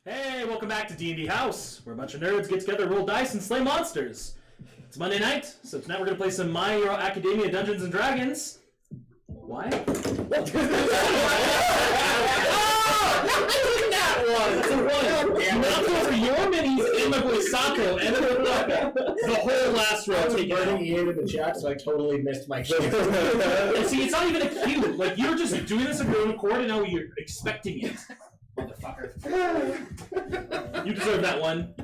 Hey, welcome back to D&D House, where a bunch of nerds get together, roll dice, and slay monsters. It's Monday night, so tonight we're going to play some My Hero Academia Dungeons & Dragons. Why? That one! That's a one! Not over your minis and my boy Sako, and the whole last row taken out. Burning Ian in the chat, so I totally missed my cue. And see, it's not even a cue. Like, you're just doing this of your own accord, and now you're expecting it. Motherfucker. You deserve that one.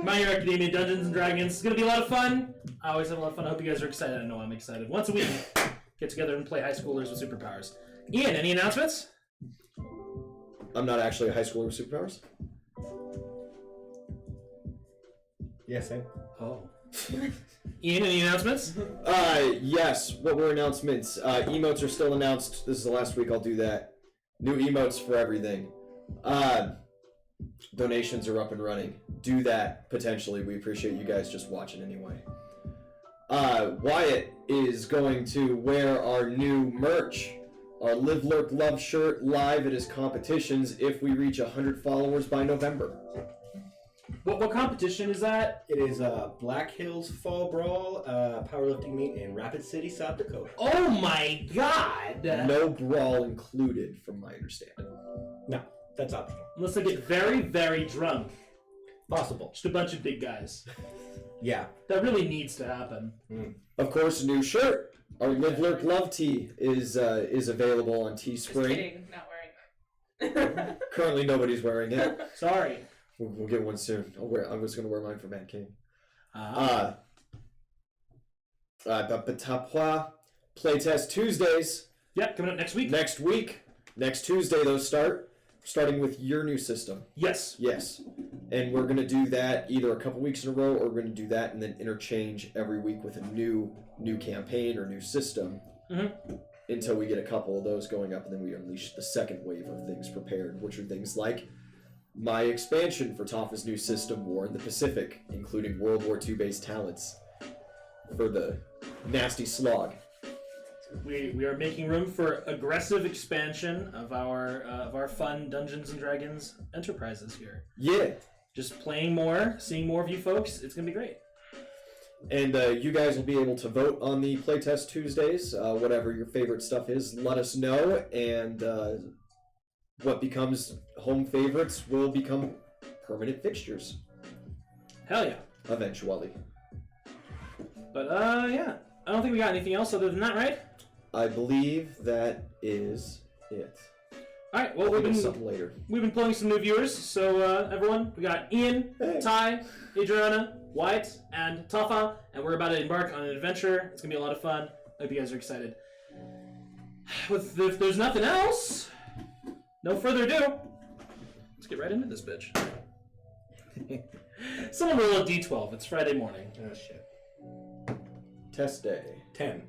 My Hero Academia Dungeons & Dragons is going to be a lot of fun. I always have a lot of fun. I hope you guys are excited. I know I'm excited. Once a week, get together and play high schoolers with superpowers. Ian, any announcements? I'm not actually a high schooler with superpowers. Yes, same. Oh. Ian, any announcements? Yes. What were announcements? Emotes are still announced. This is the last week I'll do that. New emotes for everything. Donations are up and running. Do that, potentially. We appreciate you guys just watching anyway. Wyatt is going to wear our new merch. Our Live, Lurk, Love shirt live at his competitions if we reach 100 followers by November. What competition is that? It is Black Hills Fall Brawl, powerlifting meet in Rapid City, South Dakota. Oh my god! No brawl included, from my understanding. No, that's optional. Unless I get very, very drunk. Possible. Just a bunch of big guys. Yeah. That really needs to happen. Of course, a new shirt. Our Live, Lurk, Love tee is available on Teespring. Just kidding, not wearing it. Currently, nobody's wearing it. Sorry. We'll get one soon. I was going to wear mine for Mad King. Playtest Tuesdays. Yeah, coming up next week. Next week. Next Tuesday, those start. Starting with your new system. Yes. Yes. And we're going to do that either a couple weeks in a row, or we're going to do that and then interchange every week with a new campaign or new system until we get a couple of those going up, and then we unleash the second wave of things prepared, which are things like my expansion for Toffa's new system, War in the Pacific, including World War II based talents for the nasty slog. We are making room for aggressive expansion of our fun Dungeons and Dragons enterprises here. Yeah. Just playing more, seeing more of you folks. It's gonna be great. And you guys will be able to vote on the Playtest Tuesdays. Whatever your favorite stuff is, let us know. And what becomes home favorites will become permanent fixtures. Hell yeah. Eventually. But yeah, I don't think we got anything else other than that, right? I believe that is it. All right. Well, we've been pulling some new viewers. So everyone, we got Ian, Ty, Adriana, Wyatt, and Toffa, and we're about to embark on an adventure. It's gonna be a lot of fun. I hope you guys are excited. If there's nothing else, no further ado, let's get right into this bitch. Someone roll a d12. It's Friday morning. Oh, shit. Test day. 10.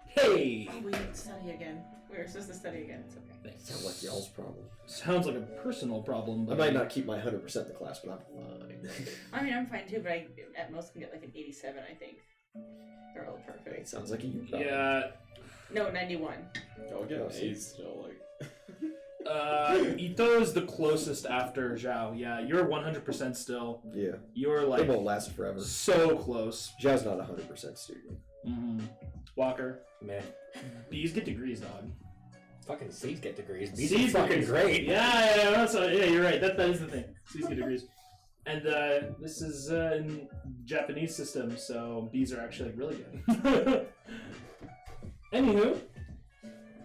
Hey! Oh, we didn't study again. We were supposed to study again. It's okay. Sounds like y'all's problem. Sounds like a personal problem. But I might not keep my 100% in the class, but I'm fine. I mean, I'm fine too, but I at most can get like an 87, I think. They're all perfect. Sounds like a you problem. Yeah. No, 91. I'll get an 8 still, like... Ito is the closest after Zhao. Yeah, you're 100% still. Yeah. You're like... It won't last forever. So close. Zhao's not 100% student. Mm-hmm. Walker. Meh. B's get degrees, dog. Fucking C's get degrees. C's B's fucking degrees. great. Yeah, you're right. That is the thing. C's get degrees. And this is in Japanese system, so B's are actually like, really good. Anywho,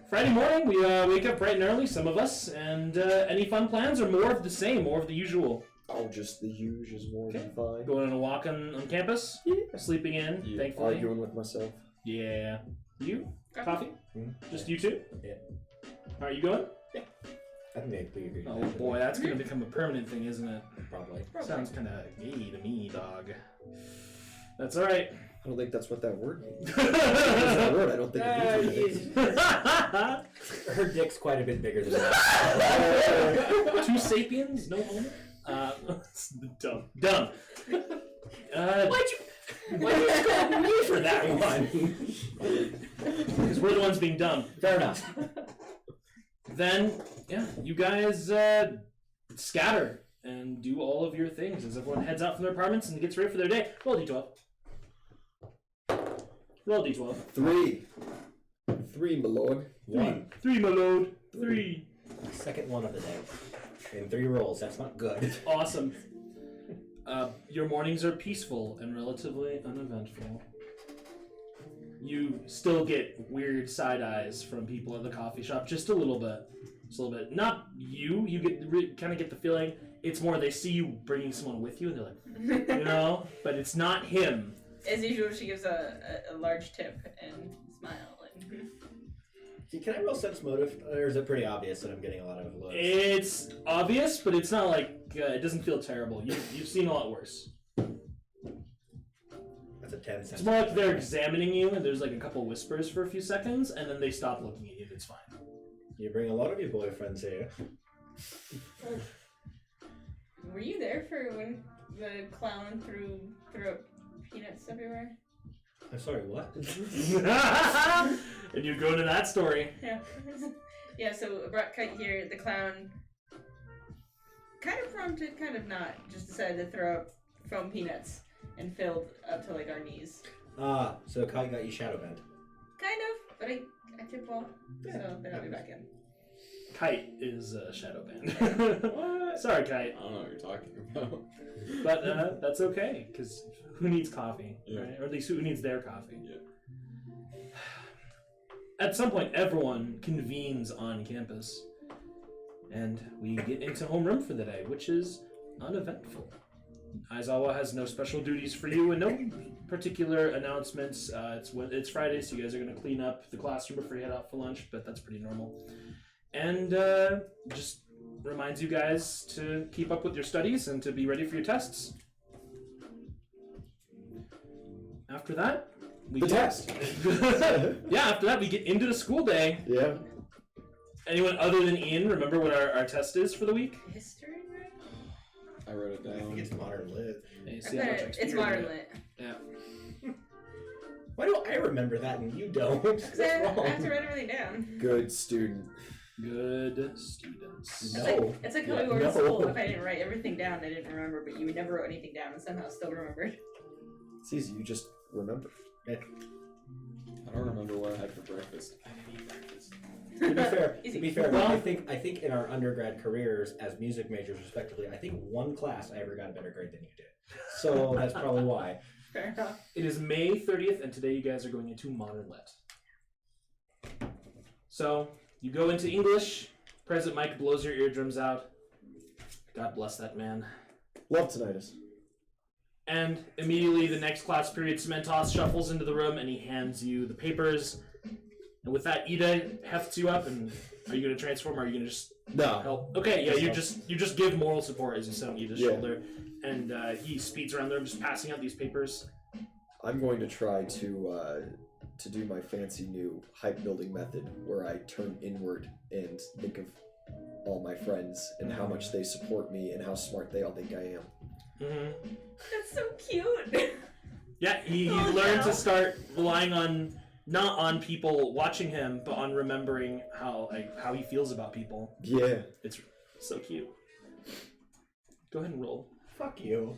Friday morning, we wake up bright and early, some of us, and any fun plans or more of the same, more of the usual? Oh, just the usual is more than fine. Going on a walk on campus? Yeah. Sleeping in, thankfully. Arguing with myself. Yeah. You? Coffee? Mm-hmm. Just you two? Yeah. Are you going? Yeah. I think we agree. Oh boy, that's going to become a permanent thing, isn't it? Probably. Sounds kind of gay to me, dog. That's alright. I don't think that's what that word means. That word, I don't think it means anything. Her dick's quite a bit bigger than that. Two sapiens, no homo? Dumb. Why'd you call me for that one? Because we're the ones being dumb. Fair enough. Then yeah, you guys scatter and do all of your things as everyone heads out from their apartments and gets ready for their day. Roll a d12. Roll a d12. 3. 3, my lord. 1. 3, my lord. 3. Second one of the day. In 3 rolls. That's not good. Awesome. Your mornings are peaceful and relatively uneventful. You still get weird side eyes from people at the coffee shop, just a little bit. Just a little bit. Not you. You kind of get the feeling it's more they see you bringing someone with you, and they're like, you know. But it's not him. As usual, she gives a large tip and smile. See, can I roll sense motive, or is it pretty obvious that I'm getting a lot of looks? It's obvious, but it's not like it doesn't feel terrible. You've seen a lot worse. That's a 10 sense. It's more like they're examining you, and there's like a couple whispers for a few seconds, and then they stop looking at you, and it's fine. You bring a lot of your boyfriends here. Were you there for when the clown threw up peanuts everywhere? I'm sorry, what? And you go into that story. Yeah. Yeah, so abrupt cut here, the clown kind of prompted, kind of not, just decided to throw up foam peanuts and filled up to like our knees. So Kai got you shadow bent. Kind of, but I tipped well, so then I'll be back in. Kite is shadow band. What? Sorry, Kite. I don't know what you're talking about. But that's okay, because who needs coffee, Yeah. right? Or at least who needs their coffee? Yeah. At some point, everyone convenes on campus, and we get into homeroom for the day, which is uneventful. Aizawa has no special duties for you and no particular announcements. It's Friday, so you guys are going to clean up the classroom before you head out for lunch, but that's pretty normal. And just reminds you guys to keep up with your studies and to be ready for your tests. After that, test. Yeah, after that we get into the school day. Yeah. Anyone other than Ian remember what our test is for the week? History, right? I wrote it I think down. it's modern lit. Yeah, you I see how bet much it's experience modern you lit. have. Yeah. Why do I remember that and you don't? Because I have to write everything down. Good student. Good students. No. It's like how Yeah, we were in no. school. If I didn't write everything down, I didn't remember, but you never wrote anything down and somehow still remembered. It's easy. You just remember. I don't remember what I had for breakfast. I didn't eat breakfast. To be fair, Well- I think in our undergrad careers as music majors respectively, I think one class I ever got a better grade than you did. So that's probably why. Fair enough. It is May 30th, and today you guys are going into modern lit. So, you go into English. President Mike blows your eardrums out. God bless that man. Love tinnitus. And immediately the next class period, Cementos shuffles into the room and he hands you the papers. And with that, Ida hefts you up. And are you going to transform or are you going to just No. help? Okay, yeah, you just give moral support as you sit on Ida's Yeah. shoulder. And he speeds around the room just passing out these papers. I'm going to try to do my fancy new hype building method where I turn inward and think of all my friends and how much they support me and how smart they all think I am. Mm-hmm. That's so cute. Yeah, he Oh, learned no. to start relying on, not on people watching him, but on remembering how he feels about people. Yeah. It's so cute. Go ahead and roll. Fuck you.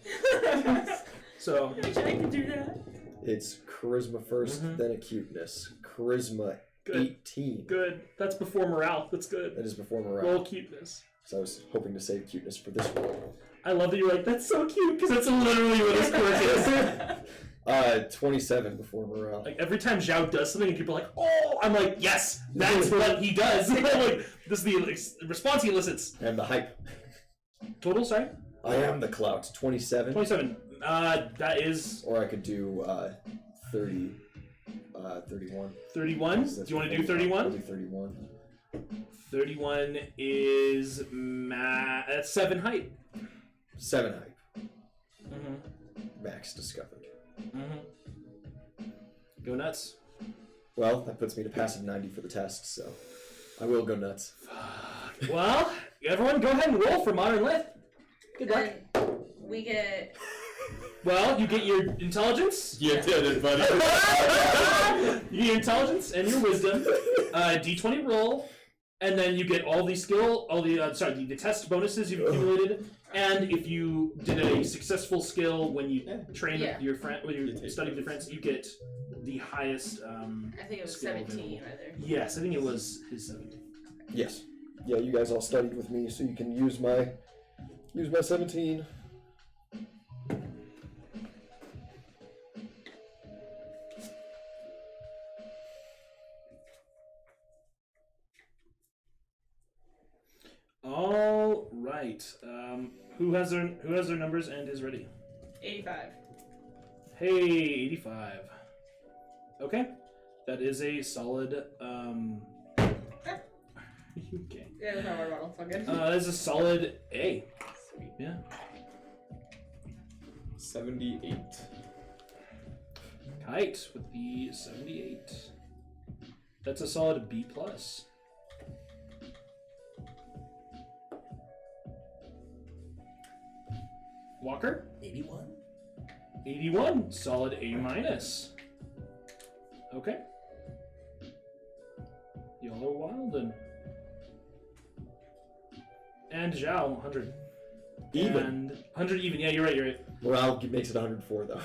So, I wish I could do that. It's charisma first, Mhm. then a cuteness. Charisma Good. 18. good. That's before morale. That's good. That is before morale. Roll cuteness. So I was hoping to save cuteness for this roll. I love that you're like, that's so cute, because that's literally what his quirk is. 27 before morale. Like, every time Zhao does something and people are like, oh, I'm like, yes, that's what he does. I'm like, this is the response he elicits. And the hype. Total, sorry? I am the clout. 27. 27. That is Or I could do 30. 31. 31. Do you want to do 31? I'll do 31. 31 is that's 7 height. 7 hype. Mm-hmm. Max discovered. Mm-hmm. Go nuts. Well, that puts me to passive 90 for the test, so I will go nuts. Well, everyone go ahead and roll for modern lit. Good luck. Then we get. Well, you get your intelligence. You did it, buddy. You get your intelligence and your wisdom. D20 roll. And then you get all the the test bonuses you've accumulated. And if you did a successful skill when you trained with your friend, when you studied with your friends, you get the highest. I think it was skill 17 available. rather. Yes, I think it was his 17. Yes. Yeah, you guys all studied with me, so you can use my 17. All right. Who has their numbers and is ready? 85. Hey, 85. Okay, that is a solid. Okay. Yeah, that's not water bottle. It's all good. That is a solid A. Sweet. Yeah. 78. Kite with the 78. That's a solid B plus. Walker? 81. 81. Solid A minus. Okay. Y'all are wild and Zhao, 100. Even. And 100 even. Yeah, you're right. Morale makes it 104 though.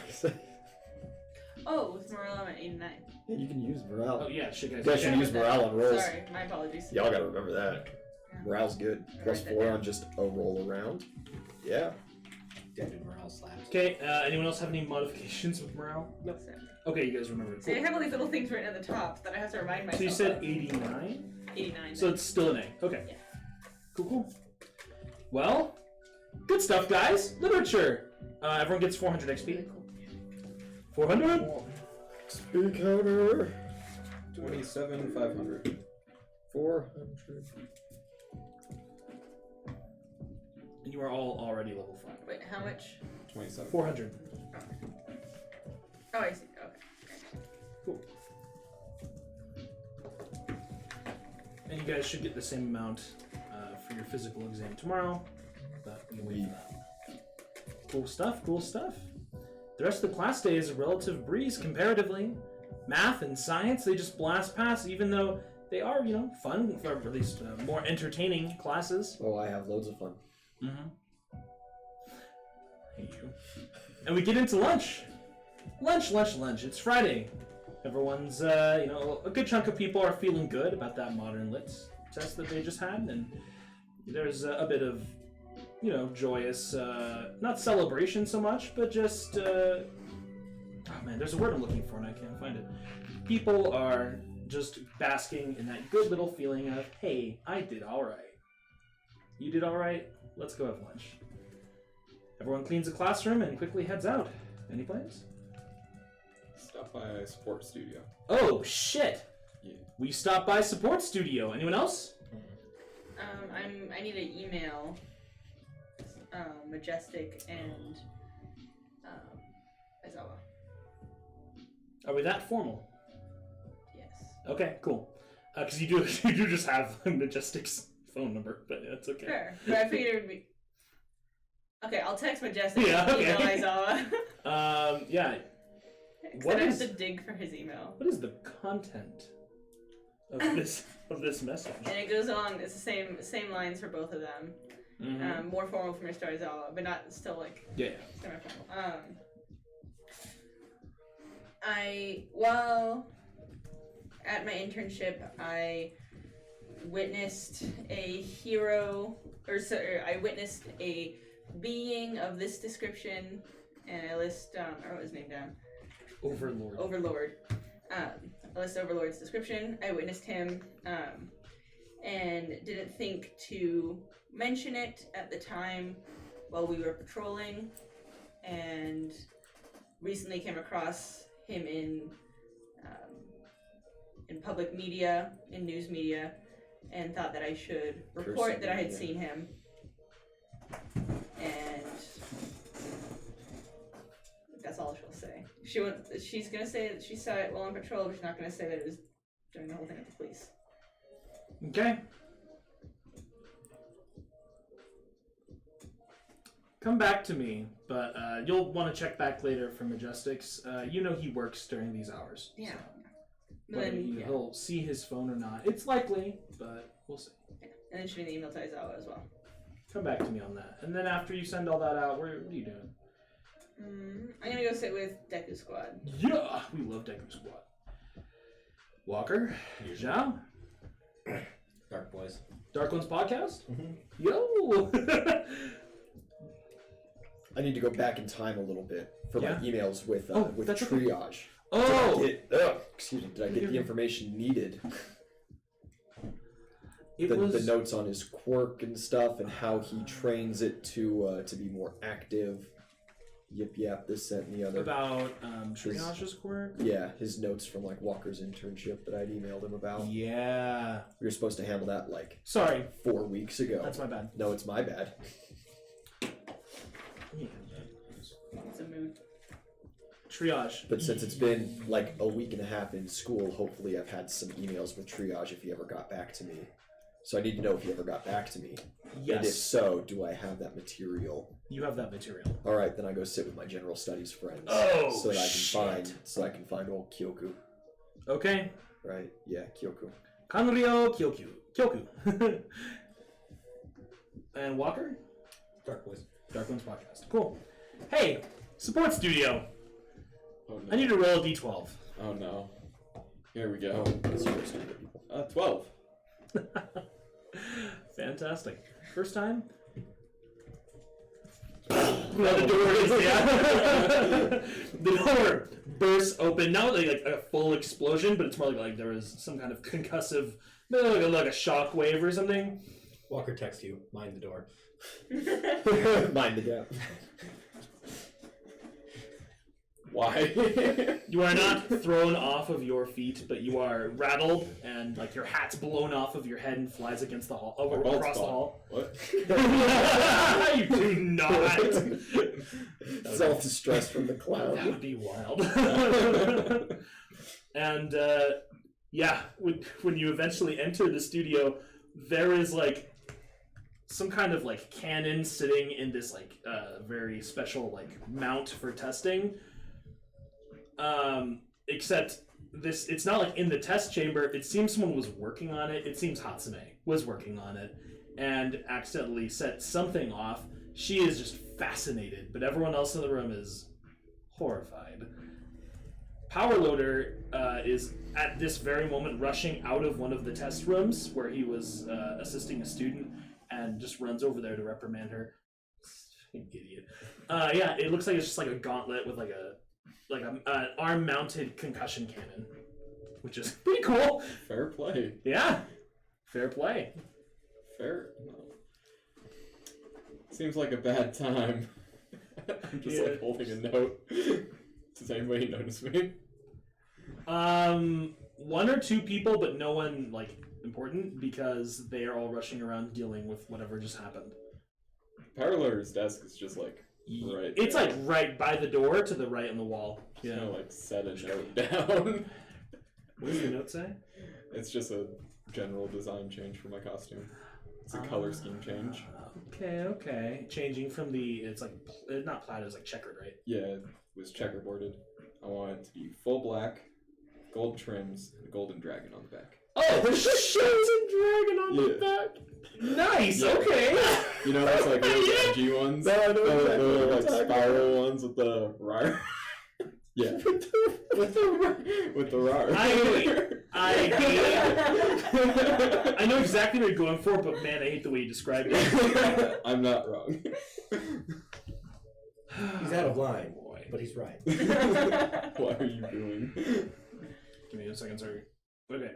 Oh, with morale I'm at 89. Yeah, you can use morale. Oh yeah, shit, You guys. guys should use morale on rolls. Sorry, my apologies. Y'all gotta remember that. Yeah. Morale's good. I'll Plus write that 4 down. on just a roll around. Yeah. Yeah, dude, morale slaps. Okay, anyone else have any modifications with morale? Nope. Okay, you guys remember. See, I have all these little things written at the top that I have to remind myself. So you said of. 89? 89. So it's still an A. Okay. Yeah. Cool. Well, good stuff, guys. Literature. Everyone gets 400 XP. Really cool. 400. Speed counter. 27,500. 400. And you are all already level 5. Wait, how much? 27. 400. Oh, I see. Okay. Cool. And you guys should get the same amount for your physical exam tomorrow. But we can wait for that. Cool stuff, cool stuff. The rest of the class day is a relative breeze comparatively. Math and science, they just blast past, even though they are, fun, or at least more entertaining classes. Oh, I have loads of fun. Mm-hmm. Hate you. And we get into lunch. Lunch. It's Friday. Everyone's, a good chunk of people are feeling good about that modern lit test that they just had, and there's a bit of, joyous, not celebration so much, but just, oh man, there's a word I'm looking for and I can't find it. People are just basking in that good little feeling of, hey, I did alright. You did alright? Let's go have lunch. Everyone cleans the classroom and quickly heads out. Any plans? Stop by a sports studio. Oh, shit! Yeah. We stopped by support studio. Anyone else? I need to email Majestic and Aizawa. Are we that formal? Yes. Okay, cool. Because you do just have Majestic's phone number, but it's okay. Sure. But I figured it would be. Okay, I'll text Majestic Yeah, and okay. email Aizawa. Yeah. What I have to dig for his email. What is the content of this message? And it goes on. It's the same lines for both of them. Mm-hmm. More formal from Mr. Aizawa, but not still like Yeah. semi-formal. At my internship, I witnessed I witnessed a being of this description, and I wrote his name down. Overlord. Overlord. I list Overlord's description. I witnessed him, and didn't think to mention it at the time while we were patrolling, and recently came across him in public media, in news media, and thought that I should report that I had seen him. And that's all she'll say. She's gonna say that she saw it while on patrol, but she's not gonna say that it was during the whole thing at the police. Okay. Come back to me, but you'll want to check back later for Majestics. He works during these hours. Yeah. So whether he'll see his phone or not, it's likely, but We'll see. Yeah. And then shooting the email to Aizawa as well. Come back to me on that. And then after you send all that out, what are you doing? I'm gonna go sit with Deku Squad. Yeah, we love Deku Squad. Walker, Zhao, Dark Boys. Dark Ones podcast. Mm-hmm. Yo. I need to go back in time a little bit for my emails with that's okay. triage. Oh, Excuse me. Did I get the information needed? it The was notes on his quirk and stuff, and how he trains it to be more active. Yap, this, that, and the other. about triage's quirk. Yeah, his notes from like Walker's internship that I'd emailed him about. Yeah. We were supposed to handle that like Sorry, 4 weeks ago. that's my bad. No, it's my bad. It's a mood. Triage. But since it's been like a week and a half in school, hopefully I've had some emails with Triage if he ever got back to me. So I need to know if he ever got back to me. Yes. And if so, do I have that material? You have that material. All right, then I go sit with my general studies friends. Oh, so that I can find old Kyoku. Okay. Right? Yeah, Kyoku. Kanryo Kyoku. And Walker? Dark Boys. Dark Ones podcast. Cool. Hey, support studio. Oh, no. I need to roll a d12. Oh no. Here we go. It's your stupid people. 12. Fantastic. First time? The door is, the door bursts open. Not like a full explosion, but it's more like there was some kind of concussive, like a shock wave or something. Walker texts you. Mind the door. Mind the gap. Why? You are not thrown off of your feet, but you are rattled, and like your hat's blown off of your head and flies against the hall, across the hall. What? You do not. Self-distress from the cloud. That would be wild. And yeah, when you eventually enter the studio, there is like some kind of like cannon sitting in this like very special like mount for testing. Except it's not like in the test chamber. It seems someone was working on it. It seems Hatsume was working on it and accidentally set something off. She is just fascinated, but everyone else in the room is horrified. Power Loader is at this very moment rushing out of one of the test rooms where he was assisting a student and just runs over there to reprimand her. Idiot. Yeah, it looks like it's just like a gauntlet with like an arm-mounted concussion cannon, which is pretty cool. Fair play. Yeah, fair play. Fair. No. Seems like a bad time. I'm just like holding a note. Does anybody notice me? One or two people, but no one like important because they are all rushing around dealing with whatever just happened. Parallor's desk is just like right. It's there. like right by the door to the right on the wall. Just Yeah. gonna like set a note down. What does the note say? It's just a general design change for my costume. It's a color scheme change. Okay. Changing from it's like not plaid, it's like checkered, right? Yeah, it was checkerboarded. I want it to be full black, gold trims, and a golden dragon on the back. Oh, there's a shouting dragon on the back. Nice. Yeah. Okay. You know, it's like those edgy ones. No, I know exactly the what you're like talking spiral ones with the rar. Yeah. with the rar. I know exactly what you're going for, but man, I hate the way you described it. I'm not wrong. He's out of line, but he's right. What are you doing? Give me a second, sorry. Okay.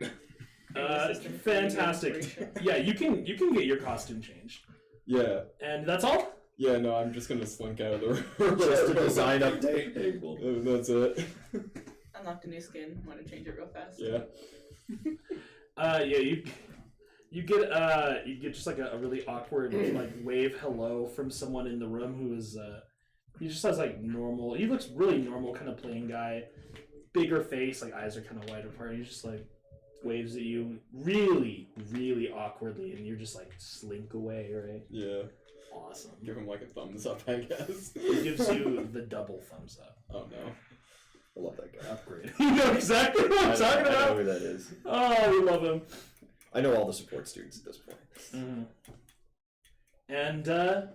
Fantastic. Yeah, you can get your costume changed. Yeah. And that's all? Yeah, no, I'm just gonna slink out of the room. Just a design update. That's it. Unlocked a new skin. Want to change it real fast? Yeah. Yeah, you get just like a really awkward like wave hello from someone in the room who is he just has like normal. He looks really normal, kind of plain guy, bigger face, like eyes are kind of wide apart. He just like waves at you really, really awkwardly, and you're just like slink away, right? Yeah. Awesome. Give him like a thumbs up, I guess. He gives you the double thumbs up. Oh no. I love that guy. Upgrade. You know exactly what I'm talking I know about. who that is. Oh, we love him. I know all the support students at this point. Mm-hmm. And the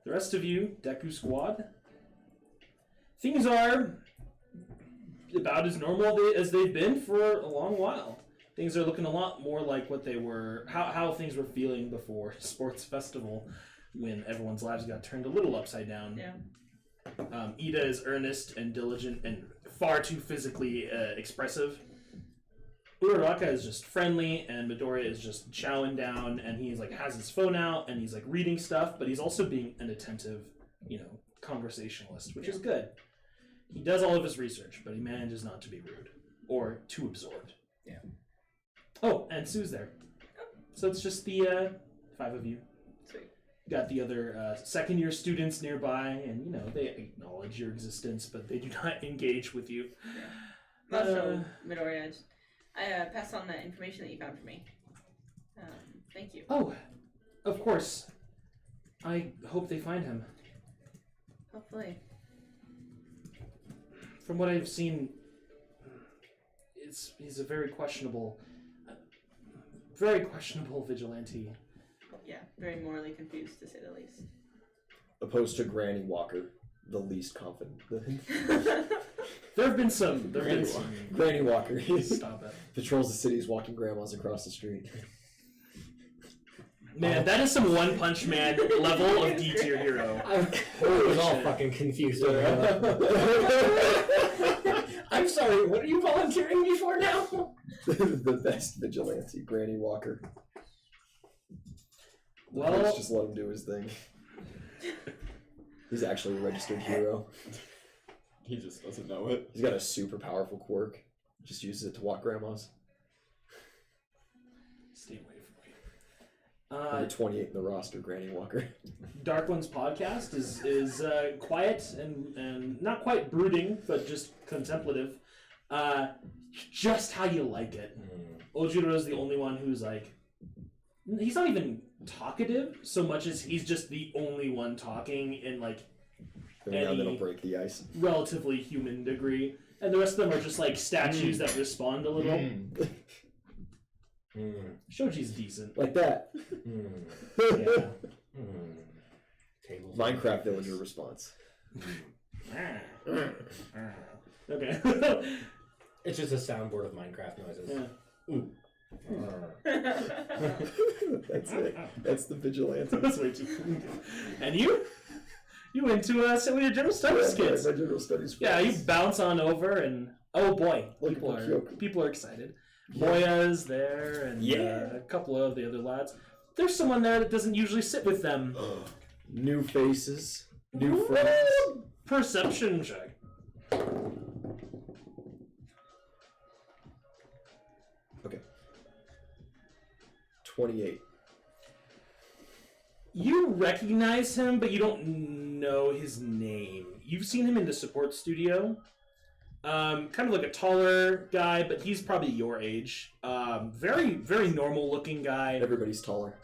rest of you, Deku Squad, things are about as normal as they've been for a long while. Things are looking a lot more like what they were, how things were feeling before Sports Festival, when everyone's lives got turned a little upside down. Yeah. Ida is earnest and diligent and far too physically expressive. Uraraka is just friendly, and Midoriya is just chowing down, and he's like has his phone out, and he's like reading stuff, but he's also being an attentive, conversationalist, which is good. He does all of his research, but he manages not to be rude or too absorbed. Yeah. Oh, and Sue's there. So it's just the 5 of you. Sweet. Got the other second-year students nearby, and they acknowledge your existence, but they do not engage with you. Yeah. Also, Midoriya, I pass on that information that you found for me. Thank you. Oh, of course. I hope they find him. Hopefully. From what I've seen, he's a very questionable vigilante. Yeah, very morally confused, to say the least. Opposed to Granny Walker, the least confident. There have been some. Granny Walker. Stop it. Patrols the cities, walking grandmas across the street. Man, that is some One Punch Man level of D tier hero. I was all fucking confused. I'm sorry, what are you volunteering me for now? The best vigilante, Granny Walker. Well, let's just let him do his thing. He's actually a registered hero. He just doesn't know it. He's got a super powerful quirk. Just uses it to walk grandmas. Stay away from me. Number 28 in the roster, Granny Walker. Dark One's podcast is quiet and not quite brooding, but just contemplative. Just how you like it. Ojiro is the only one who's like, he's not even talkative so much as he's just the only one talking in like Now that'll break the ice. relatively human degree, and the rest of them are just like statues that respond a little. Shoji's decent. Like that. Yeah. Minecraft villager response. Okay. It's just a soundboard of Minecraft noises. Yeah. Ooh. That's it. That's the vigilante. That's way too cool. And you went to sit with your general studies kids. My general studies. Yeah, you friends. bounce on over, and oh boy, Look people at are Kyoku. excited. Moya's there, and a couple of the other lads. There's someone there that doesn't usually sit with them. New faces, new friends. Perception check. Okay. 28. You recognize him, but you don't know his name. You've seen him in the support studio. Kind of like a taller guy, but he's probably your age. Very, very normal looking guy. Everybody's taller.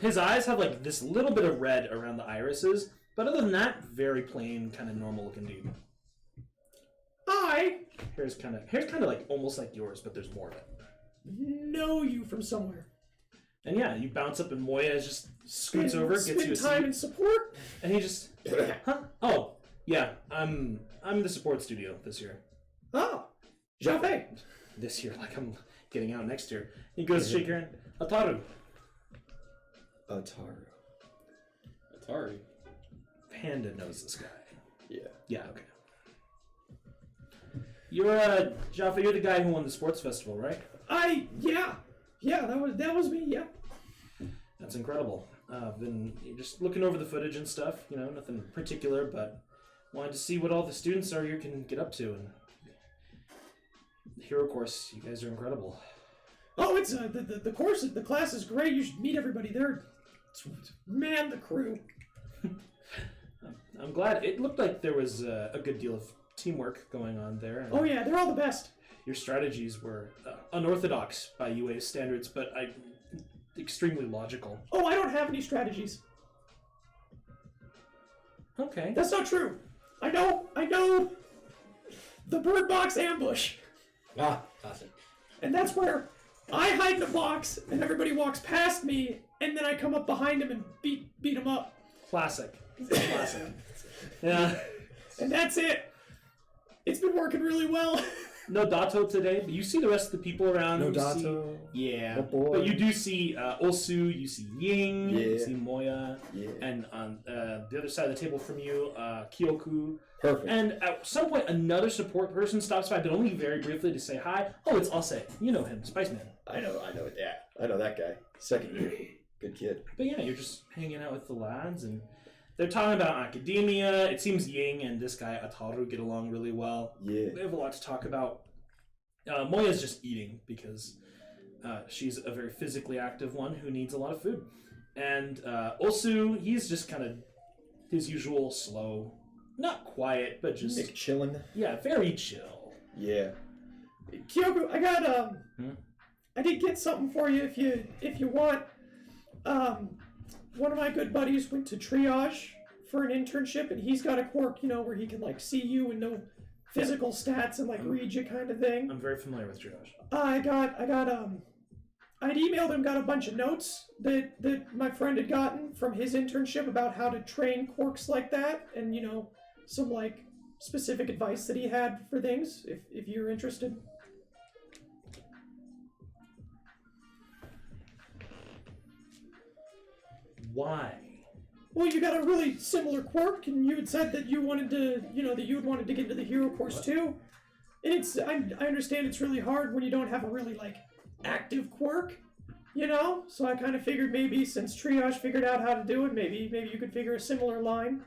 His eyes have like this little bit of red around the irises, but other than that, very plain, kind of normal looking dude. I Hair's kind of like almost like yours, but there's more of it. know you from somewhere. And yeah, you bounce up, and Moya just scoots over, gets you a time seat, in support. and he just, huh? Oh, yeah, I'm the support studio this year. Oh, Jaffe. This year, like I'm getting out next year. He goes to shake your hand. Ataru. Ataru. Atari. Panda knows this guy. Yeah. Yeah, okay. You're Jaffa, you're the guy who won the sports festival, right? Yeah, that was me. Yeah. That's incredible. Been just looking over the footage and stuff. Nothing particular, but wanted to see what all the students are you can get up to. And the hero course, you guys are incredible. Oh, it's the course, the class is great. You should meet everybody there. Man, the crew. I'm glad. It looked like there was a good deal of teamwork going on there. And Oh yeah, they're all the best. your strategies were unorthodox by UA standards, but extremely logical. Oh, I don't have any strategies. Okay. That's not true. I know the bird box ambush. Ah, classic. And that's where I hide in a box, and everybody walks past me, and then I come up behind him and beat him up. Classic. Classic. Yeah. And that's it. It's been working really well. No Dato today, but you see the rest of the people around. No You Dato. Yeah. Oh boy. But you do see Osu, you see Ying, you Yeah. see Moya, Yeah. and on the other side of the table from you, Kyoku. Perfect. And at some point, another support person stops by, but only very briefly to say hi. Oh, it's Ase. You know him, Spiceman. I know that. I know that guy. Second year. Good kid. But yeah, you're just hanging out with the lads, and they're talking about academia. It seems Ying and this guy Ataru get along really well. Yeah. They have a lot to talk about. Moya's just eating because she's a very physically active one who needs a lot of food. And Osu, he's just kind of his usual slow, not quiet, but just Nick chilling. yeah, very chill. Yeah. Kyogo, I got I did get something for you if you want. One of my good buddies went to triage for an internship, and he's got a quirk, where he can like see you and know physical stats and like read you kind of thing. I'm very familiar with triage. I'd emailed him, got a bunch of notes that my friend had gotten from his internship about how to train quirks like that, and some like specific advice that he had for things. If you're interested. Why? Well, you got a really similar quirk, and you had said that you wanted to, that you had wanted to get into the hero course too. And I understand it's really hard when you don't have a really like active quirk, So I kind of figured maybe since triage figured out how to do it, maybe you could figure a similar line.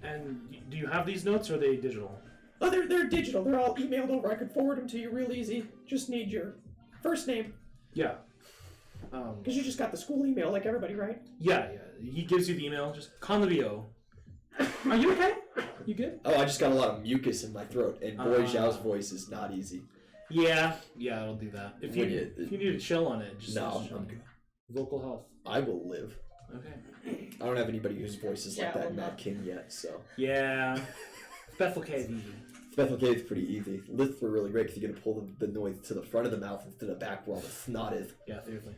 And do you have these notes, or are they digital? Oh, they're digital. They're all emailed over. I could forward them to you real easy. Just need your first name. Yeah. Because you just got the school email like everybody, right? Yeah. He gives you the email. Just Conlevio. Are you okay? You good? Oh, I just got a lot of mucus in my throat, and Boy Zhao's voice is not easy. Yeah, it'll do that. If you need to chill on it, just I'm good. Vocal health. I will live. Okay. I don't have anybody whose voice is like Yeah, that well, in Mad no. King yet, so. Yeah. Bethel Cave easy. Bethel Cave's pretty easy. Lifts were really great because you get to pull the noise to the front of the mouth instead of the back where all the snot is. Yeah, seriously.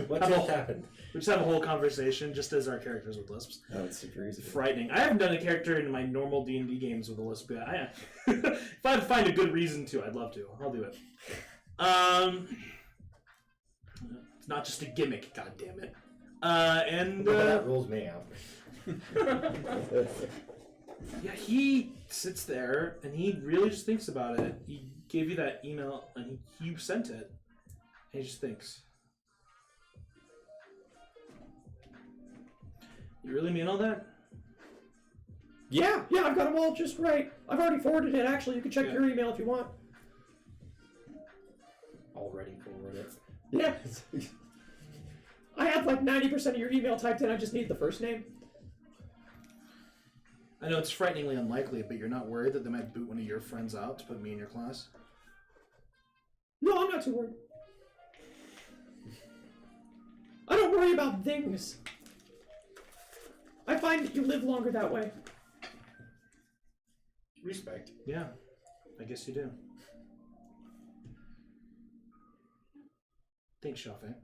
What just happened? We just have a whole conversation just as our characters with lisps. Oh, it's super easy. Frightening. I haven't done a character in my normal D&D games with a lisp yet. If I find a good reason to, I'd love to. I'll do it. It's not just a gimmick, god damn it. That rules me out. Yeah, he sits there and he really just thinks about it. He gave you that email and you sent it. And he just thinks. You really mean all that? Yeah, I've got them all just right. I've already forwarded it, actually. You can check Yeah. your email if you want. Already forwarded. Yeah. I had like 90% of your email typed in. I just need the first name. I know it's frighteningly unlikely, but you're not worried that they might boot one of your friends out to put me in your class? No, I'm not too worried. I don't worry about things. I find that you live longer that way. Respect. Yeah, I guess you do. Thanks, Shafe.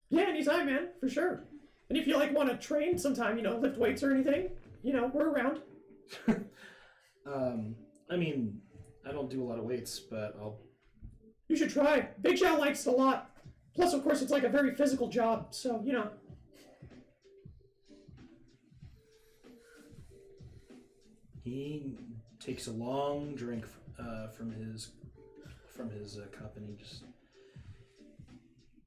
Yeah, anytime, man, for sure. And if you want to train sometime, lift weights or anything, we're around. I mean, I don't do a lot of weights, but I'll... You should try. Big Chow likes it a lot. Plus, of course, it's like a very physical job, so, He takes a long drink from his cup, and he just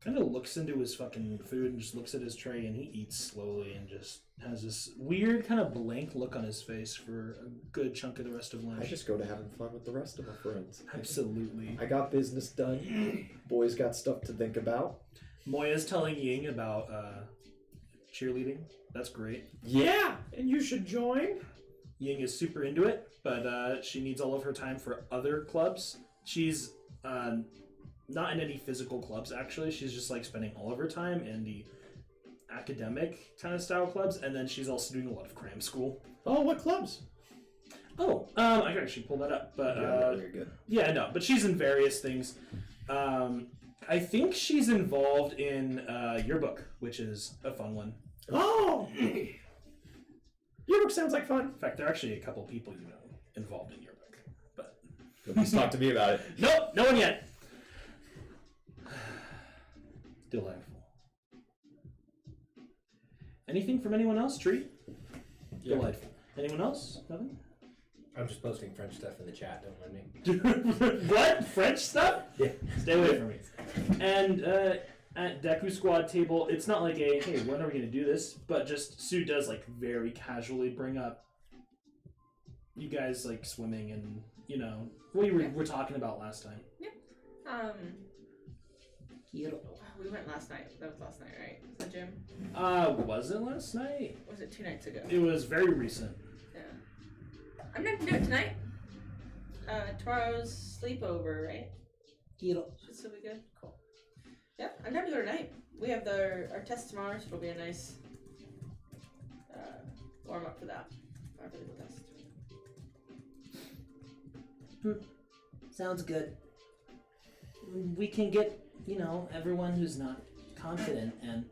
kind of looks into his fucking food and just looks at his tray, and he eats slowly and just has this weird kind of blank look on his face for a good chunk of the rest of lunch. I just go to having fun with the rest of my friends. Absolutely. I got business done. Boys got stuff to think about. Moya's telling Ying about cheerleading. That's great. Yeah, and you should join. Ying is super into it, but she needs all of her time for other clubs. She's not in any physical clubs, actually. She's just spending all of her time in the academic kind of style clubs, and then she's also doing a lot of cram school. Oh, what clubs? Oh, I could actually pull that up, but Very good. yeah, no, but she's in various things. I think she's involved in Yearbook, which is a fun one. Oh! Yearbook sounds like fun. In fact, there are actually a couple people you know involved in Yearbook, but Please talk to me about it. nope, no one yet. Delightful. Anything from anyone else, Tree? Yeah. Delightful. Anyone else? Nothing? I'm just posting French stuff in the chat. Don't mind me. What? French stuff? Yeah. Stay away from me. And at Deku Squad table, it's not like a, hey, when are we going to do this? But just Sue does like very casually bring up you guys like swimming and, you know, what you were talking about last time. We went last night. That was last night, right? The gym. Was it last night? Or was it 2 nights ago? It was very recent. Yeah. I'm not gonna do it tonight. Tomorrow's sleepover, right? Should still be good. Cool. Yeah, I'm down to go tonight. We have our test tomorrow, so it'll be a nice warm up for that. Our physical test. Sounds good. We can get, you know, everyone who's not confident and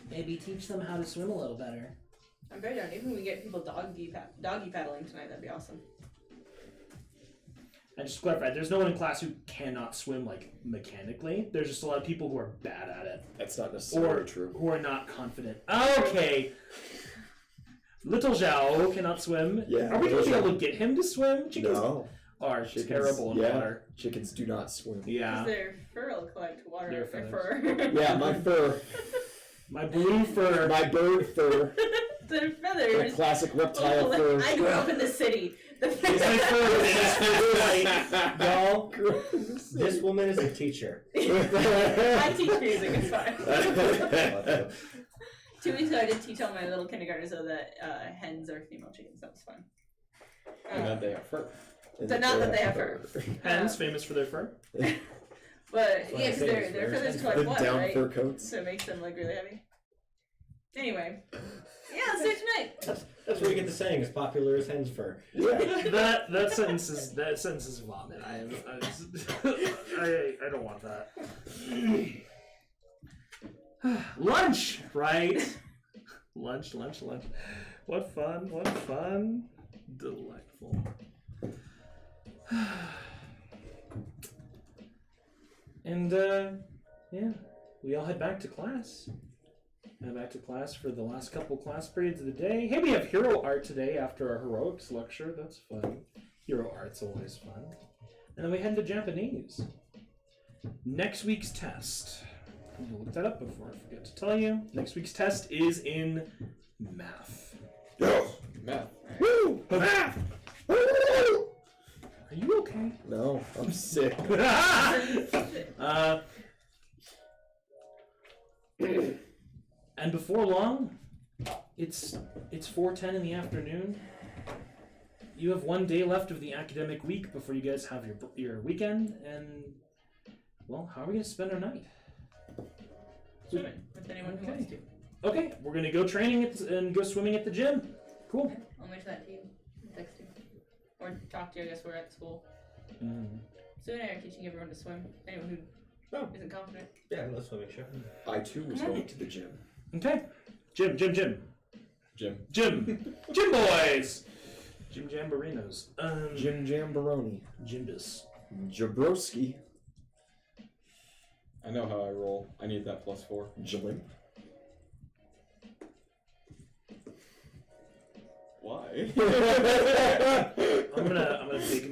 maybe teach them how to swim a little better. I'm very down. Even if we get people doggy paddling tonight, that'd be awesome. And just to clarify, there's no one in class who cannot swim like mechanically. There's just a lot of people who are bad at it. That's not necessarily Or true. who are not confident. Okay. Little Zhao cannot swim. Yeah, Are we going to be Little able to get him to swim? Chickens No. are Chickens, terrible in yeah. water. Chickens do not swim. Yeah. Because their fur will collect water. Their Their feathers. fur. Yeah, my fur. My blue fur. My bird fur. Their My feathers. classic reptile Oh, fur. I grew up in the city. The Is my fur? Is my Y'all, this woman is a teacher. I teach music, it's fine. 2 weeks ago, I did teach all my little kindergartners so that hens are female chickens. That was fun. And that they have fur. So not that they have fur. Hens famous for their fur. But That's yeah, what I because say, their it's feathers very collect The blood, down right? fur coats. So it makes them like really heavy. Anyway, yeah, let's do it tonight. That's where you get the saying, as popular as hen's fur. Yeah. That sentence is vomit. I don't want that. Lunch, right? Lunch. What fun. Delightful. And yeah, we all head back to class. Head back to class for the last couple class periods of the day. Hey, we have hero art today after our heroics lecture. That's fun. Hero art's always fun. And then we head to Japanese. Next week's test. I'm gonna look that up before I forget to tell you. Next week's test is in math. Math. Woo! Math! Woo! Are you okay? No, I'm sick. And before long, it's 4:10 in the afternoon. You have 1 day left of the academic week before you guys have your weekend, and well, how are we gonna spend our night? Swimming with anyone who Okay. wants to. Okay, we're gonna go training and go swimming at the gym. Cool. I'll mention that to you. Text you. Or talk to you, I guess we're at school. Mm. Sue and I are teaching everyone to swim. Anyone who isn't confident. Yeah, no swimming, sure. I too was going to the gym. Okay. Gym. Jim. Gym boys. Gym Jambarinos. Jim Jamboroni. Jimbus. Jabrowski. I know how I roll. I need that +4. Jalim. Why? I'm gonna big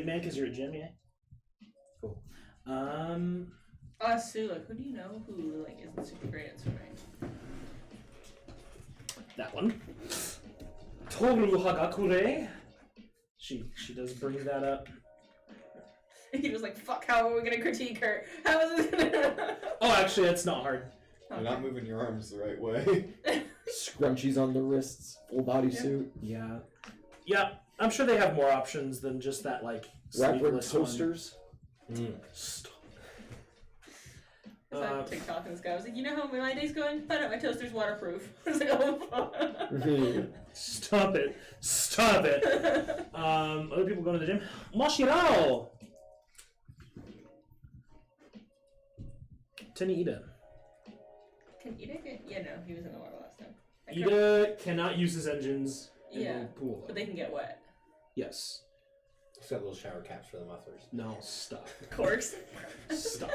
man because you're a gym, yeah. Cool. Sue, like, who do you know who like isn't super great at swimming? That one. Toru Hagakure. She does bring that up. He was like, fuck, how are we gonna critique her? How is this? Oh, actually, that's not hard. You're not moving your arms the right way. Scrunchies on the wrists. Full body suit. Yeah. I'm sure they have more options than just that, like, Rapid sleeveless one. toasters. Stop. I saw TikTok and this guy was like, you know how my day's going? Find out my toaster's waterproof. I was like, oh, Stop it. Stop it. Other people going to the gym? Mashirao! Ida. Can Ida get... Yeah, no, he was in the water last time. Ida cannot use his engines in the pool. But they can get wet. Yes. It's got little shower caps for the mufflers. No, stop. Corks. Stop.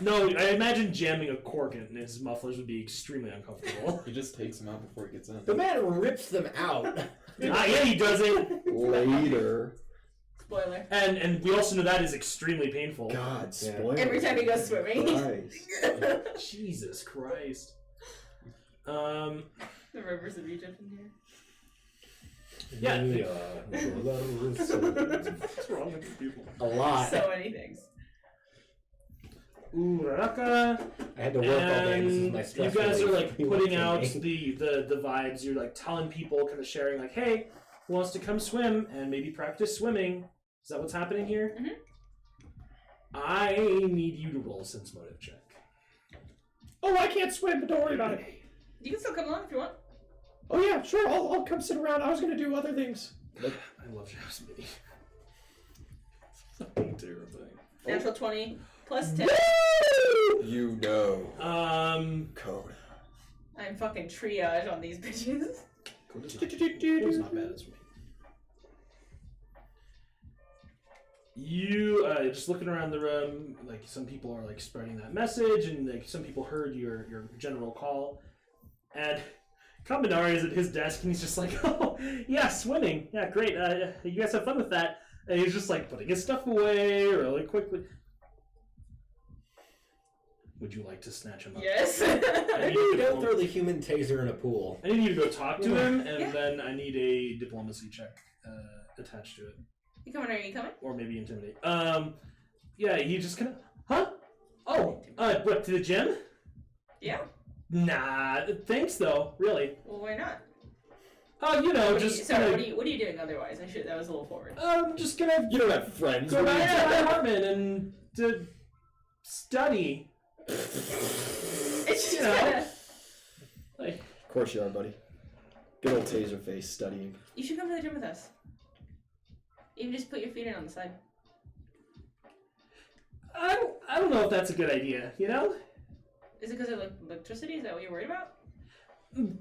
No, I imagine jamming a cork in his mufflers would be extremely uncomfortable. He just takes them out before he gets in. The man rips them out. Yeah, he does it. Later. Spoiler. And we also know that is extremely painful. God, spoiler. Every time he goes swimming. Christ. Jesus Christ. The rivers of Egypt in here. Yeah. What's wrong with these people? A lot. So many things. Uraraka. I had to work all day. This is my You stress guys are relief. like You putting work out for me. the vibes. You're like telling people, kind of sharing, like, hey, who wants to come swim and maybe practice swimming? Is that what's happening here? Mhm. I need you to roll a sense motive check. Oh, I can't swim, but don't worry about it. You can still come along if you want. Oh yeah, sure. I'll come sit around. I was gonna do other things. I love Jasmine. Fucking terrifying. Natural 20 plus 10. You know. Code. I'm fucking triage on these bitches. Code's not bad as me. You just looking around the room, like some people are like spreading that message, and like some people heard your general call, and Kaminari is at his desk, and he's just like, oh yeah, swimming, yeah, great, you guys have fun with that, and he's just like putting his stuff away really quickly. Would you like to snatch him up? Yes. You don't throw the human taser in a pool. I need you to go talk to him, and then I need a diplomacy check attached to it. You coming or are you coming? Or maybe intimidate. Yeah, he just kind of, huh? Oh, what, to the gym? Yeah. Nah, thanks though, really. Well, why not? Oh, you know, just Sorry, kinda, what are you doing otherwise? That was a little forward. just gonna You don't have friends. go What are you back to my doing? apartment and to study. It's just You know. kinda... Like, Of course you are, buddy. Good old taser face studying. You should come to the gym with us. Even just put your feet in on the side. I don't know if that's a good idea, you know? Is it because of electricity? Is that what you're worried about?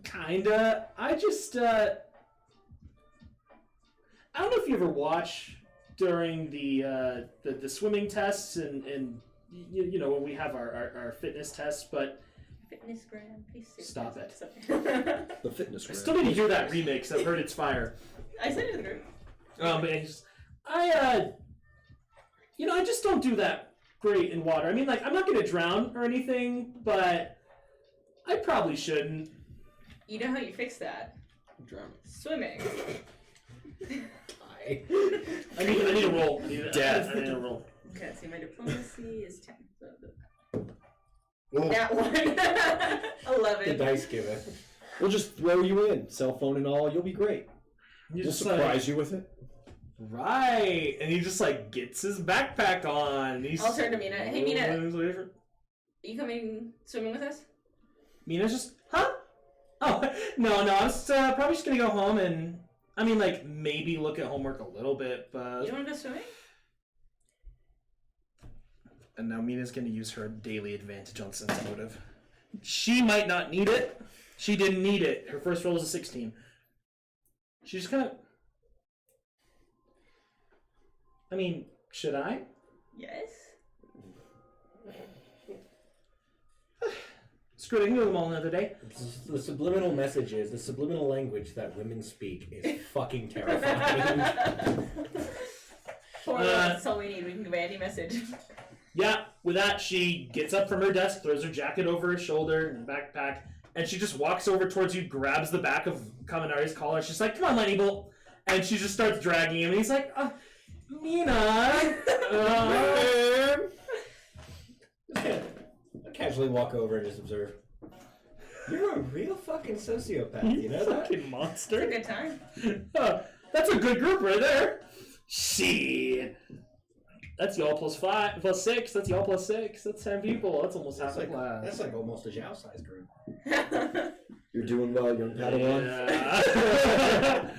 Kinda. I just, I don't know if you ever watch during the swimming tests and you know, when we have our fitness tests, but Fitness gram, please. Stop it. The fitness I room. still need to hear that remix. I've heard it's fire. I sent it to the group. But you know, I just don't do that great in water. I mean, like, I'm not gonna drown or anything, but I probably shouldn't. You know how you fix that? Drowning. Swimming. I need a roll. I need a roll. Okay, let's see, my diplomacy is 10. So Oh, that one. the 11. dice giver. We'll just throw you in, cell phone and all. You'll be great. You We'll just surprise you with it. Right, and he just like gets his backpack on. He's I'll turn to Mina. Hey, Mina. Are You coming swimming with us? Mina's just, huh? Oh, no, I was probably just gonna go home and, I mean, like, maybe look at homework a little bit, but... You don't want to go swimming? And now Mina's gonna use her daily advantage on sense motive. She might not need it. She didn't need it. Her first roll was a 16. She just kind of... I mean, should I? Yes. Screw it, I can do them all another day. The subliminal messages, the subliminal language that women speak is fucking terrifying. That's all we need. We can convey any message. Yeah, with that, she gets up from her desk, throws her jacket over her shoulder and backpack, and she just walks over towards you, grabs the back of Kaminari's collar. She's like, come on, Lightning Bolt. And she just starts dragging him, and he's like, Mina. I casually walk over and just observe. You're a real fucking sociopath, you know that? Fucking It's a monster. good time. That's a good group right there. Shit. That's y'all +6. That's y'all +6. That's 10 people. That's almost half the class. That's like almost a Zhao size group. You're doing well, young Padawan. Yeah.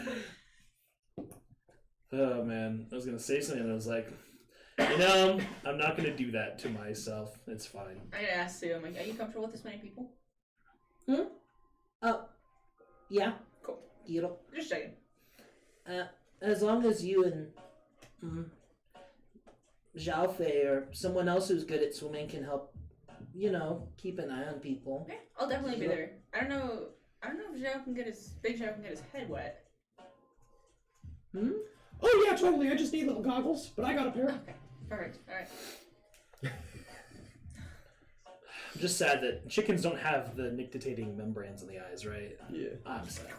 Oh man, I was gonna say something and I was like, I'm not gonna do that to myself. It's fine. I gotta ask Sue. I'm like, are you comfortable with this many people? Yeah. Cool. Just checking. As long as you and Zhao Fei or someone else who's good at swimming can help, keep an eye on people. Yeah, I'll definitely be there. I don't know if Big Zhao can get his head wet. Oh yeah, totally. I just need little goggles, but I got a pair. Okay, perfect. All right. I'm just sad that chickens don't have the nictitating membranes in the eyes, right? Yeah. I'm sad.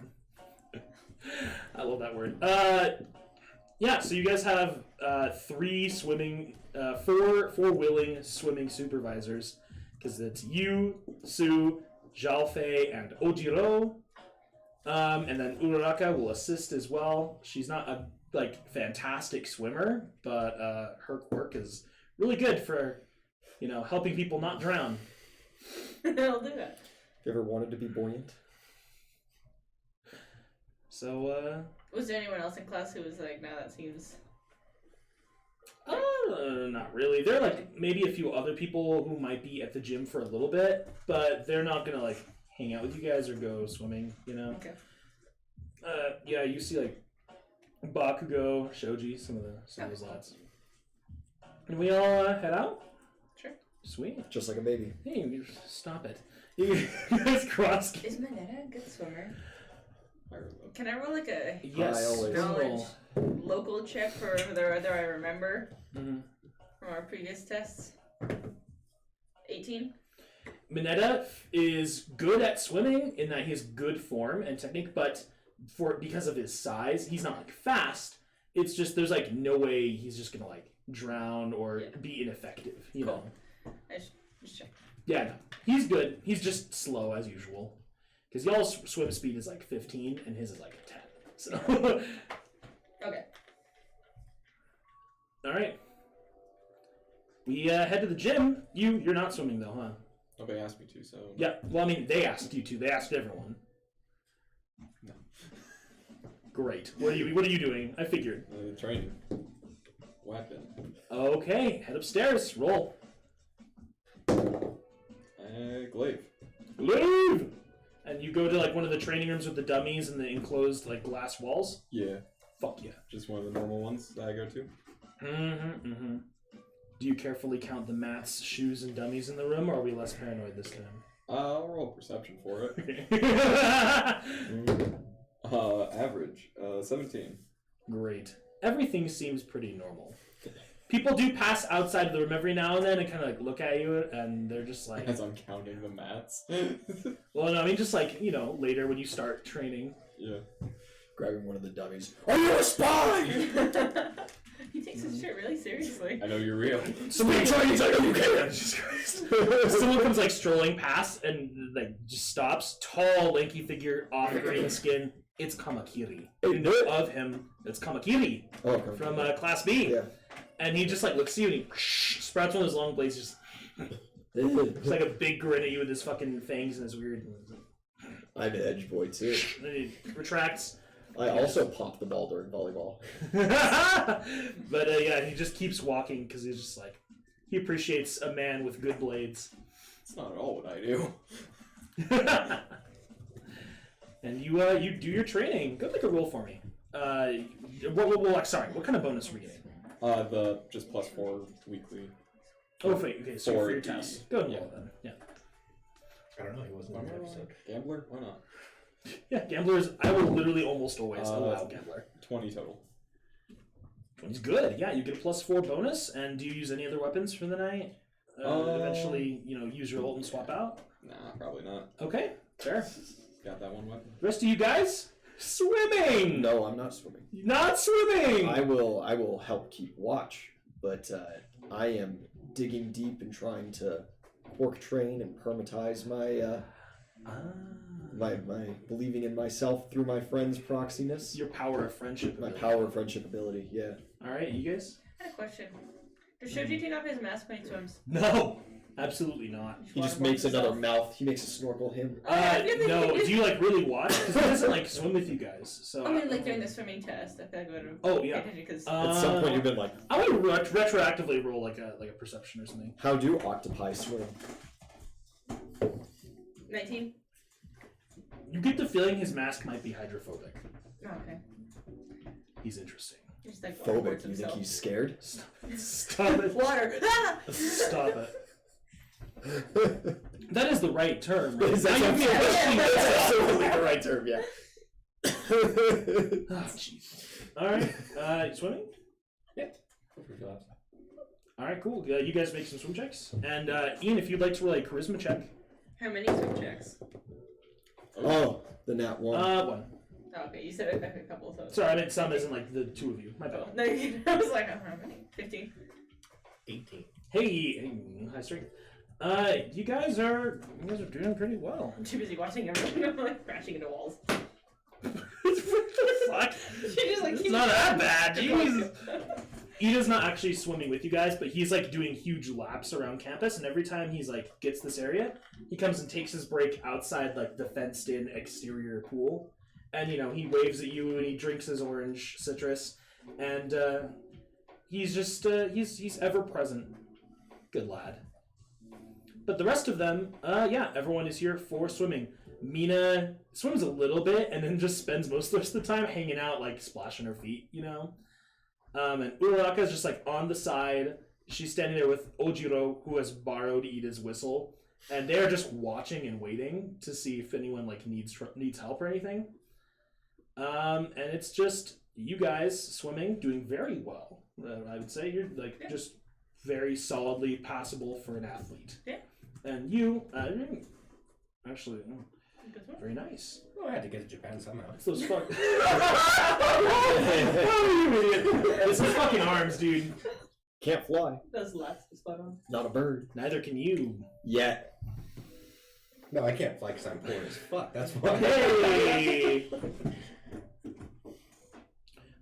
I love that word. Yeah, so you guys have four willing swimming supervisors, because it's you, Sue, Zhao Fei, and Ojiro. And then Uraraka will assist as well. She's not a fantastic swimmer, but her quirk is really good for, helping people not drown. I'll do that. You ever wanted to be buoyant? So, Was there anyone else in class who was like, no, that seems... not really. There are maybe a few other people who might be at the gym for a little bit, but they're not gonna hang out with you guys or go swimming, Okay. Yeah, you see Bakugo, Shoji, some of those lads. And we all head out? Sure. Sweet. Just like a baby. Hey, stop it. You guys cross. Is Minetta a good swimmer? I remember. Can I roll a Yes. I always knowledge local check for whether I remember Mm-hmm. from our previous tests? 18? Mineta is good at swimming in that he has good form and technique, but because of his size, he's not fast. It's just there's no way he's just gonna drown or be ineffective. You know. I just check. Yeah, no. He's good. He's just slow as usual. Because y'all's swim speed is 15 and his is 10. So. Okay. All right. We head to the gym. You're not swimming though, huh? Nobody asked me to, so. Yeah. Well, I mean, they asked you to. They asked everyone. No. Great. What are you doing? I figured. Training. Weapon. Okay. Head upstairs. Roll. Glaive. Leave. And you go to one of the training rooms with the dummies and the enclosed glass walls. Yeah. Fuck yeah. Just one of the normal ones that I go to. Mm-hmm. Do you carefully count the mats, shoes, and dummies in the room, or are we less paranoid this time? I'll roll perception for it. Average. 17. Great. Everything seems pretty normal. People do pass outside of the room every now and then and kind of look at you, and they're just As I'm counting the mats. Well, no, I mean just later when you start training. Yeah. Grabbing one of the dummies. Are you a spy? He takes his shit really seriously. I know you're real. Speak Chinese, I know you can. Someone comes strolling past and just stops. Tall, lanky figure, off green skin. It's Kamakiri. Of him, it's Kamakiri from Class B. Yeah. And he just looks at you and he sprouts one of his long blades. Just it's a big grin at you with his fucking fangs and his weird. I'm an edge boy too. And he retracts. I also popped the ball during volleyball. But yeah, he just keeps walking because he's just he appreciates a man with good blades. It's not at all what I do. And you do your training. Go make a roll for me. Sorry, what kind of bonus were you getting? The just +4 weekly. Oh, wait, okay, so for your test. Go ahead and roll then. Yeah. I don't know. He wasn't in the episode. Gambler? Why not? Yeah, gamblers, I will literally almost always allow gambler. 20 total. 20's good. Yeah, you get a +4 bonus. And do you use any other weapons for the night? Eventually, use your ult and swap out? Nah, probably not. Okay, fair. Got that one weapon. The rest of you guys? Swimming! No, I'm not swimming. Not swimming! I will help keep watch, but I am digging deep and trying to quirk train and permatize my my believing in myself through my friend's proxiness. Your power of friendship. My power of friendship ability, yeah. Alright, you guys? I had a question. Does Shoji take off his mask when he swims? No, absolutely not. He just makes another mouth. He makes a snorkel him. No. Do you like really watch? Because he doesn't like swim with you guys. So I mean, like during the swimming test, I feel like I would have. Oh yeah. Because At some point, you've been like, I would retroactively roll like a perception or something. how do octopi swim? 19. You get the feeling his mask might be hydrophobic. Oh, okay. He's interesting. Just like Phobic. You think he's scared? Stop it. Water. Stop it. That is the right term, right? That's absolutely the right term, yeah. Oh, jeez. Alright, you swimming? Yeah. Alright, cool. You guys make some swim checks. And Ian, if you'd like to roll a charisma check. How many swim checks? Oh, the nat one. One. Oh, okay, you said a couple, so. Sorry, I meant some as in like the two of you. My bad. No, I was like, how many? 15. 18. Hey, high strength. You guys are doing pretty well. I'm too busy watching everyone like crashing into walls. Fuck. She just like It's not that bad. Jeez. Ida's not actually swimming with you guys, but he's like doing huge laps around campus, and every time he's like gets this area, he comes and takes his break outside like the fenced-in exterior pool, and he waves at you and he drinks his orange citrus, and he's just he's ever present. Good lad. But the rest of them, everyone is here for swimming. Mina swims a little bit and then just spends most of the rest of the time hanging out, like splashing her feet, And Uraraka's just like on the side. She's standing there with Ojiro, who has borrowed Ida's whistle, and they're just watching and waiting to see if anyone like needs help or anything. And it's just you guys swimming, doing very well. I would say you're like just very solidly passable for an athlete. Yeah. And you, actually, very nice. Well, I had to get to Japan somehow. It's those fuck. Oh, you idiot! It's his fucking arms, dude. Can't fly. Those last spot on. Not a bird. Neither can you. Yet. No, I can't fly because I'm poor as fuck. That's why. Hey!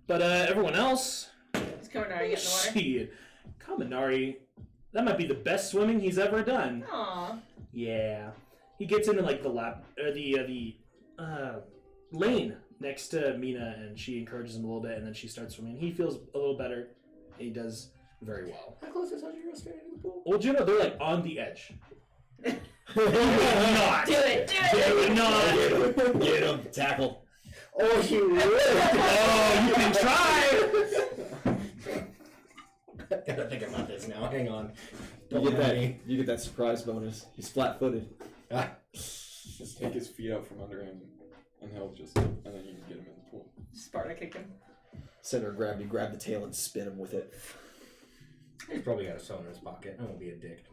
But everyone else. Is Kaminari getting the water? Shit. Kaminari, that might be the best swimming he's ever done. Aww. Yeah. He gets into like the lane next to Mina, and she encourages him a little bit, and then she starts swimming. He feels a little better. And he does very well. How close is Ojiro standing in the pool? Ojiro, they're like on the edge. Do Not. it! Do They it! would not. Get him. Tackle. Oh, you would! Oh, you can try. Gotta think about this now. Hang on. You get that surprise bonus. He's flat-footed. Just take his feet out from under him, and then you can get him in the pool. Sparta kick him. Center of gravity. Grab the tail and spin him with it. He's probably got a sew in his pocket. I won't be a dick.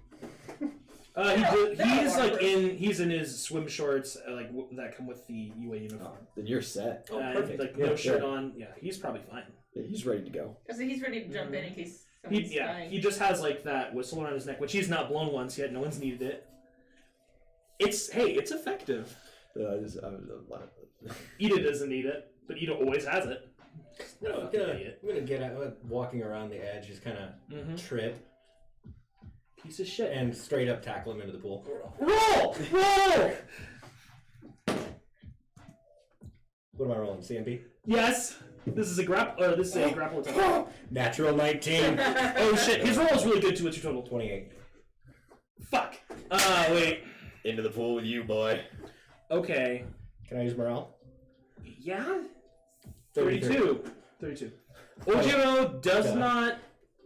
He's in his swim shorts that come with the UA uniform. Then you're set. Perfect. Like no shirt on. Yeah, he's probably fine. Yeah, he's ready to go. So he's ready to jump in case someone's dying. He just has like that whistle around his neck, which he's not blown once yet. No one's needed it. It's effective. Ida doesn't need it, but Ida always has it. I'm gonna get out, walking around the edge, just kind of trip. Piece of shit. And straight up tackle him into the pool. Roll! Roll! What am I rolling? CMP? Yes. This is a grapple attack. Natural 19. Oh shit! His roll is really good too. What's your total? 28. Fuck. Wait. Into the pool with you, boy. Okay. Can I use morale? Yeah. 32. Ojiro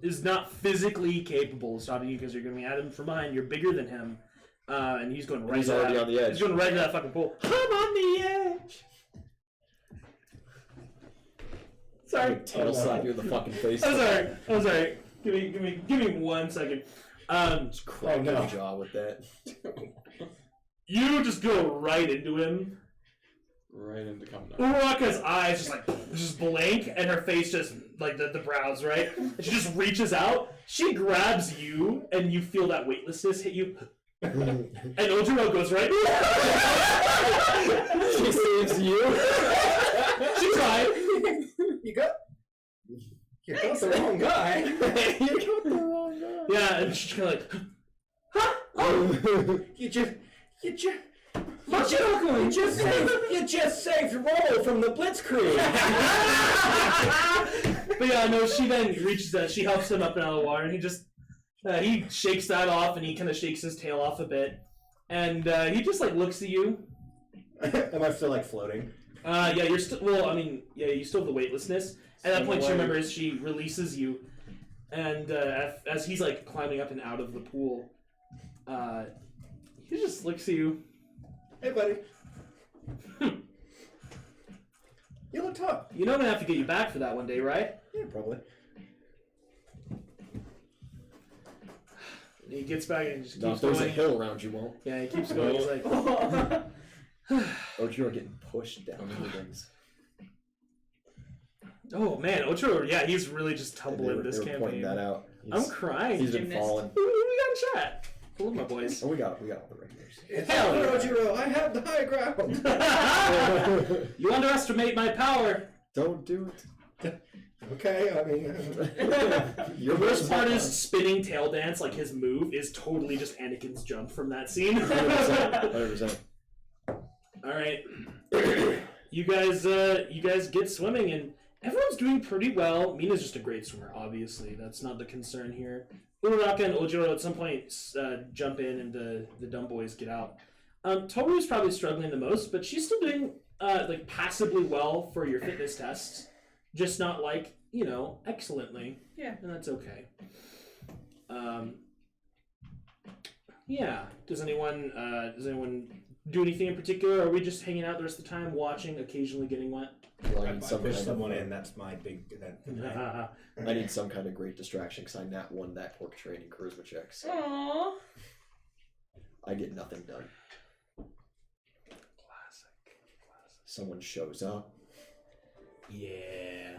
is not physically capable of stopping you because you're going to be at him from behind. You're bigger than him, and he's going right. He's already on the edge. He's going right into that fucking pool. I'm on the edge. Sorry. Tail slap you in the fucking face. I'm sorry. Give me 1 second. Just crack your jaw with that. You just go right into him. Right into Kaminari. Uraraka's eyes just blank, and her face just like the brows, right? And she just reaches out. She grabs you, and you feel that weightlessness hit you. And Ojiro goes right. She saves you. She tried. You go. You got the wrong guy. You got the wrong guy. Yeah, and she's kind of like, huh? Oh, You just saved Roll from the Blitzkrieg. But yeah, no, she then reaches out, she helps him up and out of the water, and he just, he shakes that off, and he kind of shakes his tail off a bit, and he just, like, looks at you. Am I still like floating? Yeah, you're still, well, I mean, yeah, you still have the weightlessness. At that point, she Somewhere. remembers, she releases you, and as he's, like, climbing up and out of the pool, he just looks at you. Hey, buddy. You look tough. You know I'm gonna have to get you back for that one day, right? Yeah, probably. And he gets back and just No, keeps if there's going. a hill around you, won't. Yeah, he keeps going. He's like, Ochiro getting pushed down into things. oh man, Ochiro, yeah, he's really just tumbling this they were pointing campaign. that out. I'm crying. He's been Gymnast. falling. We got a chat. Hello, my boys. Oh, we got all the regulars. It's Hell yeah. Ojiro, I have the high ground. You underestimate my power. Don't do it. Okay, I mean... The worst part is spinning tail dance, like his move, is totally just Anakin's jump from that scene. 100%. Alright. You guys get swimming, and everyone's doing pretty well. Mina's just a great swimmer, obviously. That's not the concern here. Uraraka and Ojiro at some point jump in, and the dumb boys get out. Toru's probably struggling the most, but she's still doing like passably well for your fitness tests. Just not like, excellently. Yeah. And that's okay. Yeah. Does anyone do anything in particular? Or are we just hanging out the rest of the time, watching, occasionally getting wet? Well, I I need some push kind someone of, in, that's my big event. I need some kind of great distraction because I nat won that pork training charisma check. So Aww. I get nothing done. Classic. Someone shows up. Yeah.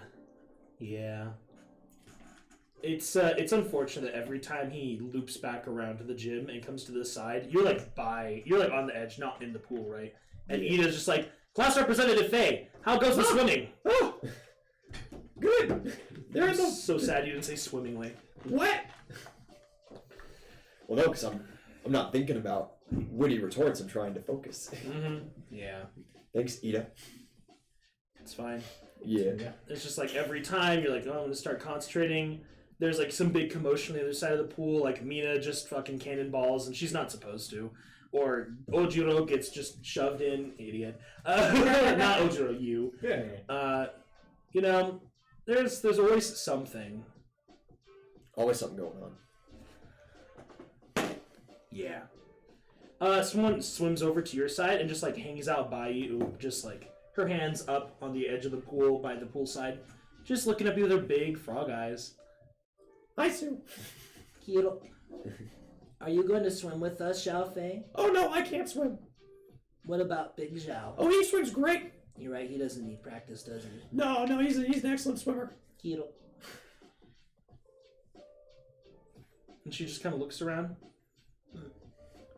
It's unfortunate that every time he loops back around to the gym and comes to the side, you're like on the edge, not in the pool, right? And Ida's just like, class representative Faye, how goes the swimming? Oh, good. They're in the So sad you didn't say swimmingly. what? Well, no, because I'm not thinking about witty retorts. I'm trying to focus. Mm-hmm. Yeah, Thanks, Ida. it's fine. Yeah. It's just like every time you're like, oh, I'm gonna start concentrating. There's like some big commotion on the other side of the pool, like Mina just fucking cannonballs and she's not supposed to. Or Ojiro gets just shoved in, idiot. Not Ojiro, you. Yeah. There's always something. Always something going on. Yeah. Someone swims over to your side and just like hangs out by you, just like her hands up on the edge of the pool by the poolside, just looking at you with her big frog eyes. Hi, Sue. Hiro, are you going to swim with us, Xiao Fei? Oh no, I can't swim. What about Big Zhao? Oh, he swims great. You're right, he doesn't need practice, does he? No, he's an excellent swimmer. Hiro. And she just kind of looks around.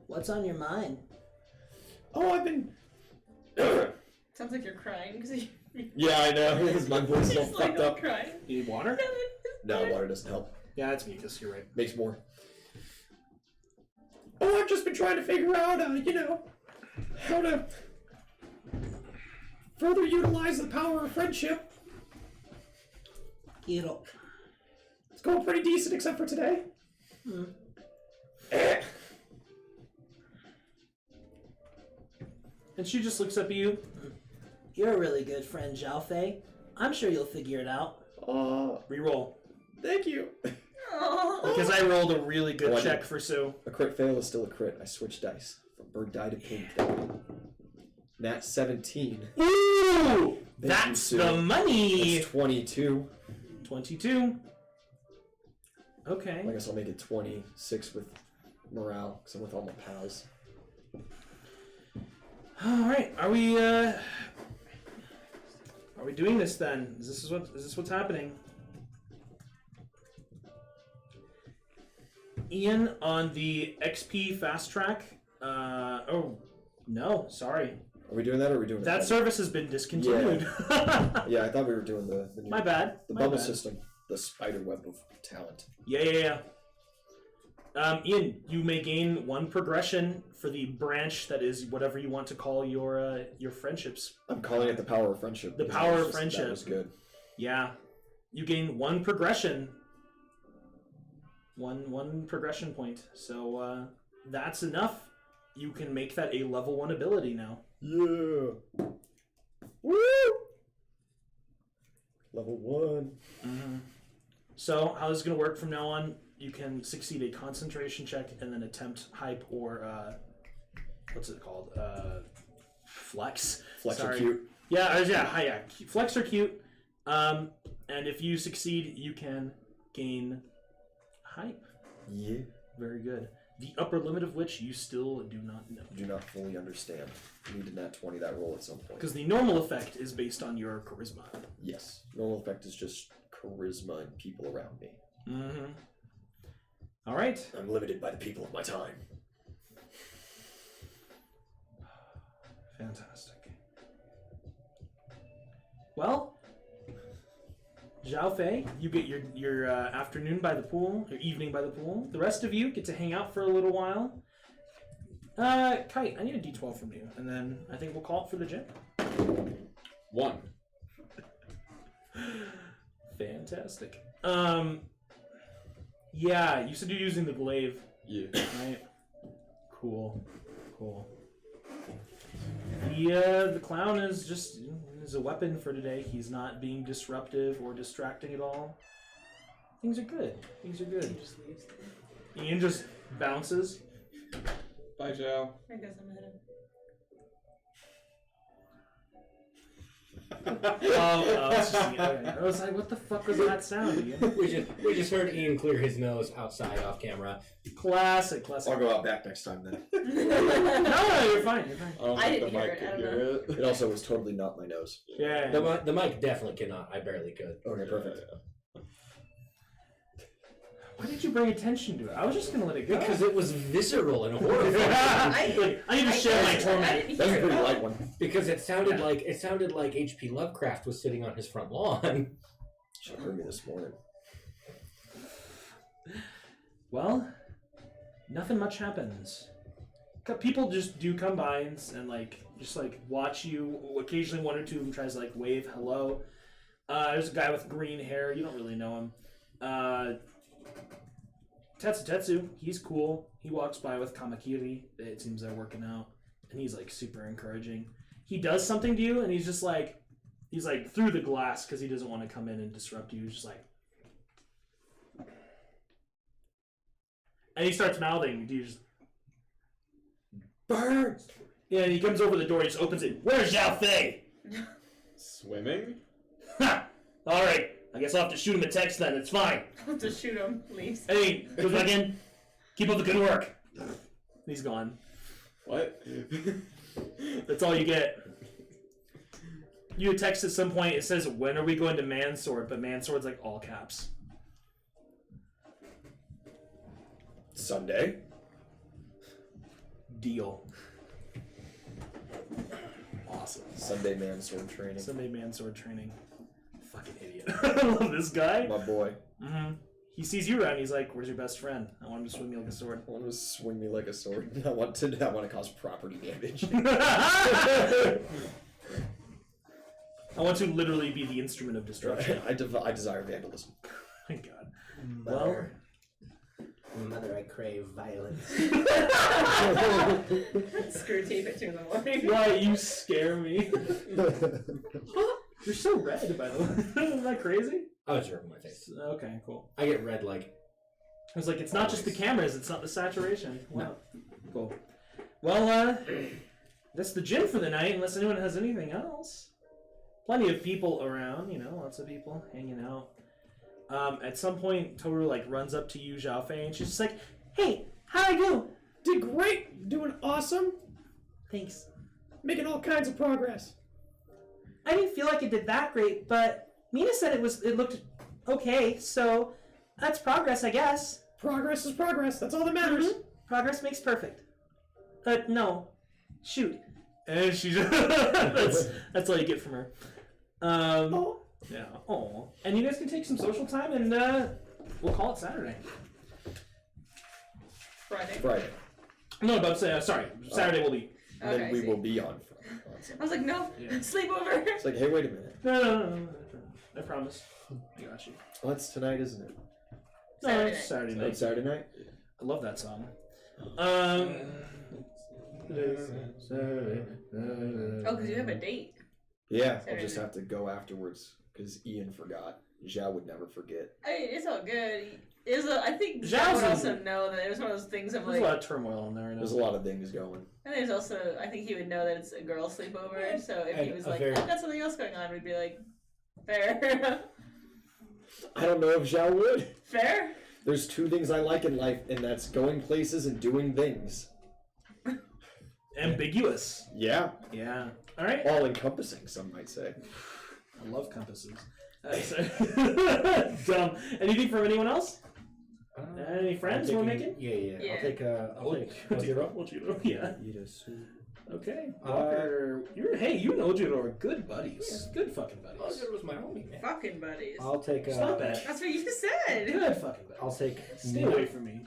What's on your mind? Oh, I've been. Sounds like you're crying because you. Yeah, I know. My voice is all Just like fucked up. crying. You need water? No, water doesn't help. Yeah, it's mucus, you're right. Makes more. Oh, I've just been trying to figure out, how to further utilize the power of friendship. Hiro. It's going pretty decent, except for today. And she just looks up at you. You're a really good friend, Xiao Fei. I'm sure you'll figure it out. Reroll. Thank you. Aww. Because I rolled a really good Oh, I check did. for Sue. A crit fail is still a crit. I switched dice from bird die to pink. Nat 17. Ooh! you, That's Sue. the money! That's 22. 22. Okay. I guess I'll make it 26 with morale because I'm with all my pals. Alright, are we doing this then? Is this what's happening? Ian on the XP fast track. Oh no, sorry. Are we doing that or are we doing That it? service has been discontinued. Yeah, I thought we were doing the new, My bad. the my bubble bad. system. the spider web of talent. Yeah. Ian, you may gain 1 progression for the branch that is whatever you want to call your friendships. I'm calling it the power of friendship. The because power that of was friendship. That was good. Yeah. You gain 1 progression. One progression point. So that's enough. You can make that a level 1 ability now. Yeah. Woo! Level 1. Mm-hmm. So how this is going to work from now on, you can succeed a concentration check and then attempt hype or what's it called? Flex. Flex Sorry. or cute. Yeah. Flex or cute. And if you succeed, you can gain hype. Yeah. Very good. The upper limit of which you still do not know. Do not fully understand. You need to nat 20 that roll at some point. Because the normal effect is based on your charisma. Yes. Normal effect is just charisma and people around me. Mm-hmm. All right. I'm limited by the people of my time. Fantastic. Well, Zhao Fei, you get your afternoon by the pool, your evening by the pool. The rest of you get to hang out for a little while. Kite, I need a D12 from you, and then I think we'll call it for the gym. 1. Fantastic. Yeah, you said you're using the glaive, Yeah. right? Cool. The clown is just is a weapon for today. He's not being disruptive or distracting at all. Things are good. Ian just bounces. Bye, Joe. I guess I'm ahead of It's just Ian. I was like, what the fuck was that sound, Ian? We just heard Ian clear his nose outside off camera. Classic. I'll go out back next time then. No, you're fine. I don't I think didn't the hear mic it, I could don't hear it. It also was totally not my nose. Yeah. The mic definitely cannot. I barely could. Okay, perfect. Why did you bring attention to it? I was just gonna let it go. Because it was visceral and horrifying. I need to share my torment. That's a pretty light one. Because it sounded like H.P. Lovecraft was sitting on his front lawn. Should have heard me this morning. Well, nothing much happens. People just do come by and just watch you. Occasionally, one or two of them tries to wave hello. There's a guy with green hair. You don't really know him. Tetsu, he's cool. He walks by with Kamakiri. It seems they're working out, and he's super encouraging. He does something to you, and he's just he's through the glass because he doesn't want to come in and disrupt you. He's just and he starts mouthing. You just birds. Yeah, and he comes over the door. He just opens it. Where's Zhao Fei? Swimming? Ha! All right. I guess I'll have to shoot him a text then. It's fine. I'll have to shoot him, please. Hey, goes back in. Keep up the good work. He's gone. What? That's all you get. You text at some point. It says, "When are we going to Mansword?" But Mansword's all caps. Sunday. Deal. Awesome. Sunday man sword training. Sunday Mansword training. Fucking idiot. I love this guy. My boy. Mm-hmm. He sees you around. He's like, "Where's your best friend? I want him to swing me like a sword." I want to swing me like a sword. I want to cause property damage. I want to literally be the instrument of destruction. I desire vandalism. My God. Well, Mother, I crave violence. Screw tape it to in the morning. why you scare me? You're so red, by the way. Isn't that crazy? I was rubbing my face. Okay, cool. I get red I was like, it's not just the cameras, it's not the saturation. Wow. Cool. Well, that's the gym for the night, unless anyone has anything else. Plenty of people around, lots of people hanging out. At some point, Toru runs up to you, Zhao Fei, and she's just like, "Hey, how'd I do?" Did great. Doing awesome. Thanks. Making all kinds of progress. I didn't feel like it did that great, but Mina said it looked okay, so that's progress, I guess. Progress is progress. That's all that matters. Mm-hmm. Progress makes perfect. No. Shoot. And she just... that's all you get from her. Yeah. Oh. And you guys can take some social time, and we'll call it Saturday. Friday. No, but sorry. Saturday will be. And Okay, then I we see. will be on I was like, no, Yeah. sleepover. It's like, hey, wait a minute. No. I promise. I got you. Well, it's tonight, isn't it? No, Saturday it's night. Saturday Oh, night. it's Saturday night? I love that song. Oh, because you have a date. Yeah, I'll Saturday just night. have to go afterwards because Ian forgot. Zhao would never forget. I mean, it's all good. I think Zhao's Zhao would in- also know that it was one of those things of There's like. a lot of turmoil in there. I know. There's a lot of things going. And there's also, I think he would know that it's a girl sleepover. So if he And was a like, very- I've got something else going on, we'd be like, fair. I don't know if Zhao would. Fair? There's two things I like in life, and that's going places and doing things. Ambiguous. Yeah, Yeah. All right. all encompassing, some might say. I love compasses. Dumb. Anything from anyone else? Any friends we're making? Yeah. Yeah. I'll take Ojiro. Ojiro. Yeah. Irasu. Okay. Walker, you and Ojiro are good buddies. Good fucking buddies. Ojiro was my homie, man. Fucking buddies. I'll take Stop it. That's what you just said. Good fucking buddies. I'll take Stay away from me.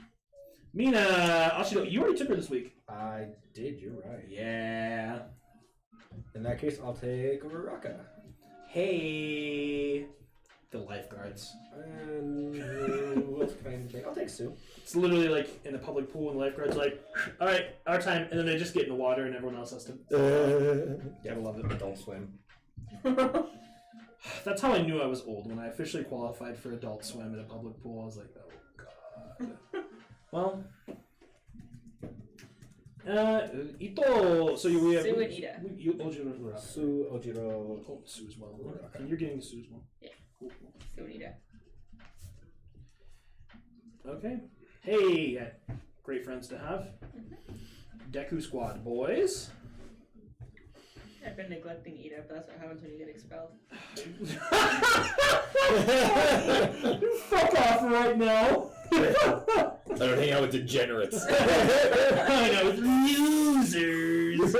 Mina, Ashino, you already took her this week. I did, you're right. Yeah. In that case, I'll take Uraraka. Hey. The lifeguards. And who else can I take? I'll take Sue. It's literally like in a public pool, and the lifeguards are like, all right, our time, and then they just get in the water, and everyone else has to. Gotta love it. Don't swim. That's how I knew I was old when I officially qualified for Adult Swim in a public pool. I was like, oh god. Well, Ito. So we have Sue and Ida. Ojiro and Uraraka. Sue, Ojiro. Oh, Sue as well. And you're getting Sue as well. Yeah. Cool. Sunita. Okay. Hey, great friends to have. Deku Squad boys. I've been neglecting Ida, but that's what happens when you get expelled. You fuck off right now. I don't hang out with degenerates. I know, with losers.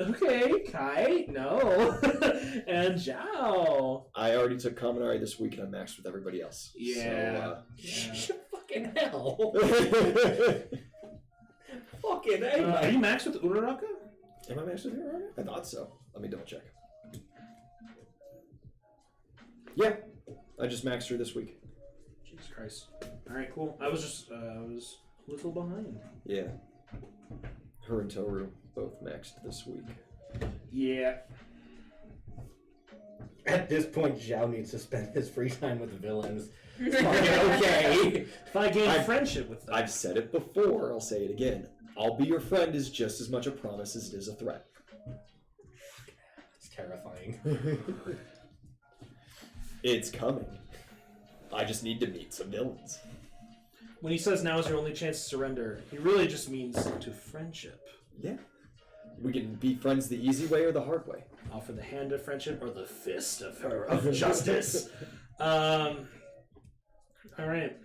Okay, Kai, no. And Zhao. I already took Kaminari this week and I maxed with everybody else. Yeah. Fucking hell. So, Fucking Are you maxed with Uraraka? am I maxed with her already? I thought so. Let me double check. Yeah, I just maxed her this week. Jesus Christ. Alright, cool. I was a little behind. Yeah. Her and Toru both maxed this week. Yeah. At this point, Zhao needs to spend his free time with the villains. Okay. If I gain I've- friendship with them. I've said it before, I'll say it again. I'll be your friend is just as much a promise as it is a threat. It's terrifying. It's coming. I just need to meet some villains. When he says now is your only chance to surrender, he really just means to friendship. Yeah. We can be friends the easy way or the hard way. Offer the hand of friendship or the fist of justice. All right.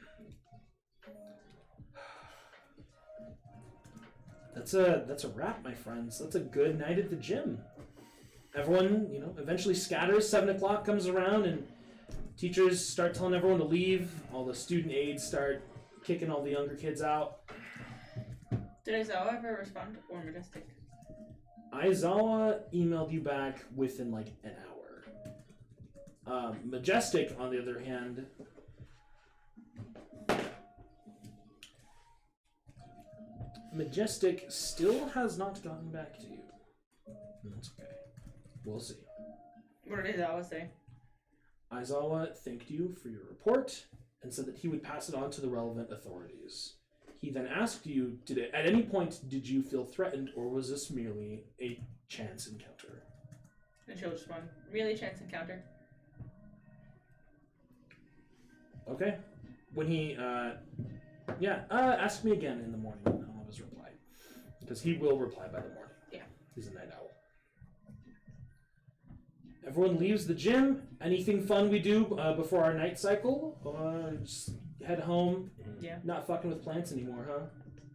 That's a wrap, my friends. That's a good night at the gym. Everyone, eventually scatters. 7 o'clock comes around, and teachers start telling everyone to leave. All the student aides start kicking all the younger kids out. Did Aizawa ever respond or Majestic? Aizawa emailed you back within like an hour. Majestic, on the other hand, Majestic still has not gotten back to you. That's okay. We'll see. What did Aizawa say? Aizawa thanked you for your report and said that he would pass it on to the relevant authorities. He then asked you, at any point did you feel threatened, or was this merely a chance encounter? And she'll respond, really chance encounter. Okay. When he, ask me again in the morning, and I'll have his reply. Because he will reply by the morning. Yeah. He's a night owl. Everyone leaves the gym. Anything fun we do before our night cycle? Just head home. Yeah. Not fucking with plants anymore, huh?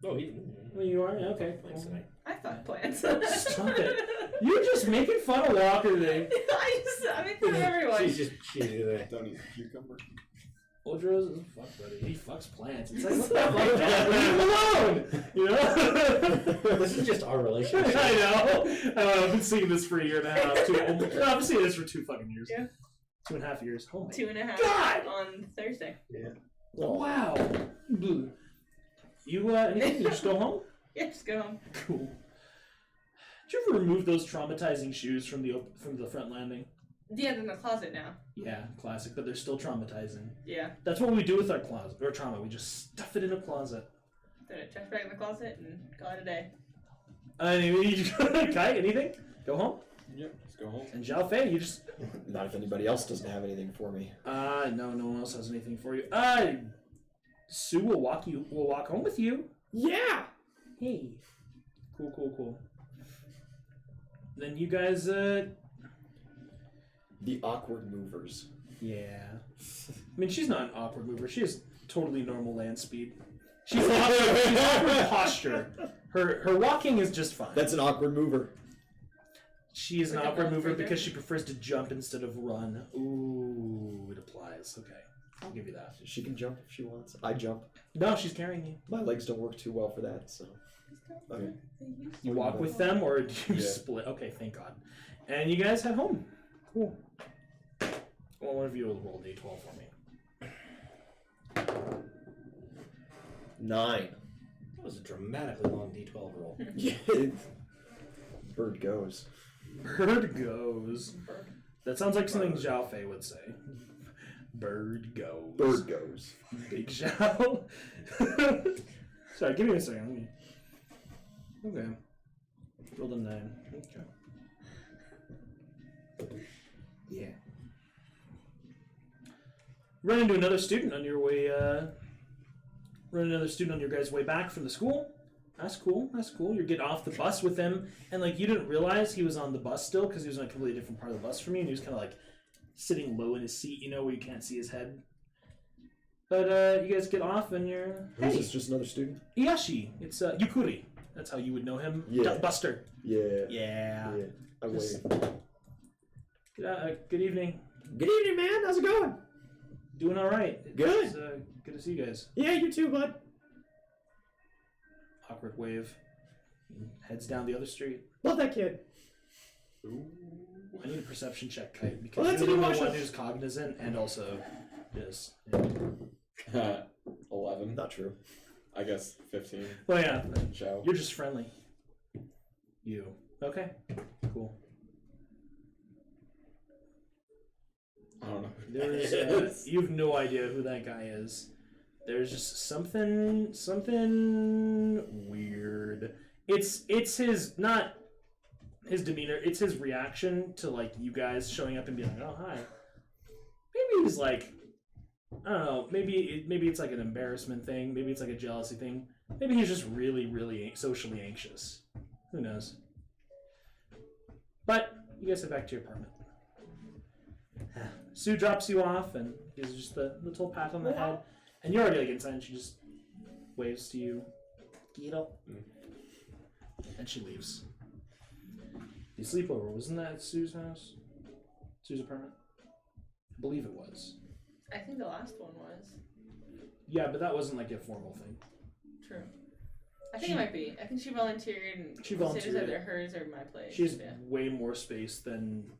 Oh, he. Well, you are? Yeah, okay. Thanks Cool. tonight. I I thought plants. Stop it. You're just making fun of Walker today. I make fun of everyone. She's Don't eat a cucumber. Odros is a fuck buddy. He fucks plants. It's like, what the fuck, man? Leave him alone! You know? This is just our relationship. I know. I've been seeing this for a year and a half. I've been seeing this for 2 fucking years. Yeah. 2.5 years. Oh my 2.5 God! on Thursday. Wow. You, anything? You just go home? Yeah, just go home. Cool. Did you ever remove those traumatizing shoes from the front landing? Yeah, they're in the closet now. Yeah, classic, but they're still traumatizing. Yeah. That's what we do with our closet, or trauma. We just stuff it in a closet. Put it check back in the closet and call it a day. Anyway, Kai, anything? Go home? Yep, let's go home. And Zhao Fei, you just... Not if anybody else doesn't have anything for me. No one else has anything for you. Sue will walk home with you. Yeah. Hey. Cool. Then you guys, The awkward movers. yeah. I mean, she's not an awkward mover. She has totally normal land speed. She's awkward posture. Her walking is just fine. That's an awkward mover. She is an Like a awkward ball mover figure? because she prefers to jump instead of run. Ooh, it applies. Okay, I'll give you that. She can jump if she wants. I jump. No, she's carrying you. My legs don't work too well for that, so. Okay. You walk with them, or do you Yeah. split? Okay, thank God. And you guys head home. Cool. Well, one of you will roll d12 for me. 9. That was a dramatically long D12 roll. Yeah. Bird goes. Bird goes. That sounds like something Zhao Fei would say. Bird goes. Bird goes. Big Zhao. Sorry, give me a second. Okay. Rolled a 9. Okay. Yeah. Run into another student on your way, guys' way back from the school. That's cool. You get off the bus with him, and like you didn't realize he was on the bus still because he was on a completely different part of the bus from you, and he was kind of like sitting low in his seat, you know, where you can't see his head. But you guys get off, and you're Who's this? Just another student? Iyashi. It's Yukuri. That's how you would know him. Yeah. Buster. Yeah. Yeah. I wave. Good evening. Good evening, man. How's it going? Doing all right. Good. It's, good to see you guys. Yeah, you too, bud. Awkward wave. Heads down the other street. Love that kid. I need a perception check, Kite, because Well, that's you're the an only emotion. one who's cognizant and also just. 11. Not true. I guess 15. Well, yeah. Show. You're just friendly. You. Okay. Cool. I don't know. There's you have no idea who that guy is. There's just something weird. It's his not his demeanor. It's his reaction to like you guys showing up and being like, "Oh, hi." Maybe he's like, I don't know. Maybe it's like an embarrassment thing. Maybe it's like a jealousy thing. Maybe he's just really socially anxious. Who knows? But you guys head back to your apartment. Sue drops you off and gives just the little pat on the head. And you're already like inside, and she just waves to you. Get up. And she leaves. The sleepover, wasn't that at Sue's house? Sue's apartment? I believe it was. I think the last one was. Yeah, but that wasn't like a formal thing. True. I think it might be. I think she volunteered and She said volunteered. either hers or my place. She has Yeah. way more space than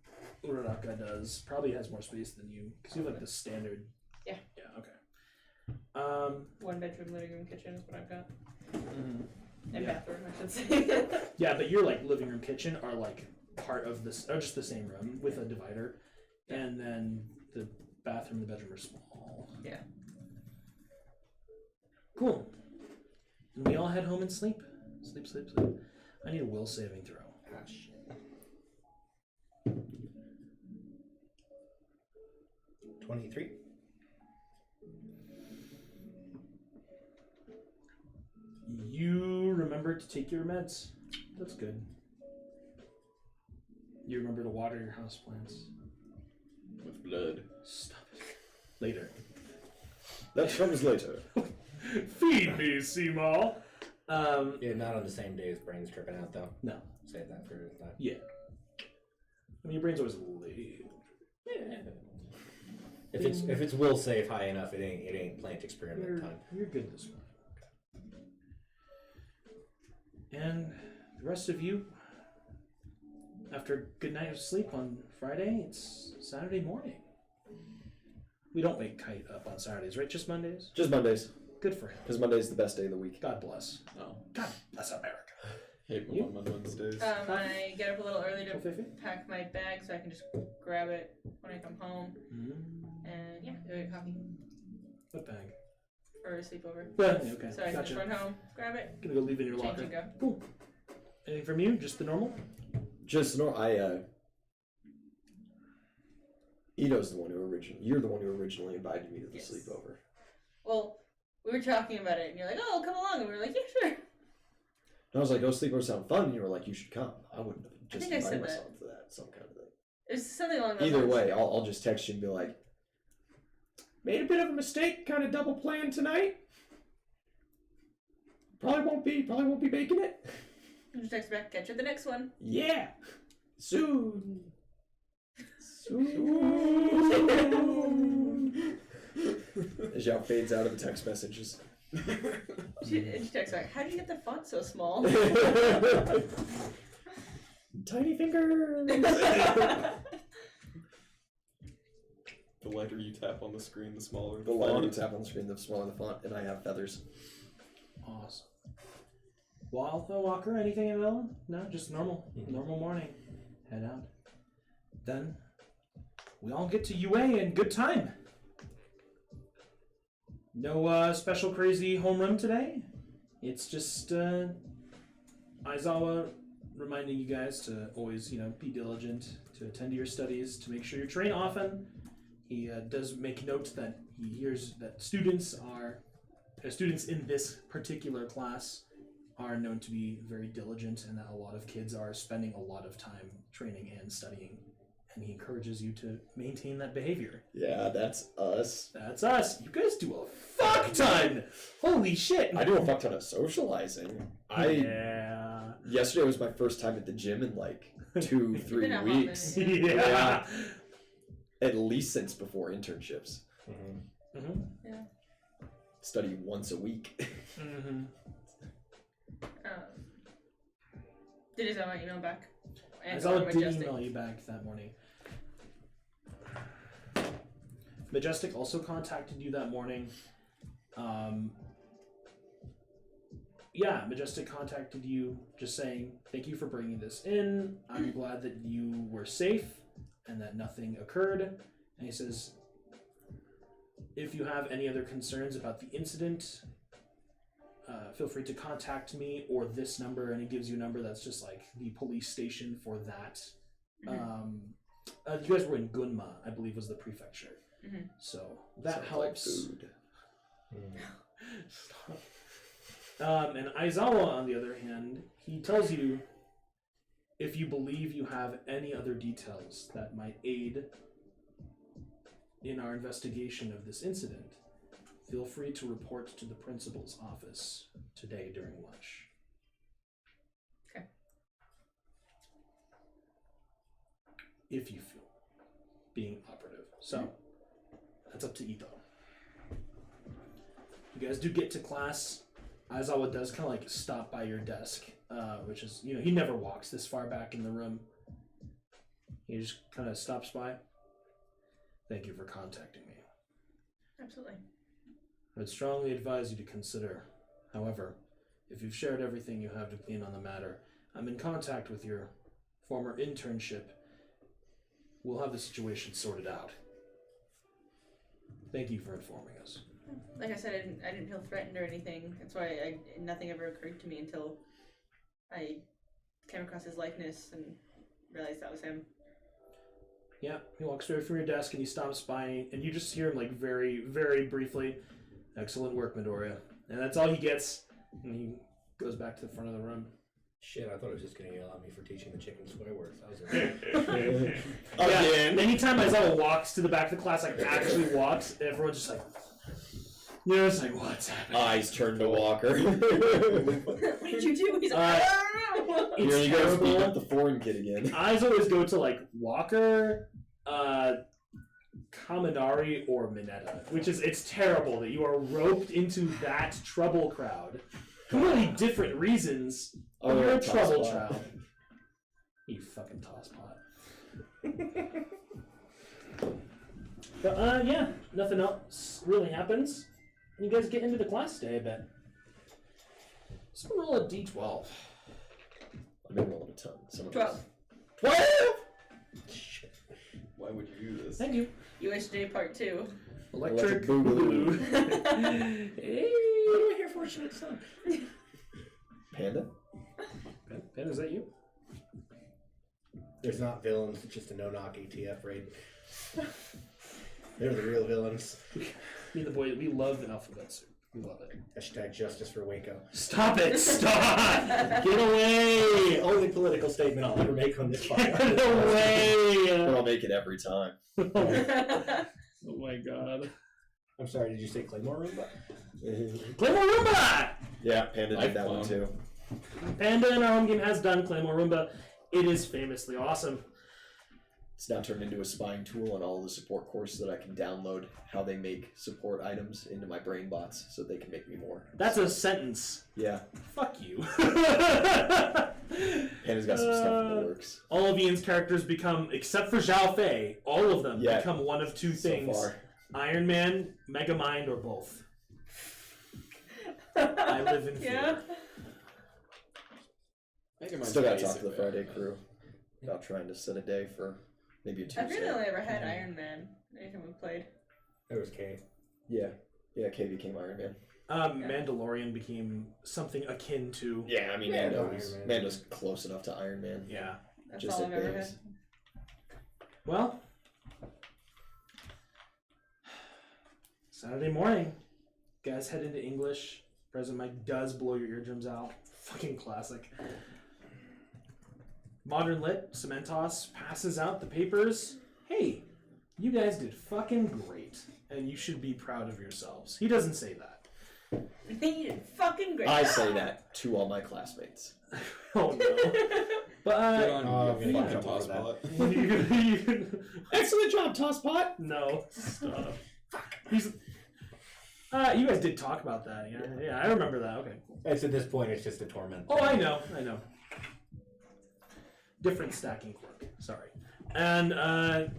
Uraraka does. Probably has more space than you. Because you have like the standard. Yeah. Yeah, okay. 1 bedroom, living room, kitchen is what I've got. Mhm. And Yeah. bathroom, I should say. Yeah, but your like living room, kitchen are like part of this, or just the same room with a divider, and then the bathroom and the bedroom are small. Yeah. Cool. And we all head home and sleep. Sleep. I need a will saving throw. Ah, shit. 23. You remember to take your meds. That's good. You remember to water your houseplants. With blood. Stop it. Later. That comes later. Feed me, Seamal. Yeah, not on the same day as brains tripping out though. No. Save that for that. Yeah. I mean, your brain's always late. Yeah. If it's will save high enough, it ain't plant experiment time. You're good this morning. Okay. And the rest of you, after a good night of sleep on Friday, it's Saturday morning. We don't make Kite up on Saturdays, right? Just Mondays? Just Mondays. Good for him. Because Monday's the best day of the week. God bless. Oh, God bless America. hate You? them on Wednesdays. I get up a little early to Fifi? pack my bag so I can just grab it when I come home. And yeah, go get coffee What bag? for a sleepover. Yeah, okay. So I can Gotcha. just run home, grab it, Gonna go leave it in your change locker. and go. Cool. Anything from you? Just the normal? Just Ito's the one who you're the one who originally invited me to the Yes. sleepover. Well, we were talking about it, and you're like, "Oh, come along," and we were like, "Yeah, sure." And I was like, "Oh, sleepovers sound fun," and you were like, "You should come." I wouldn't have just think I said invited that. myself to that, some kind of thing. It's something along those Either lines. way, I'll just text you and be like, Made a bit of a mistake, kind of double planned tonight. Probably won't be making it. You just text back, catch you at the next one. Yeah. Soon. as Zhao fades out of the text messages. She texts back, "How do you get the font so small?" Tiny fingers. The lighter you tap on the screen, the smaller The lighter you font. tap on the screen, the smaller the font, and I have feathers. Awesome. Walker, anything at all? No, just normal. Normal morning. Head out. Then we all get to UA in good time. No special crazy homeroom today. It's just Aizawa reminding you guys to always, be diligent, to attend to your studies, to make sure you train often. He does make note that he hears that students in this particular class are known to be very diligent, and that a lot of kids are spending a lot of time training and studying. And he encourages you to maintain that behavior. Yeah, that's us. That's us. You guys do a fuck ton. Holy shit. I do a fuck ton of socializing. Yeah. Yesterday was my first time at the gym in like 2-3 been out weeks. often, Yeah. At least since before internships. Mm-hmm. Yeah. Study once a week. Mm-hmm. Did Aizawa email back? Aizawa did email you back that morning. Majestic also contacted you that morning. Majestic contacted you just saying, "Thank you for bringing this in. I'm glad that you were safe and that nothing occurred." And he says, "If you have any other concerns about the incident, feel free to contact me or this number." And he gives you a number that's just like the police station for that. You guys were in Gunma, I believe was the prefecture. Mm-hmm. So that Sounds helps. like food. And Aizawa, on the other hand, he tells you if you believe you have any other details that might aid in our investigation of this incident, feel free to report to the principal's office today during lunch. Okay. If you feel being operative. So, that's up to Ito. You guys do get to class. Aizawa does kind of like stop by your desk, which is, he never walks this far back in the room. He just kind of stops by. "Thank you for contacting me. Absolutely. I would strongly advise you to consider. However, if you've shared everything you have to glean on the matter, I'm in contact with your former internship. We'll have the situation sorted out. Thank you for informing us." Like I said, I didn't feel threatened or anything. That's why nothing ever occurred to me until I came across his likeness and realized that was him. Yeah, he walks straight from your desk and he stops by, and you just hear him like very, very briefly, "Excellent work, Midoriya." And that's all he gets. And he goes back to the front of the room. Shit, I thought it was just going to yell at me for teaching the chicken swear words. That was it. Yeah, anytime Aizawa walks to the back of the class, like actually walks, everyone's just like, You're just like, what's happening? Eyes turn to Walker. What did you do? He's like, I don't know. It's Here you go, beat terrible. up the foreign kid again. Eyes always go to like Walker, Kaminari, or Mineta, which is it's terrible that you are roped into that trouble crowd. Completely different reasons. Oh, You're a toss trouble pot. child. You fucking toss pot. But yeah, nothing else really happens. You guys get into the class day, I bet. So roll a d12. I've been rolling a ton. Some of 12. 12? Why would you do this? Thank you. USJ Part 2. Electric Boogaloo. Hey. What do I hear, fortunate son? Panda? Ben, is that you? There's not villains, it's just a no-knock ATF raid. They're the real villains. Me and the boy, we love alphabet soup. We love it. Hashtag justice for Waco. Stop it! Stop! Get away! Only political statement I'll ever make on this podcast. Get away! But I'll make it every time. Oh my god. I'm sorry, did you say Claymore Roomba? Claymore Roomba! Yeah, Panda did that one Life too. Panda in our home game has done Claymore Roomba. It is famously awesome. It's now turned into a spying tool on all the support courses that I can download how they make support items into my brain bots so they can make me more. That's a sentence. Yeah, Fuck you. Panda's got some stuff in the works. All of Ian's characters become, except for Zhao Fei, all of them Yeah. become one of two So things. far. Iron Man, Megamind, or both. I live in fear. Yeah. Still gotta talk to the Friday crew about trying to set a day for maybe a I've really Tuesday. only ever had Iron Man. Anything we played. That was Kay. Yeah, Kay became Iron Man. Mandalorian became something akin to. Yeah, I mean, Yeah, Mando's, Iron Man. Mando's close enough to Iron Man. Yeah. That's Just all at I've ever base. had. Well, Saturday morning, guys head into English. President Mike does blow your eardrums out. Fucking classic. Modern Lit, Cementos passes out the papers. Hey, you guys did fucking great, and you should be proud of yourselves. He doesn't say that. I think you did fucking great. I say that to all my classmates. Oh no. But Get on Oh, you yeah. fucking toss pot. Excellent job, Tosspot. No, stop. He's. You guys did talk about that. Yeah, I remember that. Okay. It's at this point, it's just a torment. Oh, I know. Different stacking quirk. Sorry. And the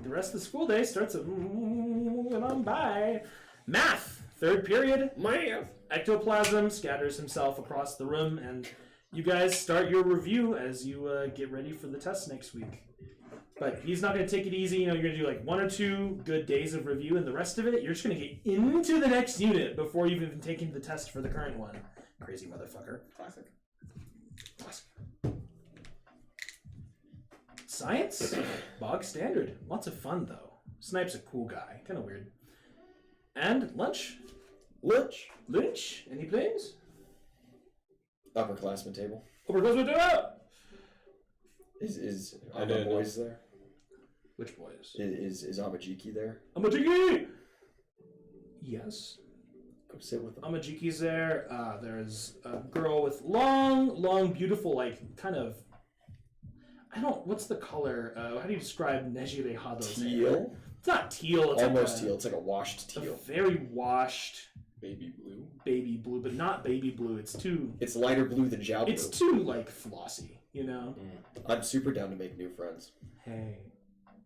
rest of the school day starts at on by math. Third period. Math. Ectoplasm scatters himself across the room, and you guys start your review as you get ready for the test next week. But he's not going to take it easy. You're going to do like 1 or 2 good days of review, and the rest of it, you're just going to get into the next unit before you've even taken the test for the current one. Crazy motherfucker. Classic. Science? Bog standard. Lots of fun, though. Snipe's a cool guy. Kind of weird. And lunch? Lunch. Lunch? Any plans? Upperclassman table. Upperclassmen do it! Is I are didn't the boys there? Which boys? Is Amajiki there? Amajiki! Yes. Go sit with them. Amajiki's there. There's a girl with long, beautiful, like, kind of... what's the color? How do you describe Nejire Hado's hair? Teal? It's not teal. It's Almost like teal. It's like a washed a teal. very washed Baby blue. baby blue, but not baby blue. It's too... It's lighter blue than Zhao blue. It's too, like, flossy, I'm super down to make new friends. Hey.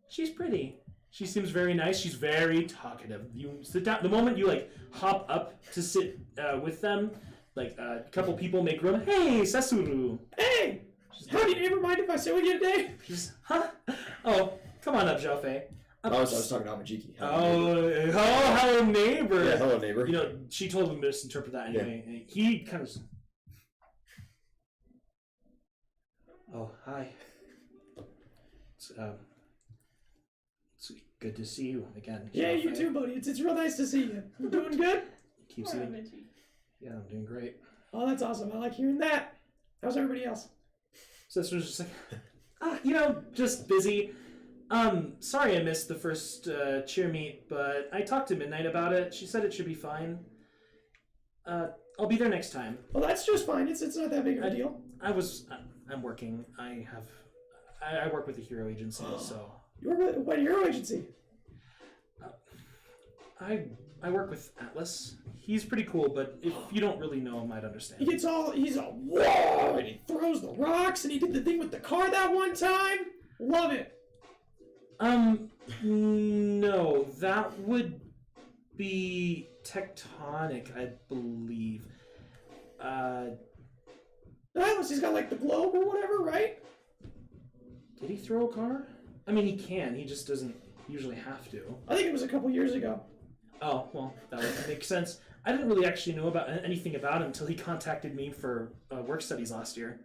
She's pretty. She seems very nice. She's very talkative. You sit down... The moment you, like, hop up to sit with them, like, a couple people make room. Hey, Sasuru! Hey! How do you ever mind if I sit with you today? She's... Huh? Oh, come on up, Zhao Fei. I was talking to Amajiki. Hello, neighbor. Yeah, hello, neighbor. She told him to misinterpret that anyway. And he kind of... Oh, hi. It's good to see you again. Yeah, Zhao you Fei. too, buddy. It's real nice to see you. You doing good? Keep Poor seeing... Amaji. Yeah, I'm doing great. Oh, that's awesome. I like hearing that. How's everybody else? Sister's just like, just busy. Sorry I missed the first cheer meet, but I talked to Midnight about it. She said it should be fine. I'll be there next time. Well, that's just fine. It's not that big of a deal. I'm working. I work with the Hero Agency, so. You work with what Hero Agency? I work with Atlas. He's pretty cool, but if you don't really know him, I'd understand. He's all whoa, and he throws the rocks, and he did the thing with the car that one time. Love it. No, that would be Tectonic, I believe. Atlas, he's got like the globe or whatever, right? Did he throw a car? I mean, he can. He just doesn't usually have to. I think it was a couple years ago. Oh, well, that would make sense. I didn't really actually know about anything about him until he contacted me for work studies last year.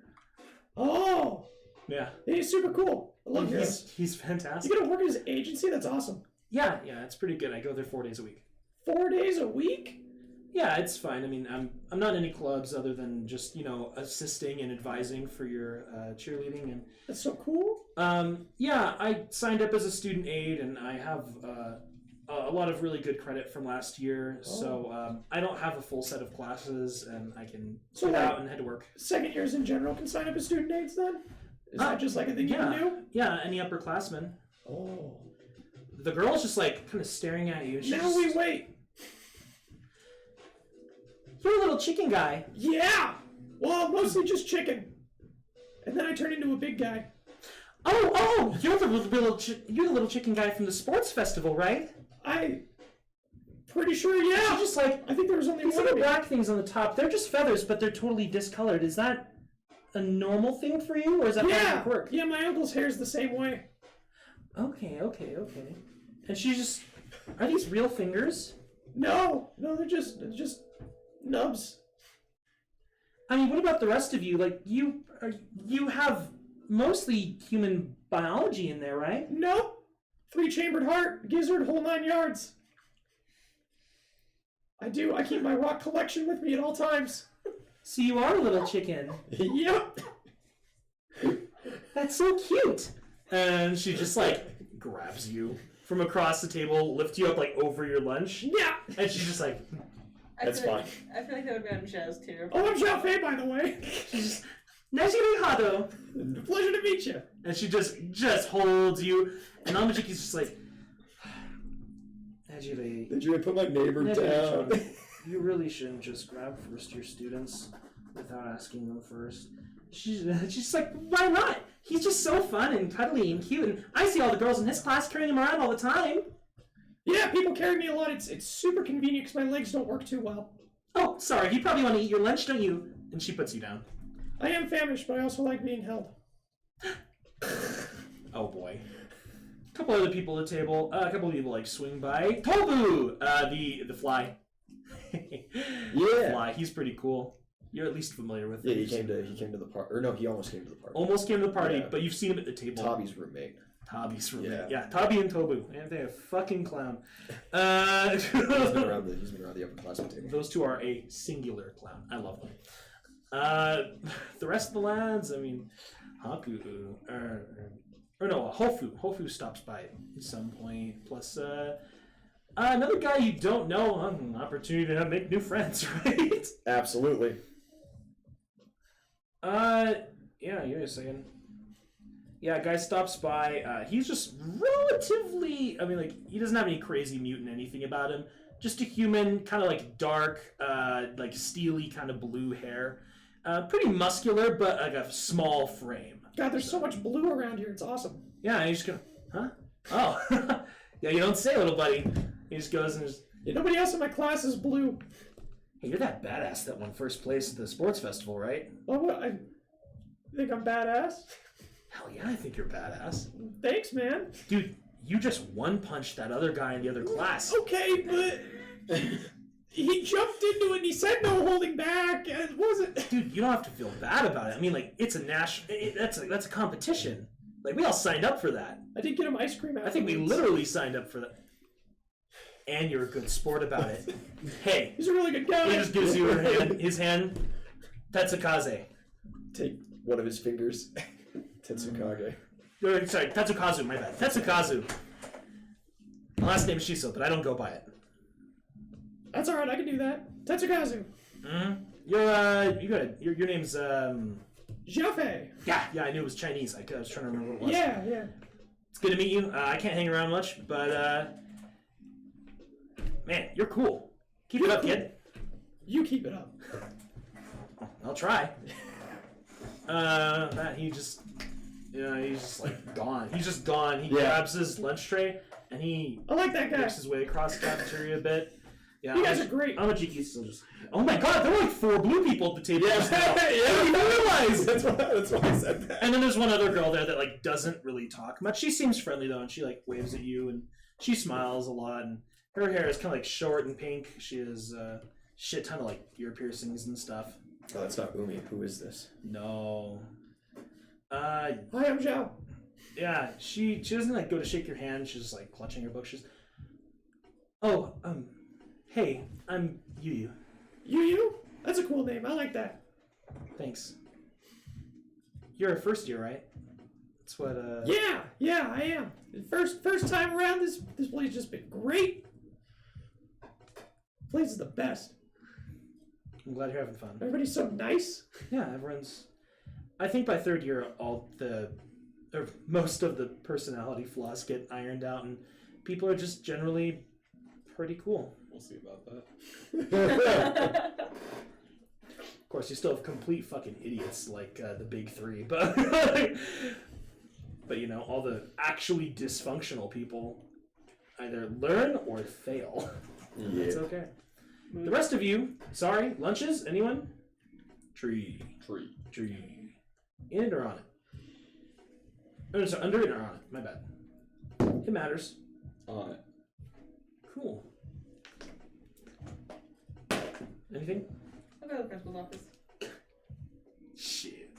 Oh. Yeah. He's super cool. I love him. He's fantastic. You gonna work at his agency? That's awesome. Yeah, it's pretty good. I go there 4 days a week. 4 days a week? Yeah, it's fine. I mean, I'm not in any clubs other than just, assisting and advising for your cheerleading. And that's so cool. Yeah, I signed up as a student aide, and I have a lot of really good credit from last year. Oh. So I don't have a full set of classes, and I can get out and head to work. Second years in general can sign up as student aides then? Is that just like a thing you can do? Yeah, any upperclassmen. Oh. The girl's just like kind of staring at you. We wait. You're a little chicken guy. Yeah! Well, mostly just chicken. And then I turn into a big guy. Oh! You're the little chicken guy from the sports festival, right? Pretty sure, yeah. Just like I think there was only these one little black things on the top. They're just feathers, but they're totally discolored. Is that a normal thing for you, or is that part of your quirk? Yeah, my uncle's hair's the same way. Okay. And she just... Are these real fingers? No, they're just nubs. I mean, what about the rest of you? Like, you have mostly human biology in there, right? Nope. 3-chambered heart, gizzard, whole 9 yards. I do. I keep my rock collection with me at all times. So you are a little chicken. Yep. That's so cute. And she just grabs you from across the table, lifts you up over your lunch. Yeah. And she's just like, that's fine. I feel like that would be on Zhao's too. Oh, I'm Zhao Fei, by the way. She's just, nice meeting Hado. Pleasure to meet you. And she just holds you. And Namajiki's just like, Najiri. Did you put my neighbor down? You really shouldn't just grab first-year students without asking them first. She's just like, why not? He's just so fun and cuddly and cute, and I see all the girls in his class carrying him around all the time. Yeah, people carry me a lot. It's super convenient because my legs don't work too well. Oh, sorry. You probably want to eat your lunch, don't you? And she puts you down. I am famished, but I also like being held. Oh boy. A couple other people at the table. A couple of people swing by. Tobu, the fly. Yeah. Fly. He's pretty cool. You're at least familiar with him. Yeah, he came to the party. Or no, he almost came to the party. Almost came to the party, Yeah. But you've seen him at the table. Toby's roommate. Yeah, Toby and Tobu. And they're a fucking clown. He's been around the upperclassmen table. Those two are a singular clown. I love them. The rest of the lads, I mean, Haku, Hofu stops by at some point. Plus, another guy you don't know, an opportunity to make new friends, right? Absolutely. Yeah, give me a second. Yeah, guy stops by. He's just relatively, he doesn't have any crazy mutant anything about him. Just a human, kind of dark, steely kind of blue hair. Pretty muscular, but a small frame. God, there's so much blue around here. It's awesome. Yeah, and he's just going, huh? Oh. Yeah, you don't say, little buddy. He just goes and just... Nobody else in my class is blue. Hey, you're that badass that won first place at the sports festival, right? Oh, what? I think I'm badass? Hell yeah, I think you're badass. Thanks, man. Dude, you just one-punched that other guy in the other class. Okay, but... He jumped into it and he said no holding back. It wasn't... Dude, you don't have to feel bad about it. It's a national... That's a competition. We all signed up for that. I did get him ice cream afterwards. I think we literally signed up for that. And you're a good sport about it. Hey. He's a really good guy. He just gives you his hand. Tetsukage. Take one of his fingers. Tetsukage. Sorry, Tetsukazu, my bad. Tetsukazu. My last name is Shiso, but I don't go by it. That's alright, I can do that. Tetsukazu. Mm-hmm. Your name's, Xiaofei. Yeah, I knew it was Chinese. I was trying to remember what it was. Yeah. It's good to meet you. I can't hang around much, but, man, you're cool. Keep it up, kid. You keep it up. I'll try. He's just like gone. He's just gone. He grabs his lunch tray and he I like that guy. makes his way across the cafeteria a bit. Yeah, You guys are great. Amajiki's still just. Oh my god, there were like 4 blue people at the table. Just now. Yeah, I didn't even realize. That's why I said that. And then there's one other girl there that like doesn't really talk much. She seems friendly though, and she like waves at you and she smiles a lot. And her hair is kind of like short and pink. She has shit ton of like ear piercings and stuff. Oh, that's not Umi. Who is this? No. Hi, I'm Zhao. Yeah, she doesn't like go to shake your hand. She's just like clutching her book. She's, hey, I'm Yu. You? That's a cool name. I like that. Thanks. You're a first year, right? That's what. Yeah, I am. First time around, this place just been great. This place is the best. I'm glad you're having fun. Everybody's so nice. Yeah, everyone's. I think by third year, most of the personality flaws get ironed out, and people are just generally pretty cool. We'll see about that. Of course, you still have complete fucking idiots like the big 3, but you know, all the actually dysfunctional people either learn or fail. Yeah. It's okay. The rest of you, sorry, lunches? Anyone? Tree. In it or on it? Oh, no, sorry, under it or on it? My bad. It matters. On it. Cool. Anything? I'll go to the principal's office. Shit.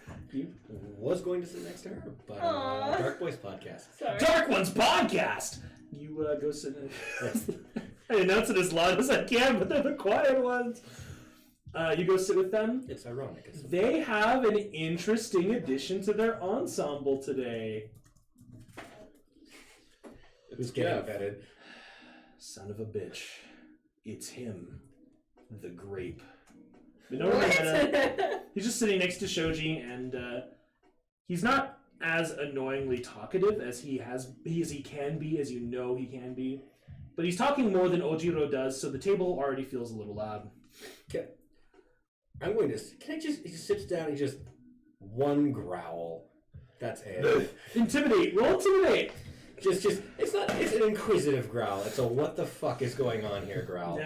Was going to sit next to her, but Aw. Dark Boys podcast. Sorry. Dark One's podcast! You go sit in. I announce it as loud as I can, but they're the quiet ones. You go sit with them. It's ironic. They have an interesting addition to their ensemble today. Who's getting vetted? Son of a bitch. It's him. The grape. He's just sitting next to Shoji, and he's not as annoyingly talkative as he can be, as you know he can be. But he's talking more than Ojiro does, so the table already feels a little loud. I'm going to. Can I just? He just sits down and just one growl. That's it. Intimidate. Roll intimidate. Just. It's not. It's an inquisitive growl. It's a what the fuck is going on here growl.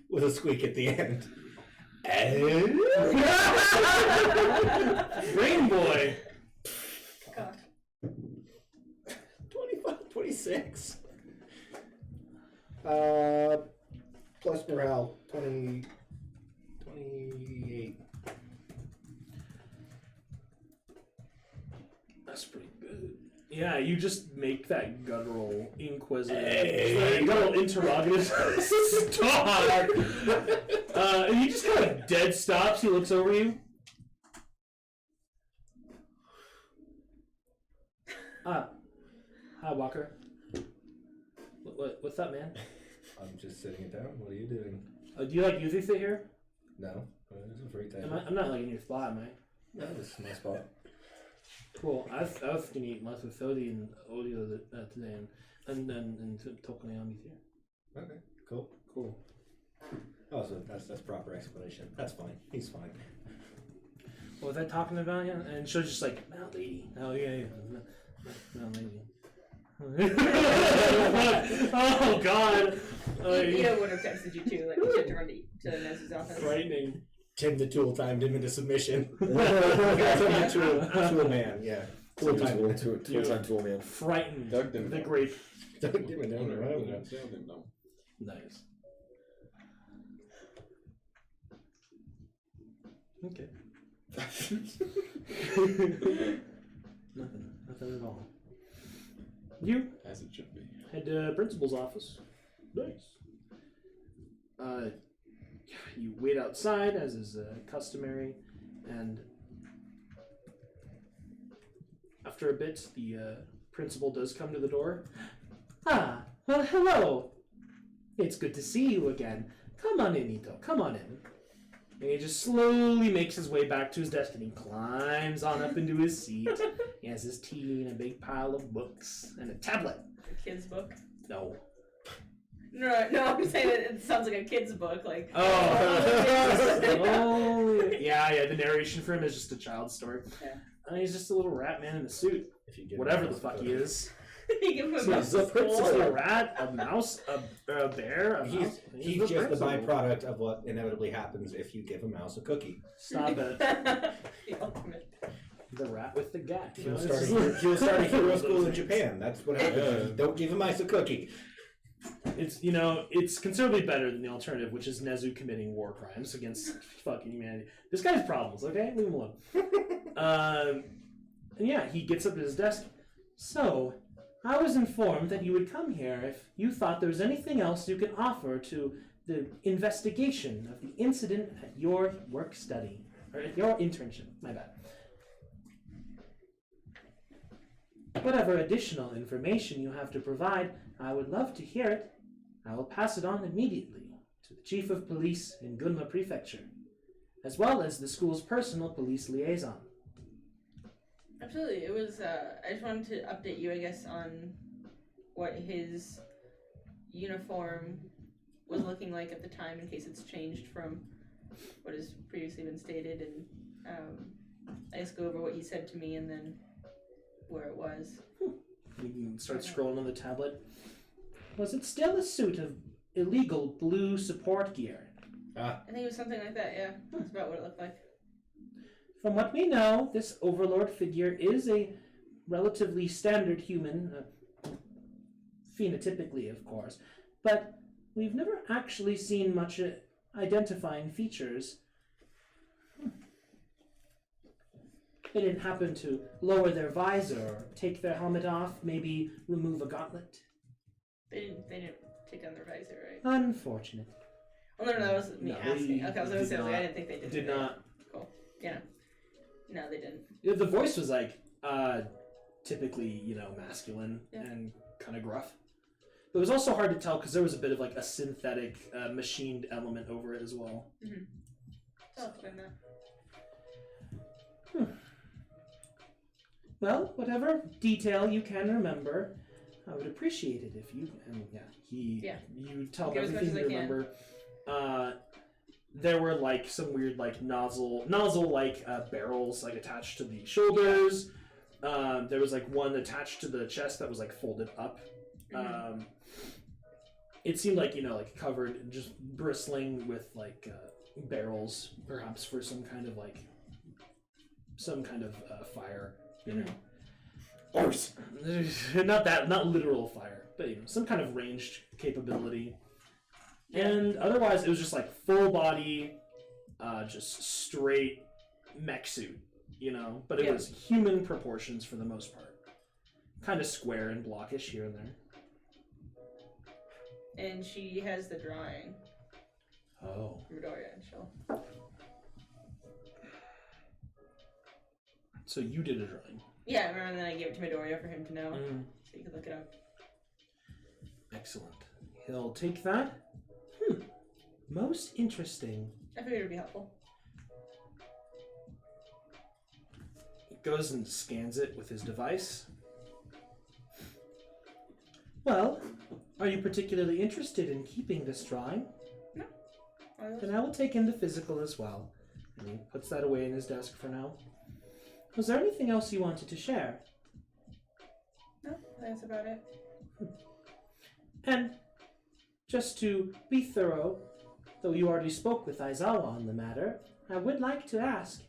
With a squeak at the end. Rain boy. God. 25, 26. Plus morale, 28. That's pretty good. Yeah, you just make that guttural inquisitive, guttural interrogative. Stop! And he just kind of dead stops. He looks over you. Hi, Walker. What's up, man? I'm just sitting it down. What are you doing? Do you like music sit here? No. It's a free time. I'm not like in your spot, am I? No, this is my spot. Cool. I was gonna eat lunch with Sodi and Audio today, and Tokonayami's here. Okay, cool. Cool. Oh, so that's proper explanation. That's fine. He's fine. What was I talking about? Yeah, and she was just like, "Mount lady." Oh yeah. Mount lady. Oh God. Ito would have texted you too, like you should run to Ness's office. Frightening. Tim the Tool timed him into submission. Tim Tool man, yeah. Tool tool man. Frightened. Doug didn't The know. grape. Don't give me down the road. Didn't know. Nice. Okay. Nothing at all. You As it should be. head to principal's office. Nice. You wait outside, as is customary, And after a bit, the principal does come to the door. Ah, well, hello. It's good to see you again. Come on in, Ito. Come on in. And he just slowly makes his way back to his desk and he climbs on up into his seat. He has his tea and a big pile of books and a tablet. A kid's book? No. No, I'm saying it sounds like a kid's book. Like, oh, yeah. The narration for him is just a child's story. Yeah. And he's just a little rat man in a suit. If you give Whatever him the fuck he is. you give him a So mouse he's a to school. principal. A rat, a mouse, a bear, a mouse. He's a just the principal. byproduct of what inevitably happens if you give a mouse a cookie. Stop it. The ultimate. The rat with the gat. He'll start a hero school in Japan. That's what happens. Don't give a mice a cookie. It's considerably better than the alternative, which is Nezu committing war crimes against fucking humanity. This guy has problems, okay? Leave him alone. And yeah, he gets up at his desk. So, I was informed that you would come here if you thought there was anything else you could offer to the investigation of the incident at your work study. Or at your internship, my bad. Whatever additional information you have to provide, I would love to hear it. I will pass it on immediately to the Chief of Police in Gunma Prefecture, as well as the school's personal police liaison. Absolutely. It was, I just wanted to update you, I guess, on what his uniform was looking like at the time in case it's changed from what has previously been stated, and I guess go over what he said to me and then where it was. You can start scrolling on the tablet. Was it still a suit of illegal blue support gear? I think it was something like that, yeah. That's about what it looked like. From what we know, this overlord figure is a relatively standard human, phenotypically, of course, but we've never actually seen much identifying features. They didn't happen to lower their visor or take their helmet off, maybe remove a gauntlet. They didn't take down their visor, right? Unfortunate. Oh, no, that was me No, asking. they Okay, I was gonna did say, not- I didn't think they did. Did it. not. Cool. Yeah. No, they didn't. Yeah, the voice was like, typically, masculine Yeah. and kind of gruff. But it was also hard to tell because there was a bit of like a synthetic, machined element over it as well. Mm-hmm. I'll explain that. Well, whatever detail you can remember, I would appreciate it if you. And you tell Give as much everything as you I can. remember. There were like some weird like nozzle like barrels like attached to the shoulders. There was like one attached to the chest that was like folded up. Mm-hmm. It seemed like like covered, just bristling with like barrels, perhaps for some kind of fire. Arse. Not literal fire, but some kind of ranged capability. And otherwise, it was just like full body, just straight mech suit, But it was human proportions for the most part, kind of square and blockish here and there. And she has the drawing. Oh. Rudoria and Shell. So you did a drawing. Yeah, I remember, and then I gave it to Midoriya for him to know, so you could look it up. Excellent. He'll take that. Most interesting. I figured it'd be helpful. He goes and scans it with his device. Well, are you particularly interested in keeping this drawing? No. Then I will take in the physical as well. And he puts that away in his desk for now. Was there anything else you wanted to share? No, that's about it. And just to be thorough, though you already spoke with Aizawa on the matter, I would like to ask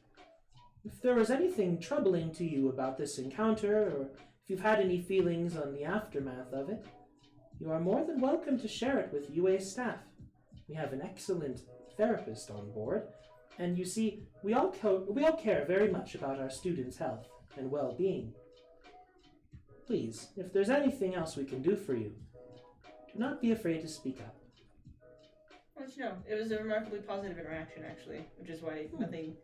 if there was anything troubling to you about this encounter, or if you've had any feelings on the aftermath of it. You are more than welcome to share it with UA's staff. We have an excellent therapist on board, and you see, we all care very much about our students' health and well-being. Please, if there's anything else we can do for you, do not be afraid to speak up. I'll let you know. It was a remarkably positive interaction, actually, which is why nothing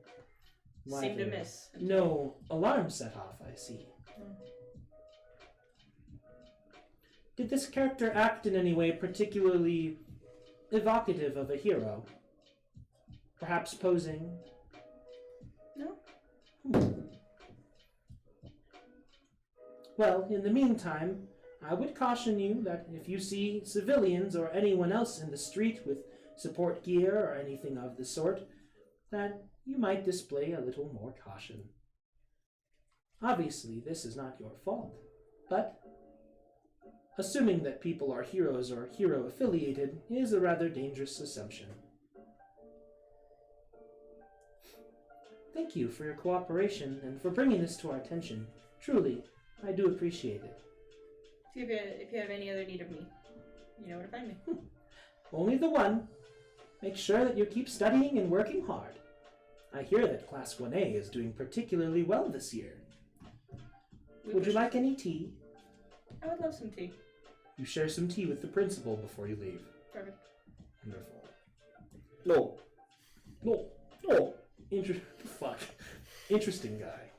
Why Seem to there- miss. No alarm set off, I see. Did this character act in any way particularly evocative of a hero? Perhaps posing? No. Well, in the meantime, I would caution you that if you see civilians or anyone else in the street with support gear or anything of the sort, that you might display a little more caution. Obviously, this is not your fault, but assuming that people are heroes or hero-affiliated is a rather dangerous assumption. Thank you for your cooperation and for bringing this to our attention. Truly, I do appreciate it. If you have any other need of me, you know where to find me. Only the one. Make sure that you keep studying and working hard. I hear that Class 1A is doing particularly well this year. Would you like any tea? I would love some tea. You share some tea with the principal before you leave. Perfect. Wonderful. No. No. No. Fuck. Interesting guy.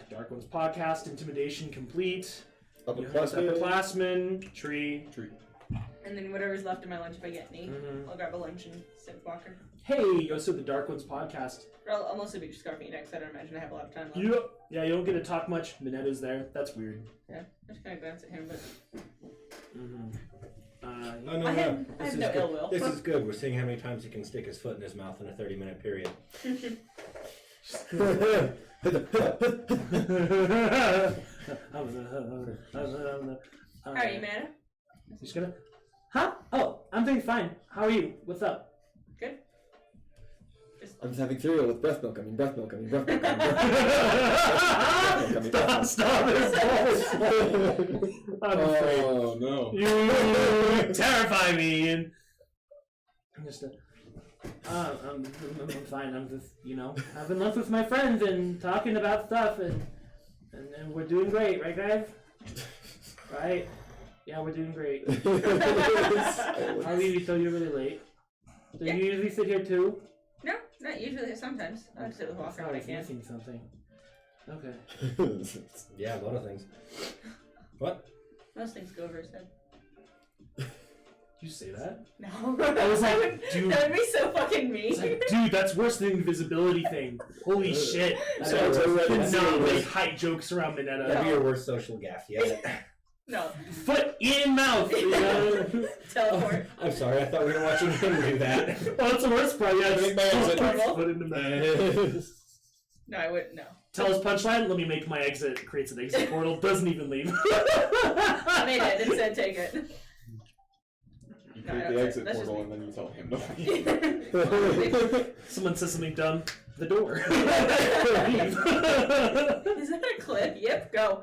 Dark One's podcast, intimidation complete. Upperclassmen, tree. And then whatever's left of my lunch, if I get any, Mhm. I'll grab a lunch and sit with Walker. Hey, so the Dark One's podcast. But I'll mostly be just scarfing next. I don't imagine I have a lot of time left. Yep. Yeah, you don't get to talk much. Minetta's there. That's weird. Yeah, I just kind of glance at him, but Mm-hmm. No, I have This is no good. ill will. This is good. We're seeing how many times he can stick his foot in his mouth in a 30-minute period. How are you, man? Just gonna... Huh? Oh, I'm doing fine. How are you? What's up? Good. I'm just having cereal with breast milk. I mean breast milk. I mean breast milk. Stop this bullshit. I'm afraid. Oh no. You terrify me. And I'm just I'm fine. I'm just, having lunch with my friends and talking about stuff, and we're doing great, right, guys? Right? Yeah, we're doing great. I'll leave you till you're really late. Do you usually sit here too? No, not usually. Sometimes I have to sit with Walker when I can. Missing something. Okay. Yeah, a lot of things. What? Most things go over his head. Did you say that? No. I was like, dude. That would be so fucking mean. It's like, dude, that's worse than the invisibility thing. Holy shit. So I it's already could not serious. make height jokes around Minetta. That'd be your worst social gaffe yet. No. Foot in mouth. Teleport. I'm sorry, I thought we were watching him do that. Well, that's the worst part. Yeah, Make my exit. foot in the mouth. No, I wouldn't. No. Tell his punchline. Let me make my exit. Creates an exit portal. Doesn't even leave. Made it and said take it. You No, I create don't the say- exit that's portal just and then you tell him to leave. Someone says something dumb. The door. Leave. Is that a cliff? Yep, go.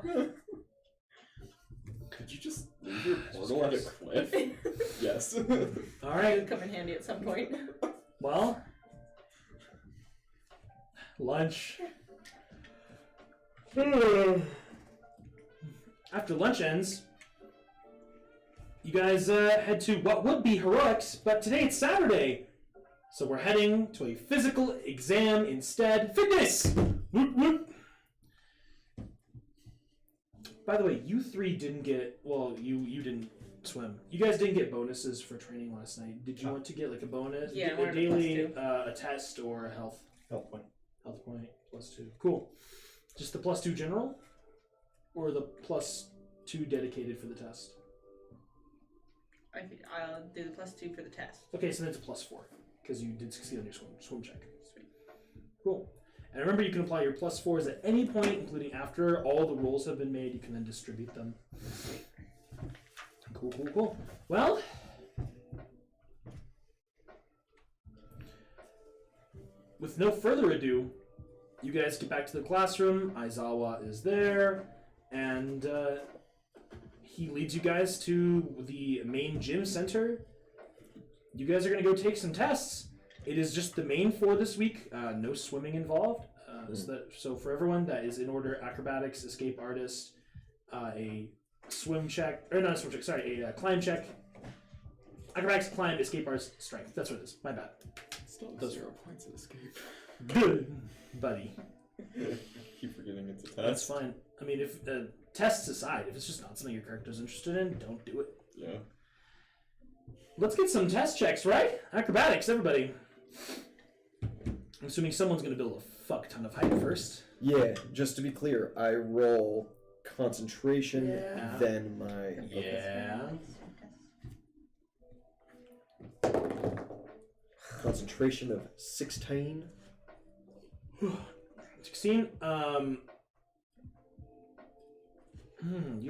Could you just leave your portal at a cliff? Yes. All It right. would come in handy at some point. Well, lunch. After lunch ends, you guys head to what would be Heroics, but today it's Saturday. So we're heading to a physical exam instead. Fitness! Whoop, whoop. By the way, you three didn't get, you didn't swim. You guys didn't get bonuses for training last night. Did you want to get like a bonus? Yeah, I a wanted a daily, +2. a test, or a health Health point. point +2? Cool. Just the +2 general? Or the +2 dedicated for the test? I think I'll do the +2 for the test. Okay, so then it's a +4, because you did succeed on your swim check. Sweet. Cool. And remember, you can apply your +4s at any point, including after all the rolls have been made. You can then distribute them. Cool, cool, cool. Well, with no further ado, you guys get back to the classroom. Aizawa is there, and he leads you guys to the main gym center. You guys are going to go take some tests. It is just the main 4 this week. No swimming involved. So for everyone, that is in order: acrobatics, escape artist, a swim check, or not a swim check. Sorry, a climb check. Acrobatics, climb, escape artist, strength. That's what it is. My bad. Still Those 0 points of escape. Good, buddy. Keep forgetting it's a test. That's fine. I mean, if tests aside, if it's just not something your character's interested in, don't do it. Yeah. Let's get some test checks, right? Acrobatics, everybody. I'm assuming someone's gonna build a fuck ton of height first. Yeah, just to be clear, I roll concentration, Yeah. then my... Yeah. Concentration of 16. 16. You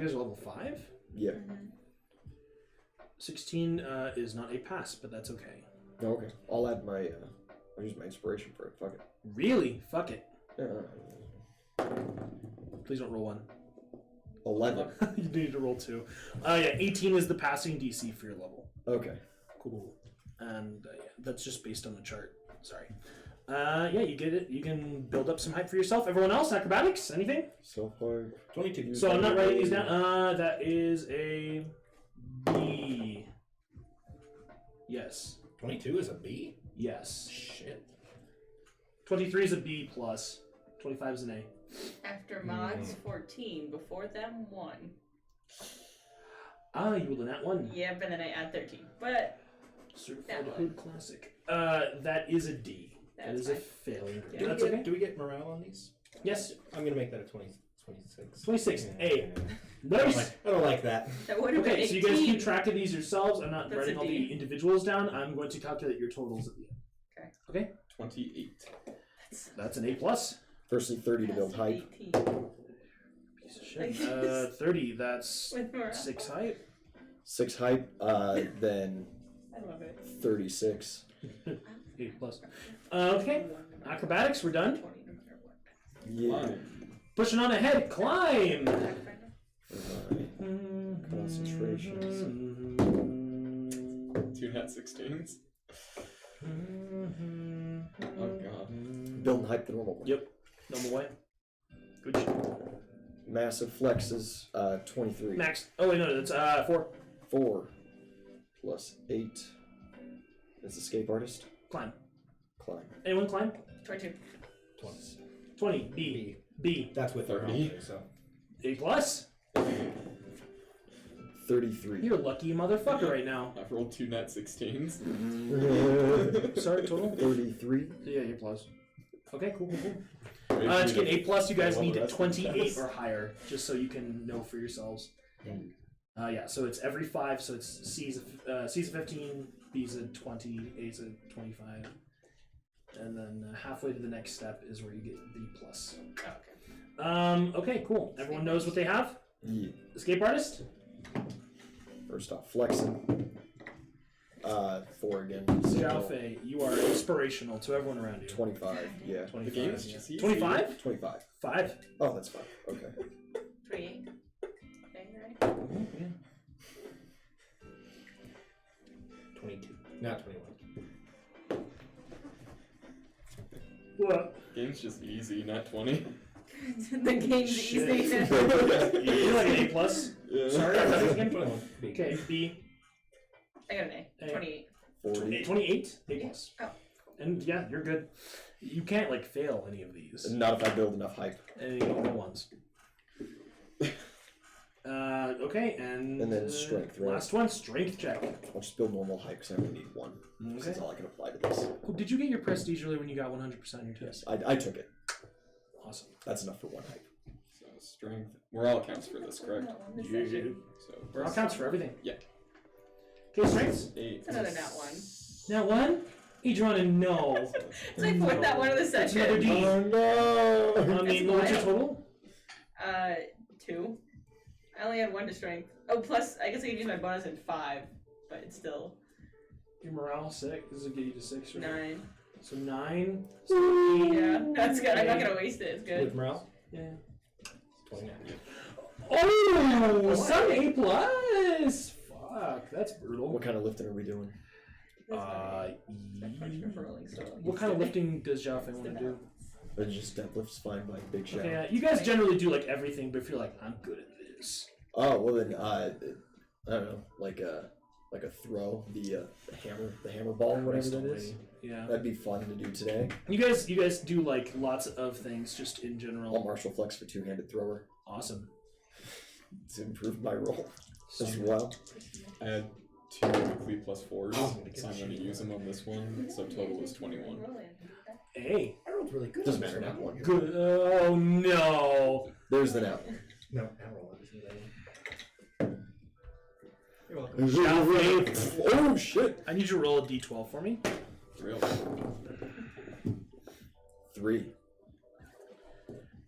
guys are level 5? Yeah. 16 is not a pass, but that's okay. Okay. I'll add my... I'll use my inspiration for it. Fuck it. Really? Fuck it. Yeah. Please don't roll 1. 11. You need to roll 2. Yeah, 18 is the passing DC for your level. Okay. Cool. And yeah, that's just based on the chart. Sorry. Yeah, you get it. You can build up some height for yourself. Everyone else, acrobatics? Anything? So far... 22. So I'm not writing these down. That is a B. Yes. 22 is a B? Yes. Shit. 23 is a B plus. 25 is an A. After mods, 14. Before them, 1. You rolled a nat 1. Yep, and then I add 13. But Certified That Hood Classic. That is a D. That That's is a fine. failure. Yeah. Do, That's we get, okay. do we get morale on these? Yes. I'm going to make that a 26. 26. Yeah. A. I don't Nice. like that. that would have been Okay, 18. so you guys keep track of these yourselves. I'm not That's writing a all D. the individuals down. I'm going to calculate your totals at the end. Okay. Okay. 28. That's an A plus. Firstly, 30 to build height. 18. Piece of shit. 30. That's With morale. 6 height. 6 height, then I love it. 36. 8 plus. Okay. Acrobatics. We're done. 20 no matter what. Yeah. Pushing on ahead. Climb. Concentrations. 2 nat 16s. Oh god. Building height the normal way. Yep. Normal way. Good shit. Massive flexes, 23. Max. Oh wait, no, that's 4. 4 plus 8. That's escape artist. Climb. Climb. Anyone climb? 22. 20. 20. B. B. That's with 30. so. A plus. 33. You're a lucky motherfucker right now. I've rolled 2 nat 16s. Sorry, total. 33. Yeah, A plus. Okay, cool. Wait for To me get A plus, you guys roll the need rest of the 28 dice. or higher, just so you can know for yourselves. Yeah, so it's every 5, so it's C's a 15, B's a 20, A's a 25, and then halfway to the next step is where you get B plus. Oh, okay. Okay, cool. Everyone knows what they have. Yeah. Escape artist. First off, flexing. 4 again. Xiao Fei, you are inspirational to everyone around you. 25. Yeah. 25. The game is just easy. 25? 25. 5. Oh, that's fine. Okay. 28. Okay, right? 22. Not 21. What? Game's just easy, not 20. The game's Shit. easy. You're like an A plus. Yeah. Sorry, I was again. 21. B. Okay, B. I got an A. A. 28. 40. 28? A plus. Oh. And yeah, you're good. You can't like fail any of these. Not if I build enough hype. Any of the ones. Okay, and then strength, right? Last one, strength check. I'll just build normal hype because I only need 1. Okay. That's all I can apply to this. Cool. Did you get your prestige earlier when you got 100% on your test? Yes, I took it. Awesome. That's enough for 1 hype. So strength. Morale counts for this, correct? So We're all counts for everything. Yeah. Okay, strengths. 8. It's another nat 1. Now one. Adriana, no. It's like fourth that one of the That's another session. D. Oh no! I mean, what's your total? 2. I only had 1 to strength. Oh, plus, I guess I could use my bonus in 5, but it's still Your morale 6. This will get you to 6, right? 9. So 9. Yeah, that's good. I'm not gonna waste it. It's good. With morale? Yeah. 29. Oh, some A plus. Fuck, that's brutal. What kind of lifting are we doing? What kind of lifting does Xiao Fei want to do? Just deadlifts fine by Big Shout. Okay, you guys generally do like everything, but if you're like, I'm good at this. Oh, well then, I don't know, like like a throw, the hammer ball, whatever that is. Yeah. That'd be fun to do today. You guys do like lots of things just in I'll general. martial flex for two-handed thrower Awesome. to improve my roll as well. I had 2 weekly +4s, so I'm going to use them on this one. So total is 21. Hey. I rolled really good. Doesn't matter, not one. Good. Oh no. There's the now. No, I roll it. You're welcome. Oh shit! I need you to roll a d12 for me. Really? 3.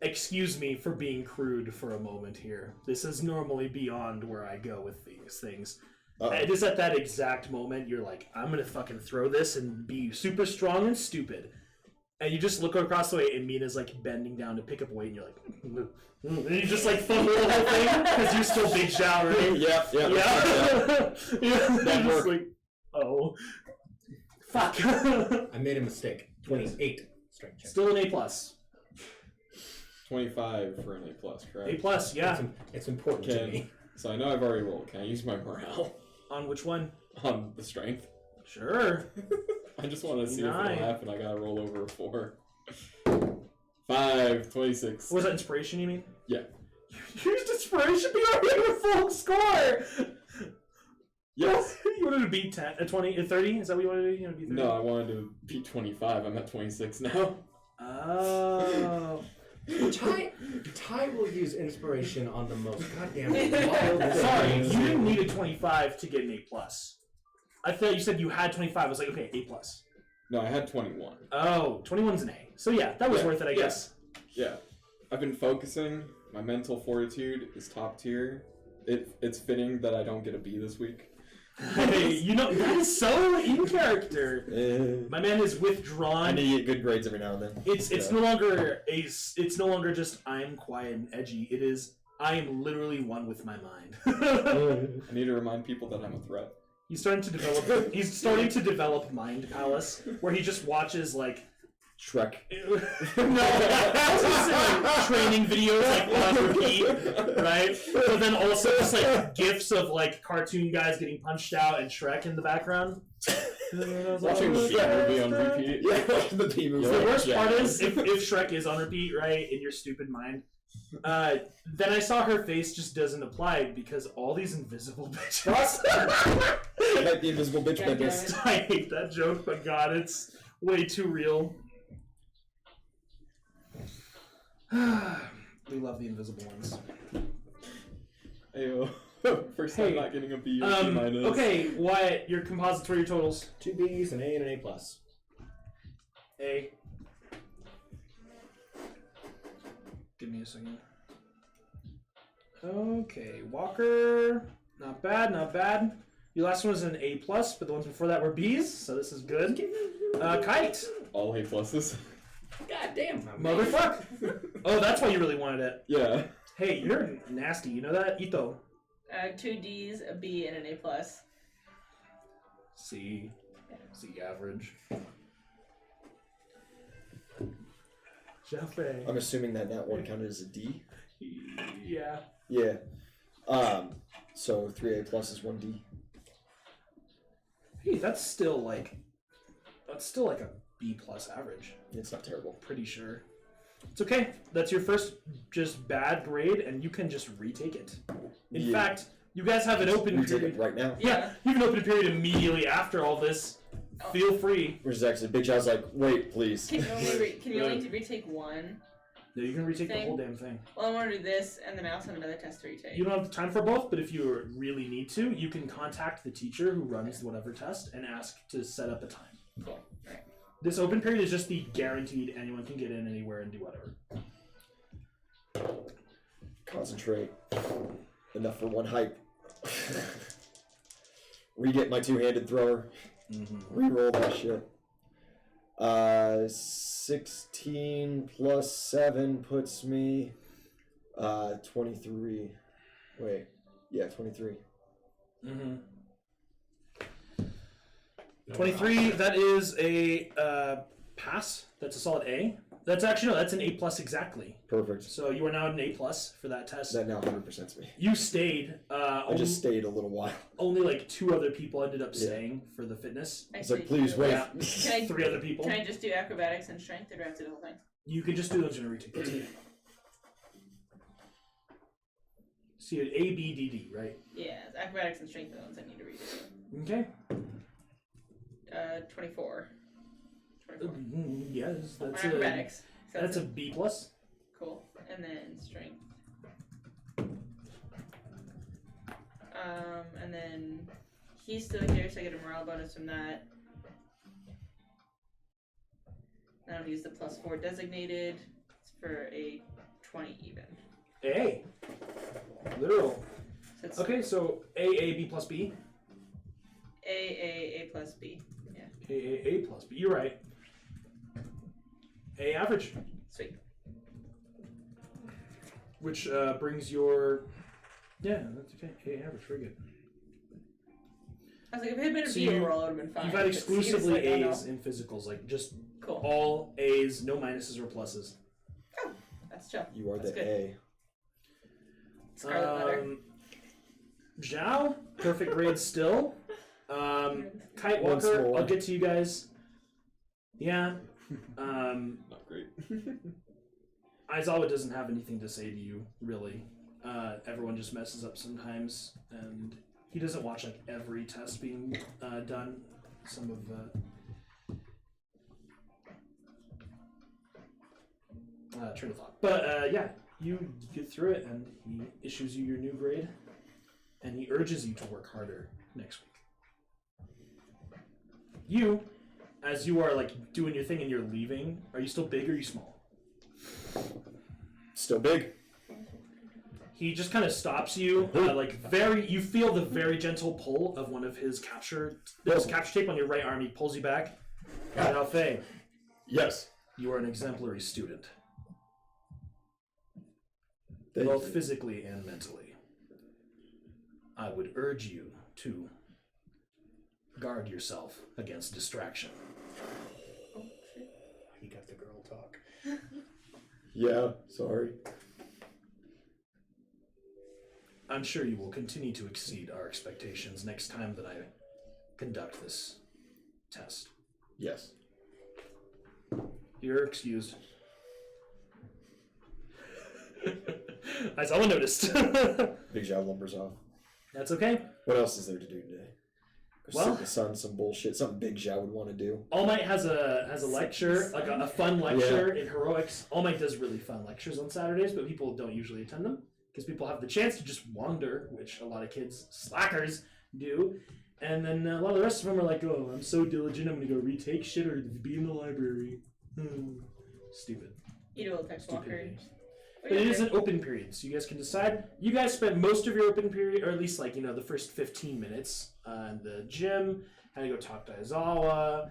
Excuse me for being crude for a moment here. This is normally beyond where I go with these things. It is at that exact moment you're like, I'm gonna fucking throw this and be super strong and stupid. And you just look across the way and Mina's like bending down to pick up a weight and you're like, and you just like fumble the whole thing because you're still Big Shao, right? Yeah. You're just like, oh. Fuck. I made a mistake. 28 strength check. Still an A+. 25 for an A+, correct? A+, yeah. It's important to me. So I know I've already rolled. Can I use my morale On which one? on the strength? Sure. I just want to see if it'll 9. happen. I gotta roll over a 4. 5, 26. Was that inspiration, you mean? Yeah. You used inspiration, but you already had a full score! Yes. You wanted to beat 10, 20, 30? Is that what you wanted to do? You want to beat 30? No, I wanted to beat 25. I'm at 26 now. Oh. Ty will use inspiration on the most goddamn wild. Sorry, you didn't need a 25 to get an A+. I thought you said you had 25. I was like, okay, A+. No, I had 21. Oh, 21's an A. So yeah, that was Yeah, worth it, I guess. Yeah. I've been focusing. My mental fortitude is top tier. It's fitting that I don't get a B this week. Hey, you know, that is so in character. My man is withdrawn. I need to get good grades every now and then. It's no longer just I'm quiet and edgy. It is I am literally one with my mind. I need to remind people that I'm a threat. He's starting to develop Mind Palace, where he just watches like Shrek. training videos like on repeat, right? But then also just like gifs of like cartoon guys getting punched out and Shrek in the background. Watching the B movie on repeat. Yeah, the B movie. The worst part is if Shrek is on repeat, right, in your stupid mind, then I saw her face just doesn't apply because all these invisible bitches. I like the invisible bitch dentist. I hate that joke, but God, it's way too real. We love the invisible ones. Ayo. First time not getting a B or C minus. Okay, Wyatt, your composites were your totals. 2 B's, an A, and an A+. A. Give me a second. Okay, Walker. Not bad, not bad. Your last one was an A+, but the ones before that were B's, so this is good. Kite. All A pluses. God damn. Motherfuck. Oh, that's why you really wanted it. Yeah. Hey, you're nasty. You know that? Ito. 2 D's, a B, and an A+. C. C average. Jeffrey. I'm assuming that one counted as a D. Yeah. Yeah. So 3 A plus is 1 D. Hey, that's still like a B+ average. It's not terrible. Pretty sure. It's okay. That's your first just bad grade, and you can just retake it. In fact, you guys have an open Retake period it right now. Yeah, you have an open period immediately after all this. Feel free. Which is actually Big Child's like, wait, please. Can you only retake one? No, you can retake the Thing. whole damn thing. Well, I want to do this, and then I also have another test to retake. You don't have time for both, but if you really need to, you can contact the teacher who runs whatever test and ask to set up a time. Cool. Alright. This open period is just the guaranteed anyone can get in anywhere and do whatever. Concentrate. Enough for one hype. Re-get my two-handed thrower. Re-roll that shit. 16 plus 7 puts me 23. Wait. Yeah, 23. 23, that is a pass. That's a solid A. That's actually no. That's an A+ exactly. Perfect. So you are now at an A+ for that test. That now 100%'s me. You stayed. I just stayed a little while. Only like 2 other people ended up staying for the fitness. It's like, please wait. Yeah. 3 other people. Can I just do acrobatics and strength, or do I have to do the whole thing? You can just do those in a retake. See, an A, B, D, D, right? Yeah, it's acrobatics and strength are the ones I need to read. Okay. 24. 24. Yes, that's acrobatics. So that's a B+. Cool. And then strength. And then he's still here, so I get a morale bonus from that. And I'll use the +4 designated. It's for a 20 even. A. Literal. So it's Okay, so A, B plus B. A plus B. Yeah. A plus B. You're right. A average. Sweet. Which brings your... Yeah, that's okay. A average. Very good. I was like, if it had been a So B overall, it would have been fine. You've had But he was exclusively like, oh, A's no. in physicals. Like, just Cool. all A's, no minuses or pluses. Oh, that's chill. You are That's the good. A. Scarlet letter. Zhao, perfect grade still. Kite Once Walker, more. I'll get to you guys. Yeah. Not great. Aizawa doesn't have anything to say to you, really. Everyone just messes up sometimes, and he doesn't watch like every test being done. Some of train of thought, but yeah, you get through it, and he issues you your new grade, and he urges you to work harder next week. You, as you are like doing your thing and you're leaving, are you still big or are you small? Still big. He just kind of stops you, you feel the very gentle pull of one of his capture tape on your right arm. He pulls you back. Alfei, Yes. you are an exemplary student, Thank both you. physically and mentally. I would urge you to guard yourself against distraction. He got the girl talk. Yeah, sorry. I'm sure you will continue to exceed our expectations next time that I conduct this test. Yes. You're excused. As someone noticed. Big Zhao lumbers off. That's okay. What else is there to do today? Go Well- sit in the sun, some bullshit, something Big Zhao would want to do. All Might has a lecture, like a fun lecture in heroics. All Might does really fun lectures on Saturdays, but people don't usually attend them because people have the chance to just wander, which a lot of kids, slackers, do. And then a lot of the rest of them are like, oh, I'm so diligent, I'm going to go retake shit or be in the library. Stupid. You do a text walker. Stupidity. But it is an open period, so you guys can decide. You guys spent most of your open period, or at least like, the first 15 minutes in the gym. Had to go talk to Aizawa.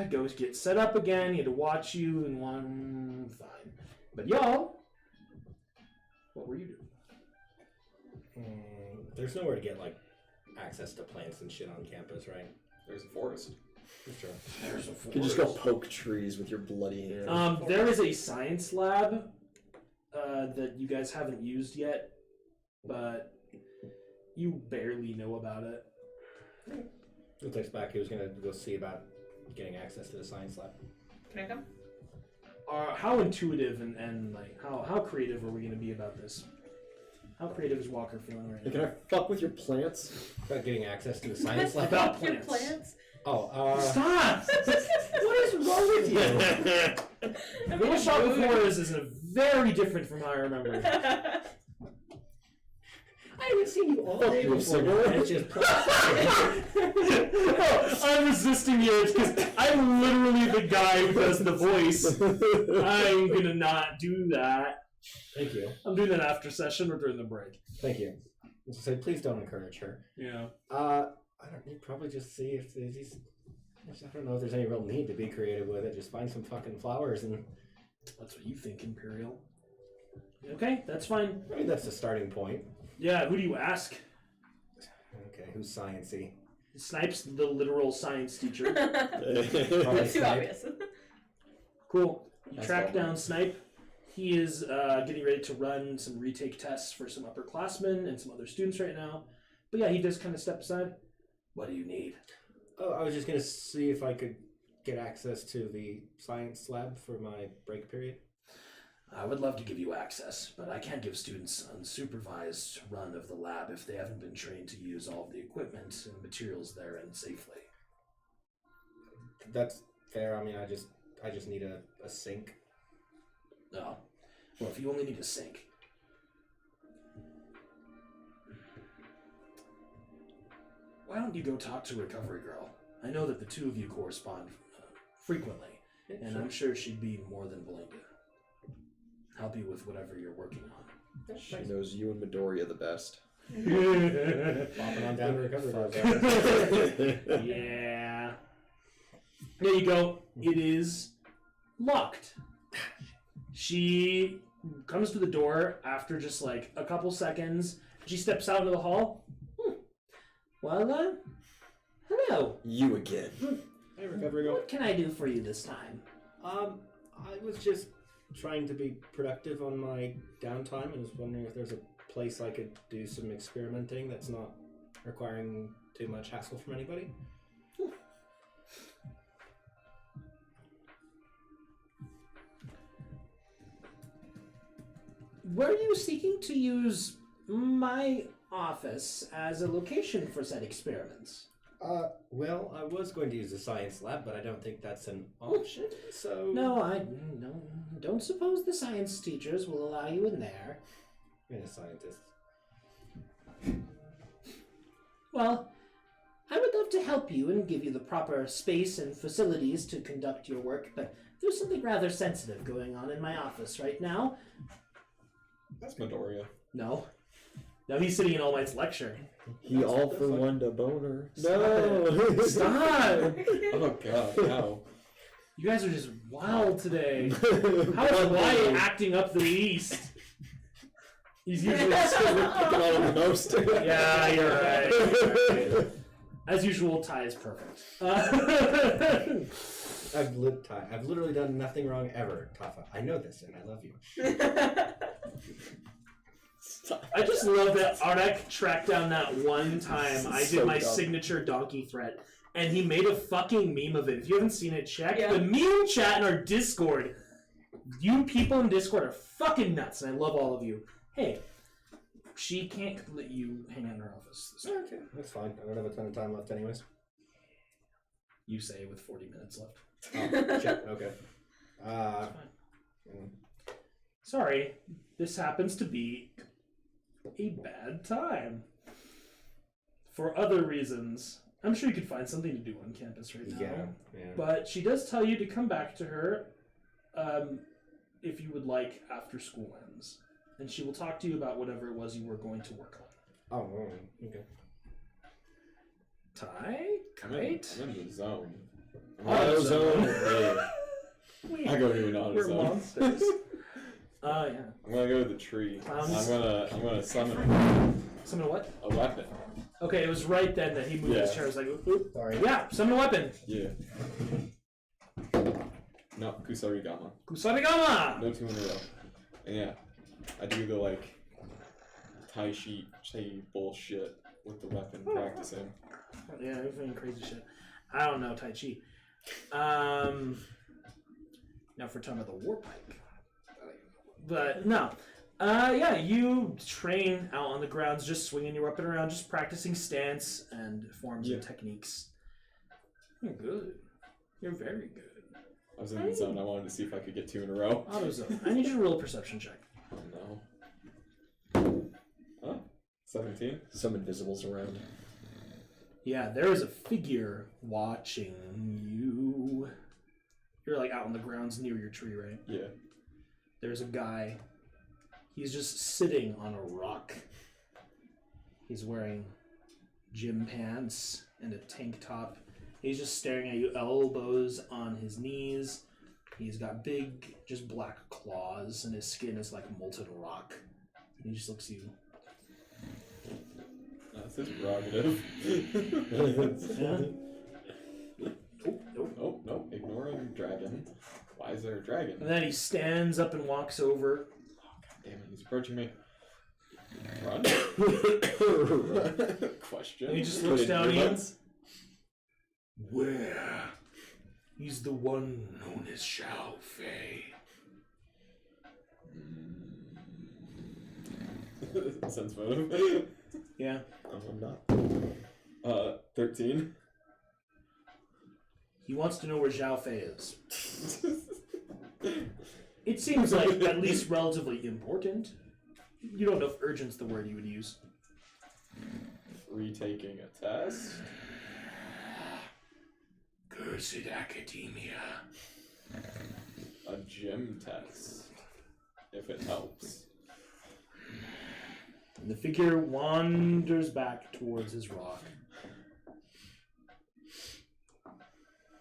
Go get set up again. He had to watch you in one. Fine. But y'all, what were you doing? There's nowhere to get like access to plants and shit on campus, right? There's a forest. That's true. There's a You can just go poke trees with your bloody hand. There is a science lab that you guys haven't used yet, but you barely know about it. He takes back. He was gonna go see about getting access to the science lab. Can I come? How intuitive and like how creative are we going to be about this? How creative is Walker feeling right Hey, now? can I fuck with your plants? About getting access to the science lab. About Your plants. plants? Oh, Stop! What is wrong with you? The way Shot with Horrors is very different from how I remember it. I haven't seen you all Fuck day you, before. cigarette. It's just Oh, I'm resisting the urge because I'm literally the guy who does the voice. I'm gonna not do that. Thank you. I'm doing that after session or during the break. Thank you. So say, please don't encourage her. Yeah. I don't. You probably just see if there's these. I don't know if there's any real need to be creative with it. Just find some fucking flowers and. That's what you think, Imperial. Okay, that's fine. I mean, that's the starting point. Yeah, who do you ask? Okay, who's sciencey? Snipes, the literal science teacher. Probably That's too Snipe. obvious. Cool. You That's track all down right. Snipe. He is getting ready to run some retake tests for some upperclassmen and some other students right now. But yeah, he does kind of step aside. What do you need? Oh, I was just gonna see if I could get access to the science lab for my break period. I would love to give you access, but I can't give students unsupervised run of the lab if they haven't been trained to use all of the equipment and materials therein safely. That's fair. I mean, I just need a sink. No. Well, if you only need a sink. Why don't you go talk to Recovery Girl? I know that the two of you correspond frequently, and I'm sure she'd be more than willing to help you with whatever you're working on. She knows you and Midoriya the best. Popping on down to recovery. Yeah. There you go. It is locked. She comes to the door after just like a couple seconds. She steps out into the hall. Well, hello. You again. Hey, recovery girl. What can I do for you this time? I was just trying to be productive on my downtime and was wondering if there's a place I could do some experimenting that's not requiring too much hassle from anybody. Were you seeking to use my office as a location for said experiments? Well, I was going to use the science lab, but I don't think that's an option, so... No, I don't suppose the science teachers will allow you in there. I'm a scientist. Well, I would love to help you and give you the proper space and facilities to conduct your work, but there's something rather sensitive going on in my office right now. That's Midoriya. No, he's sitting in All Might's lecture. He all for one to boner. Stop No! Stop! Oh god, no. You guys are just wild today. How is Wyatt acting up the least? He's usually Picking on him the most. Yeah, you're right. As usual, Ty is perfect. I've literally done nothing wrong ever, Tafa. I know this, and I love you. I just love that Arek tracked down that one time I did So my dumb. signature donkey threat, and he made a fucking meme of it. If you haven't seen it, check Yeah. the meme chat in our Discord. You people in Discord are fucking nuts, and I love all of you. Hey, she can't let you hang out in her office. Okay, that's fine. I don't have a ton of time left anyways. You say with 40 minutes left. Oh, shit, okay. Sorry, this happens to be a bad time. For other reasons. I'm sure you could find something to do on campus right now. Yeah. But she does tell you to come back to her if you would like after school ends. And she will talk to you about whatever it was you were going to work on. Oh, okay. Ty? I'm Kite? in the zone. Auto zone. Yeah. I go to an auto We're zone. monsters. Yeah. I'm gonna go to the tree. Clowns. I'm gonna summon Summon a what? a weapon. Okay, it was right then that he moved his Yeah. chair. I was like, oop, oop. Sorry. Yeah, summon a weapon. Yeah. No, Kusarigama. Kusarigama! No 2 in a row. And yeah, I do the like Tai Chi bullshit with the weapon practicing. Yeah, you're doing crazy shit. I don't know Tai Chi. Now for talking about the war pike. But no. Yeah, you train out on the grounds, just swinging your weapon around, just practicing stance and forms and techniques. You're good. You're very good. I was in the zone. I wanted to see if I could get 2 in a row. AutoZone. I need you to roll a perception check. Oh no. Huh? 17? Some invisibles around. Yeah, there is a figure watching you. You're like out on the grounds near your tree, right? Yeah. There's a guy. He's just sitting on a rock. He's wearing gym pants and a tank top. He's just staring at you, elbows on his knees. He's got big, just black claws, and his skin is like molten rock. And he just looks at you. That's his prerogative. Yeah. Oh, nope. Oh, no. Ignoring dragon. Why is there a dragon? And then he stands up and walks over. Oh, God damn it, he's approaching me. Run? Question. And he just looks down at you. Where? He's the one known as Xiao Fei. Sense photo. Yeah. I'm not. 13. He wants to know where Xiao Fei is. It seems like at least relatively important. You don't know if urgent's the word you would use. Retaking a test. Cursed academia. A gym test. If it helps. And the figure wanders back towards his rock.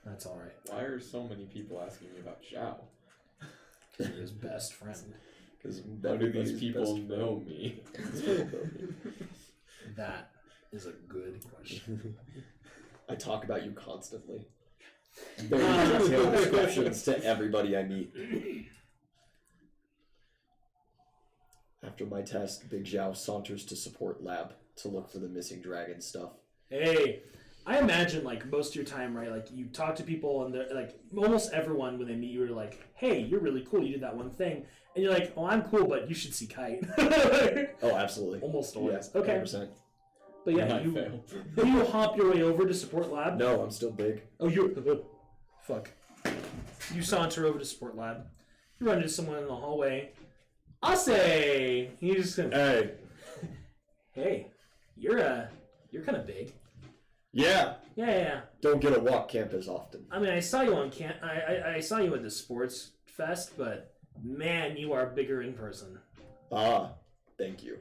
That's alright. Why are so many people asking me about Xiao? His best friend. Because How do these people know me? That is a good question. I talk about you constantly. Very detailed descriptions to everybody I meet. After my test, Big Zhao saunters to support lab to look for the missing dragon stuff. Hey, I imagine like most of your time, right? Like you talk to people and they're like almost everyone when they meet you are like, "Hey, you're really cool. You did that one thing," and you're like, "Oh, I'm cool, but you should see Kite." Oh, absolutely. Almost always. Yeah, okay. 100%. But yeah, I you failed. do you hop your way over to support lab? No, I'm still big. Oh, you're fuck. You saunter over to support lab. You run into someone in the hallway. Ase! He's just gonna. Hey. Hey, you're kind of big. Yeah. Yeah. Don't get a walk campus often. I mean, I saw you on I saw you at the sports fest, but man, you are bigger in person. Ah, thank you.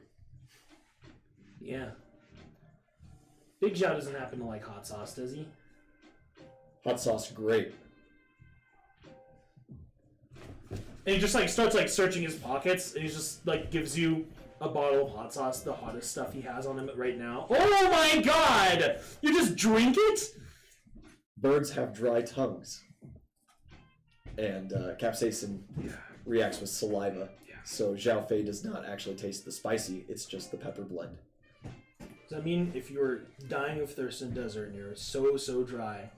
Yeah. Big Zhao doesn't happen to like hot sauce, does he? Hot sauce, great. And he just like starts like searching his pockets, and he just like gives you a bottle of hot sauce, the hottest stuff he has on him right now. Oh my god! You just drink it? Birds have dry tongues. And capsaicin reacts with saliva. So Xiao Fei does not actually taste the spicy, it's just the pepper blend. Does that mean if you're dying of thirst in a desert and you're so dry,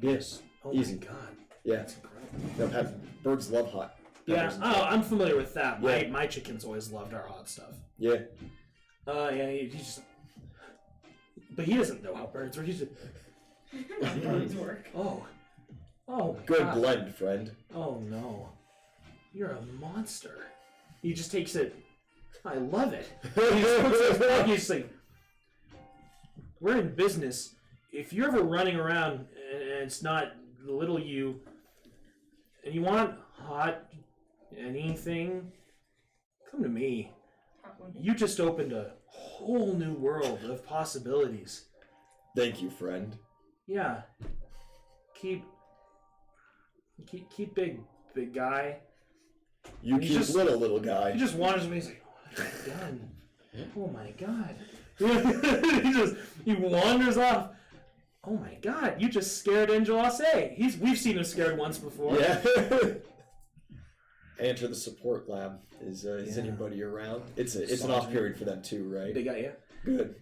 you Yes. oh Easy. my god. Yeah. That's incredible. No, birds love hot. Yeah, peppers and oh, stuff. I'm familiar with that. Yeah. My chickens always loved our hot stuff. Yeah. Yeah, he just... But he doesn't know how birds work. He's just... Birds work. Oh. Oh my Good god. blend, friend. Oh no. You're a monster. He just takes it. I love it. He just puts it in his pocket. He's just like, we're in business. If you're ever running around and it's not the little you, and you want hot anything, come to me. You just opened a whole new world of possibilities. Thank you, friend. Yeah. Keep big guy. You And keep he's just- little guy. He just wanders away. He's like, "Oh, what have I done? Oh my god!" he wanders off. Oh my god! You just scared Angel Ase. We've seen him scared once before. Yeah. Enter the support lab. Is Yeah. anybody around? It's an off period for them too, right? Big guy, yeah. Good.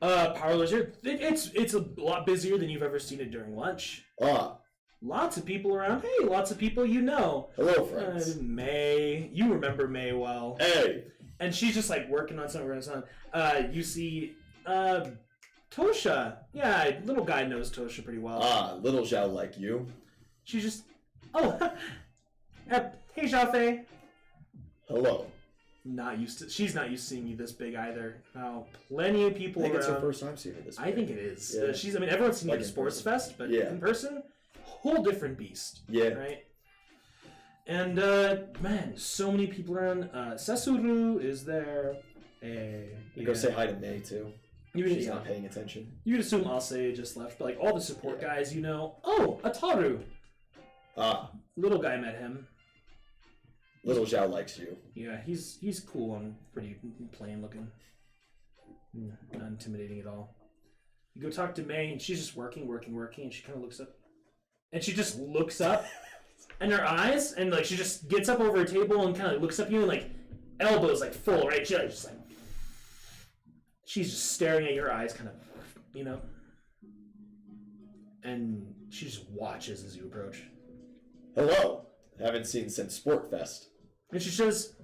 Power Lizard. It's a lot busier than you've ever seen it during lunch. Ah, Lots of people around. Hey, lots of people you know. hello, friends. May. You remember May well. Hey. And she's just like working on something. You see, Tosha. Yeah, little guy knows Tosha pretty well. Ah, little Zhao like you. She's just, hey Xiaofei. Hello. She's not used to seeing you this big either. Now, plenty of I people think around. it's her first time seeing her this. I think it is. Yeah. Everyone's seen you Like at a in sports person. fest, but Yeah. in person, whole different beast. Yeah. Right? And, man, so many people around. Sasuru is there. Go say hi to May too. She's yeah. not paying attention. You'd assume Ase just left, but like all the support guys you know. Oh, Ataru. Ah, Little guy met him. little Zhao likes you. Yeah, he's cool and pretty plain looking. Not intimidating at all. You go talk to May and she's just working, and she kind of looks up. And she just looks up and her eyes, and like she just gets up over a table and kind of looks up at you and like elbows like full, right? She's just like she's just staring at your eyes, kind of, you know, and she just watches as you approach. Hello. Haven't seen since Sportfest. And she says,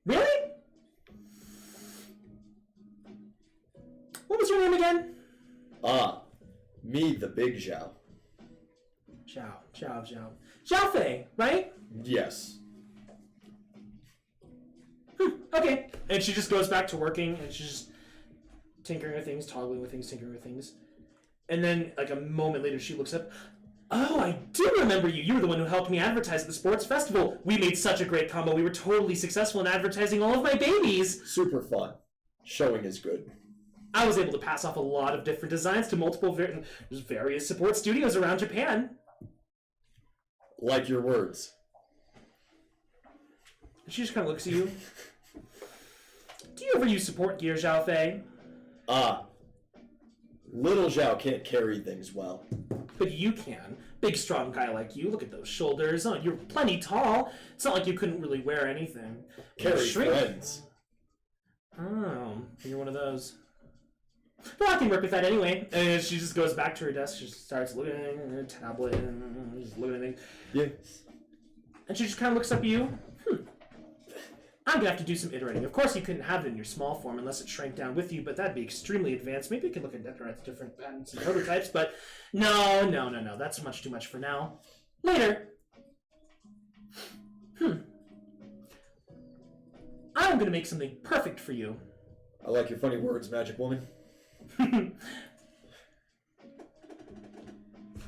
really? What was your name again? Me, the Big Zhao. Zhao Fei, right? Yes. Okay. And she just goes back to working, and she's just tinkering with things, toggling with things, tinkering with things. And then, like, a moment later, she looks up. Oh, I do remember you. You were the one who helped me advertise at the sports festival. We made such a great combo. We were totally successful in advertising all of my babies. Super fun. Showing is good. I was able to pass off a lot of different designs to multiple various support studios around Japan. Like your words. She just kind of looks at you. Do you ever use support gear, Zhao Fei? Little Zhao can't carry things well. But you can. Big, strong guy like you. Look at those shoulders. Oh, you're plenty tall. It's not like you couldn't really wear anything. Carry friends. Oh, you're one of those. Well, I can work with that anyway. And she just goes back to her desk. She starts looking at her tablet and just looking at things. Yes. And she just kind of looks up at you. I'm going to have to do some iterating. Of course, you couldn't have it in your small form unless it shrank down with you, but that'd be extremely advanced. Maybe we could look at different patents and prototypes, but no. That's much too much for now. Later. I'm going to make something perfect for you. I like your funny words, Magic Woman.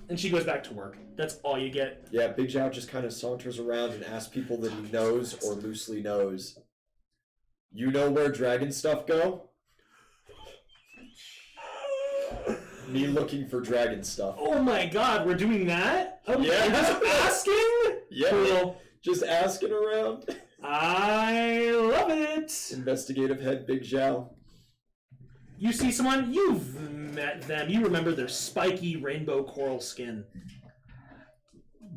And she goes back to work. That's all you get. Yeah, Big Zhao just kind of saunters around and asks people that he knows or loosely knows. You know where dragon stuff go? Me looking for dragon stuff. Oh my god, we're doing that? Oh, yeah. Just asking? Yeah. Cool. Just asking around. I love it. Investigative head Big Zhao. You see someone, you've met them. You remember their spiky rainbow coral skin.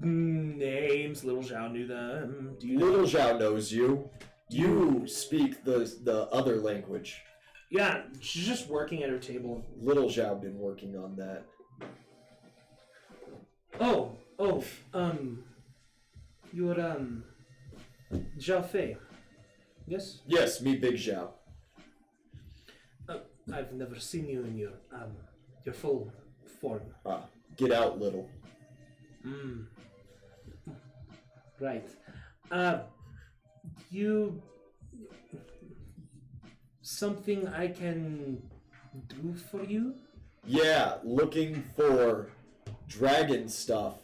Names, Little Zhao knew them. Do you know? Little Zhao knows you. You speak the other language. Yeah, she's just working at her table. Little Zhao been working on that. You're, Zhao Fei. Yes? Yes, me Big Zhao. I've never seen you in your full form. Get out, Little. Right. Something I can do for you? Yeah, looking for dragon stuff.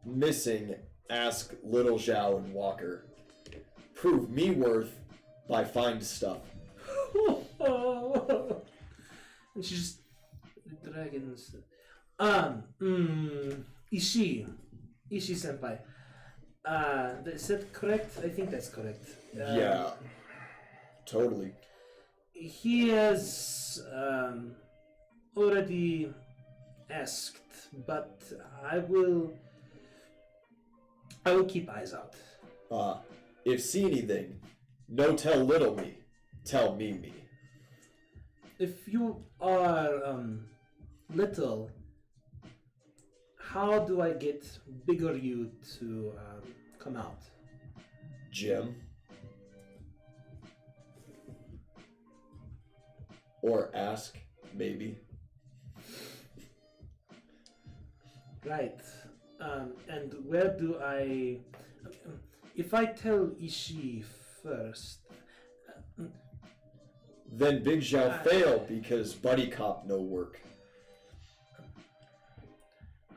Missing, ask Little Zhao and Walker. Prove me worth by find stuff. And she's just dragons. Ishii senpai. Is that correct? I think that's correct. Yeah, totally. He has already asked, but I will keep eyes out. If see anything, no tell little me, tell me. If you are little, how do I get bigger you to come out? Jim? Or ask, maybe. Right. And where do I... If I tell Ishii first... Then Big Zhao fail because buddy cop no work.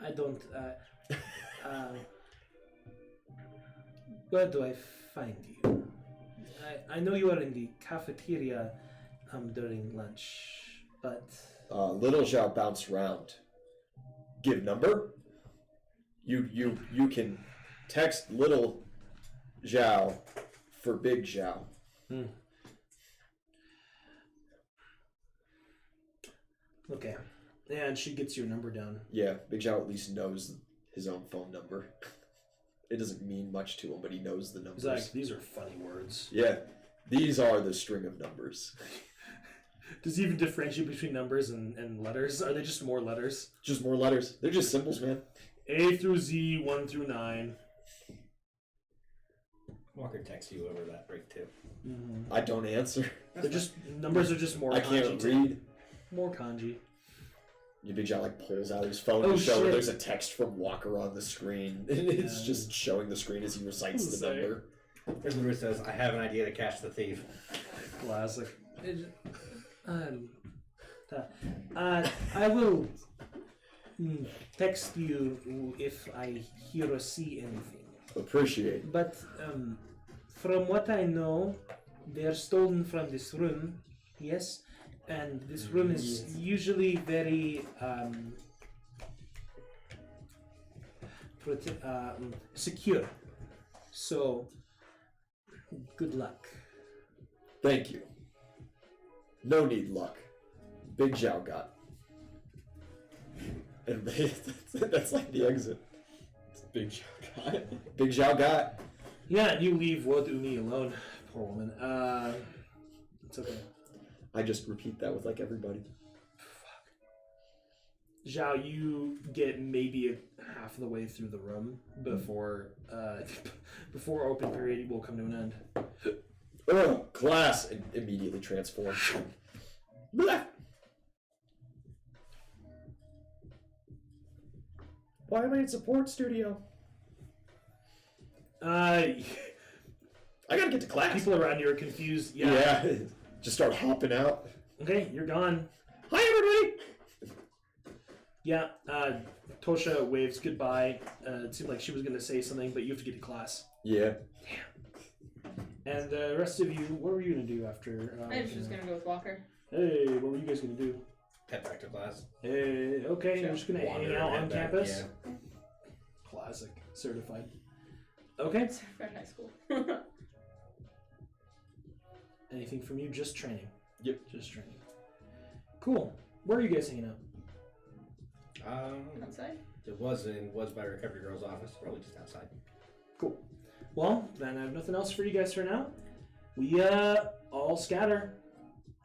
I don't... where do I find you? I know you are in the cafeteria during lunch, but... Little Zhao bounce around. Give number? You can text Little Zhao for Big Zhao. Okay. And she gets your number down. Yeah, Big Zhao at least knows his own phone number. It doesn't mean much to him, but he knows the numbers. He's like, these are funny words. Yeah, these are the string of numbers. Does he even differentiate between numbers and letters? Are they just more letters? Just more letters. They're just symbols, man. A through Z, 1 through 9. Walker texts you over that break too. Mm-hmm. I don't answer. They're just numbers are just more. I kanji can't too. read. More kanji. Your big like pulls out his phone Oh, to show shit. there's a text from Walker on the screen. And it's just showing the screen as he recites the Say. number. There's the says, "I have an idea to catch the thief." Classic. I will text you if I hear or see anything. Appreciate. But from what I know, they're stolen from this room. Yes, and this room is usually very secure. So, good luck. Thank you. No need luck. Big Zhao got. And that's like the exit. Big guy. Big Zhao got. Yeah, and you leave Wadumi alone. Poor woman. It's okay. I just repeat that with like everybody. Zhao, you get maybe half of the way through the room before before open period will come to an end. Ugh, class! And immediately transform. Blah. Why am I in support studio? I gotta get to class. People around you are confused. Yeah. Just start hopping out. Okay, you're gone. Hi, everybody! Yeah, Tosha waves goodbye. It seemed like she was going to say something, but you have to get to class. Yeah. And the rest of you, what were you going to do after? I was just gonna go with Walker. Hey, what were you guys going to do? Head back to class. Hey, okay, you're just going to hang out on campus? Yeah. Classic. Certified. Okay. It's from high school. Anything from you? Just training. Yep. Just training. Cool. Where are you guys hanging out? Outside? It was by Recovery Girl's office, probably just outside. Cool. Well, then I have nothing else for you guys for now. We all scatter,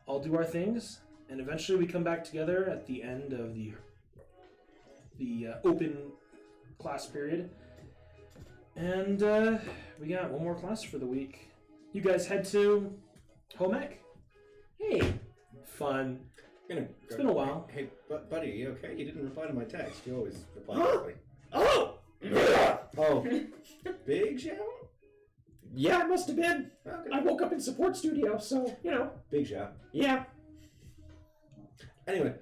all do our things, and eventually we come back together at the end of the open class period. And we got one more class for the week. You guys head to home ec. Hey, fun. It's been a while. Hey, buddy, you okay? You didn't reply to my text. You always reply quickly. Oh! Oh, Big Zhao? Yeah, it must have been. Okay. I woke up in support studio, so, you know. Big Zhao. Yeah, Anyway,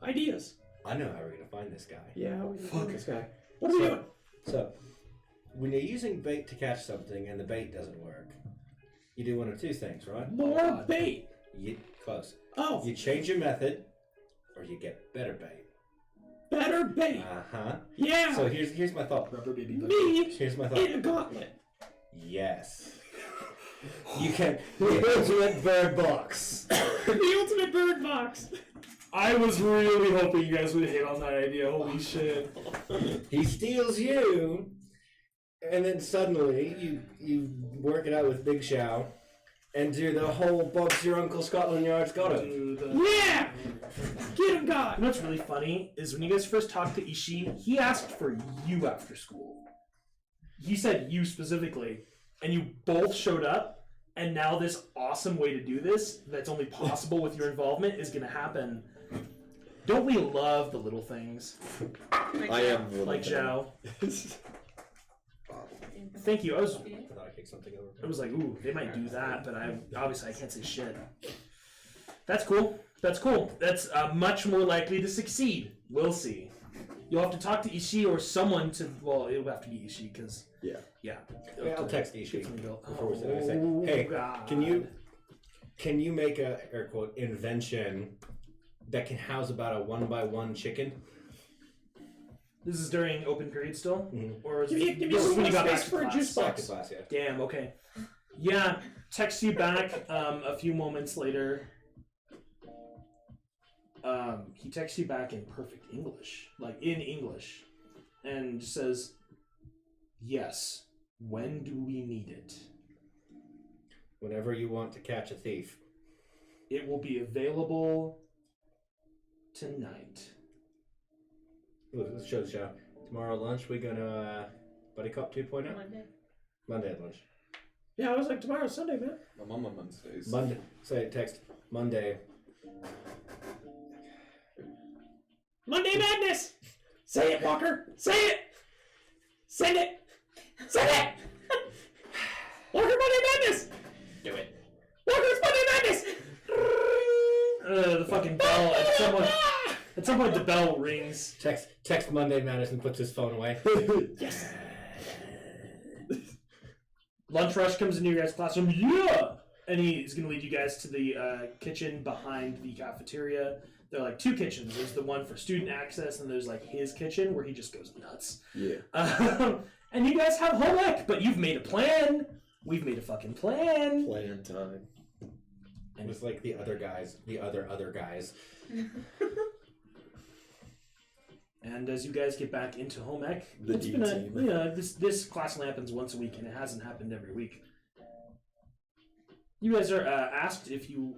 ideas. I know how we're gonna find this guy. Yeah, we Fuck. this guy. What are we doing? So, when you're using bait to catch something and the bait doesn't work, you do one of two things, right? More bait. Close. Oh, You change your method, or you get better bait. better bait. Uh-huh. Yeah. So here's my thought. Rubber baby butt. Me Here's my thought. in a gauntlet. Yes. You can. The ultimate bird box. The ultimate bird box. I was really hoping you guys would hit on that idea. Holy shit. He steals you, and then suddenly you work it out with Big Zhao, and do the whole Bob's your Uncle Scotland Yard's got him. Yeah. Get him, You God. know what's really funny is when you guys first talked to Ishii, he asked for you after school. He said you specifically, and you both showed up, and now this awesome way to do this, that's only possible with your involvement, is going to happen. Don't we love the little things? I am Like Zhao. Thank you. I I thought I kicked something over. was like, ooh, they might do that, but I can't say shit. That's cool. That's cool. That's much more likely to succeed. We'll see. You'll have to talk to Ishii or someone to. Well, it'll have to be Ishii because. Yeah. Yeah. Yeah, I'll text Ishii Something built. before we say anything. Hey, God. can you make a air quote invention that can house about a 1x1 chicken? This is during open period still, Mhm. or is Give me this some when you got space back to for a class? juice Back to box. class, yeah. Damn. Okay. Yeah. Text you back a few moments later. He texts you back in perfect English, like in English, and says, Yes. When do we need it? Whenever you want to catch a thief. It will be available tonight. Let's show the show. Tomorrow at lunch, we gonna Buddy Cop 2.0? Monday at lunch. Yeah, I was like, tomorrow's Sunday, man. My mom on Wednesdays. Monday. Say text. Monday. Monday Madness! Say it, Walker! Say it! Send it! Send it! Walker, Monday Madness! Do it. Walker, it's Monday Madness! The fucking bell. At some point, the bell rings. Text Monday Madison puts his phone away. Yes! Lunch rush comes into your guys' classroom. Yeah! And he's going to lead you guys to the kitchen behind the cafeteria. There are like two kitchens. There's the one for student access, and there's like his kitchen where he just goes nuts. Yeah. And you guys have home ec, but you've made a plan. We've made a fucking plan. Plan time. And it's like the other guys. The other guys. And as you guys get back into home ec, The it's D been team. this class only happens once a week, and it hasn't happened every week. You guys are asked if you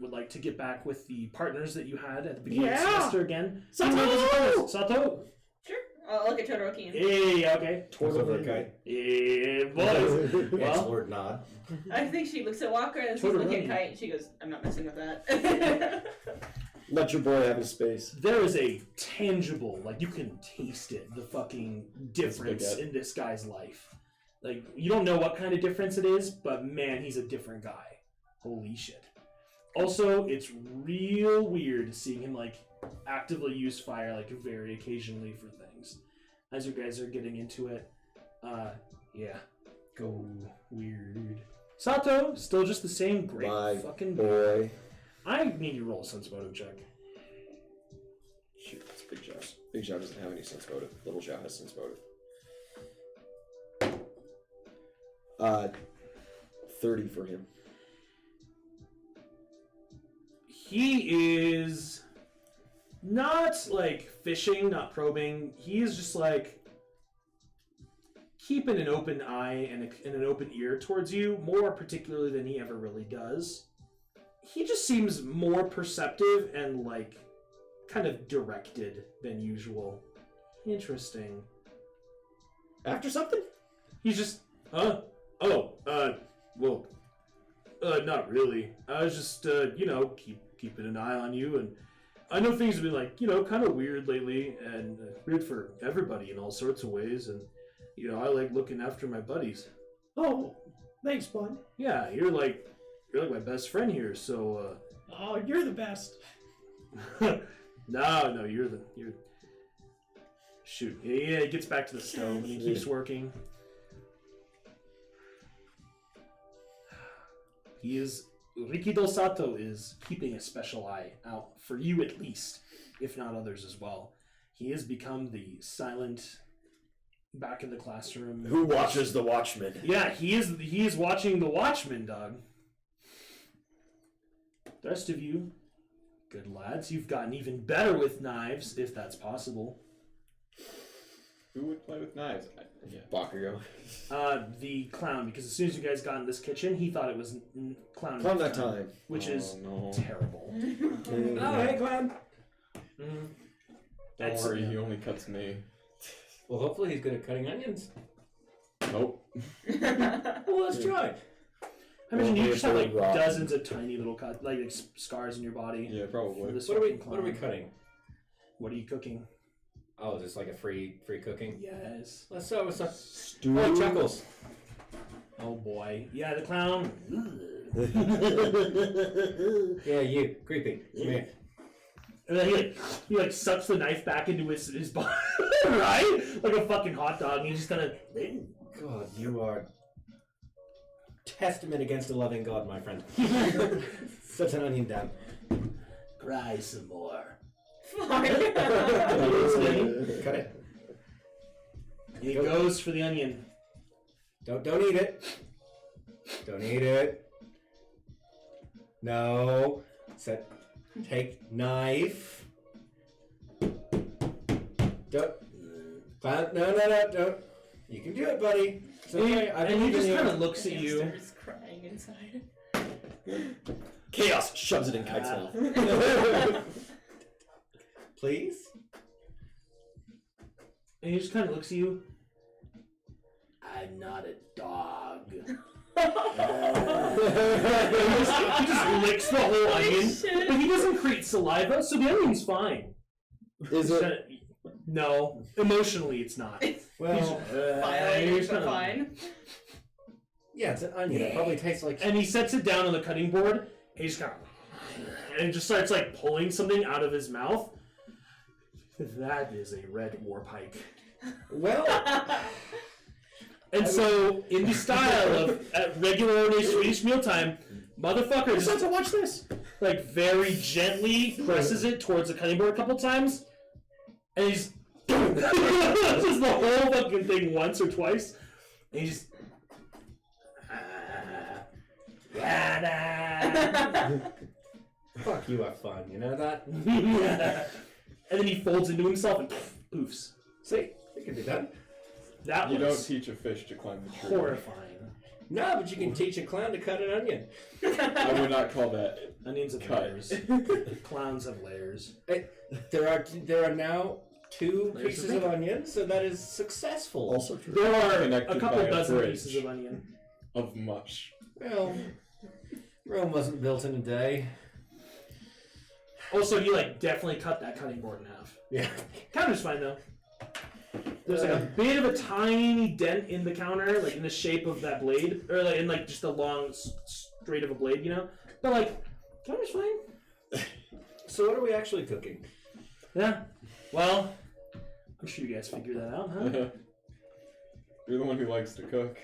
would like to get back with the partners that you had at the beginning of the semester again. Sato! Sato! Sure. I'll look at Todoroki and Hey, okay. Okay. Yeah, boys. Well, Well, Lord nod. I think she looks at Walker and she's looking at Kite and she goes, I'm not messing with that. Let your boy have his space. there is a tangible, like you can taste it, the fucking difference Spaghetti. in this guy's life. Like, you don't know what kind of difference it is, but man, he's a different guy. Holy shit. Also, it's real weird seeing him, like, actively use fire, like, very occasionally for things. As you guys are getting into it, yeah. Go weird. Sato, still just the same great My fucking boy. I need you to roll a sense motive check. Shoot, it's Big Joe. Big Joe doesn't have any sense motive. Little Joe has sense motive. 30 for him. He is not like fishing, not probing. He is just like keeping an open eye and an open ear towards you, more particularly than he ever really does. He just seems more perceptive and like kind of directed than usual. Interesting. After something? He's just, not really. I was just, keeping an eye on you, and I know things have been, like, kind of weird lately, and weird for everybody in all sorts of ways, and, I like looking after my buddies. Oh, thanks, bud. Yeah, you're like my best friend here, so, Oh, you're the best. No, you're shoot. Yeah, he gets back to the stove, and he keeps working. Rikido Sato is keeping a special eye out for you at least, if not others as well. He has become the silent back in the classroom. Who watches the Watchmen? Yeah, he is watching the Watchmen, dog. The rest of you, good lads, you've gotten even better with knives, if that's possible. Who would play with knives? Bakugo. The clown, because as soon as you guys got in this kitchen, he thought it was clown Clown time. which is no. terrible. Oh, hey, clown. Mm-hmm. Don't worry, he only cuts me. Well, hopefully he's good at cutting onions. Nope. Well, let's try. I imagine you Well, just have like rotten. dozens of tiny little scars in your body. Yeah, probably. This What are we fucking clown. cutting? What are you cooking? Oh, just like a free cooking. Yes. Let's start with some. Stew. Oh, Chuckles. Oh boy. Yeah, the clown. Yeah, you creepy. Come here. And then he like sucks the knife back into his body, right? Like a fucking hot dog. And he just kind of. God, you are testament against a loving God, my friend. Such an onion down. Cry some more. Cut it. He goes for the onion. Don't eat it. Don't eat it. No. Set. Take knife. Don't. No. Don't. You can do it, buddy. It's And okay. he just kind of looks at you. Hamster's crying inside. Chaos shoves it in Kite's mouth. Please? And he just kind of looks at you. I'm not a dog. he just licks the whole onion, shit. but he doesn't create saliva, so the onion's fine. Is it? No, emotionally it's not. Well, He's Fine, kinda- fine. yeah, it's an onion. It probably tastes like. And he sets it down on the cutting board, and he just kind of, and just starts like pulling something out of his mouth. That is a red war pike. Well, And so, in the style of at regular everyday Swedish mealtime, motherfucker Just have just to watch this. like very gently presses it towards the cutting board a couple times, and he's just the whole fucking thing once or twice, and he's fuck, you have fun. You know that? and then he folds into himself and poofs. See, it can be done. That You don't was teach a fish to climb the tree. horrifying. No, but you can teach a clown to cut an onion. I would not call that. Onions have Cut. layers. Clowns have layers. There are now 2 There's pieces the of thing. onion, so that is successful. Also true. There are Connected a couple by a dozen bridge. pieces of onion. Of mush. Well, Rome wasn't built in a day. Also, you like definitely cut that cutting board in half. Yeah. Counter's fine though. There's like a bit of a tiny dent in the counter, like in the shape of that blade, or like in like just a long straight of a blade, you know. But like, counter's fine. So what are we actually cooking? Yeah. Well, I'm sure you guys figure that out, huh? You're the one who likes to cook.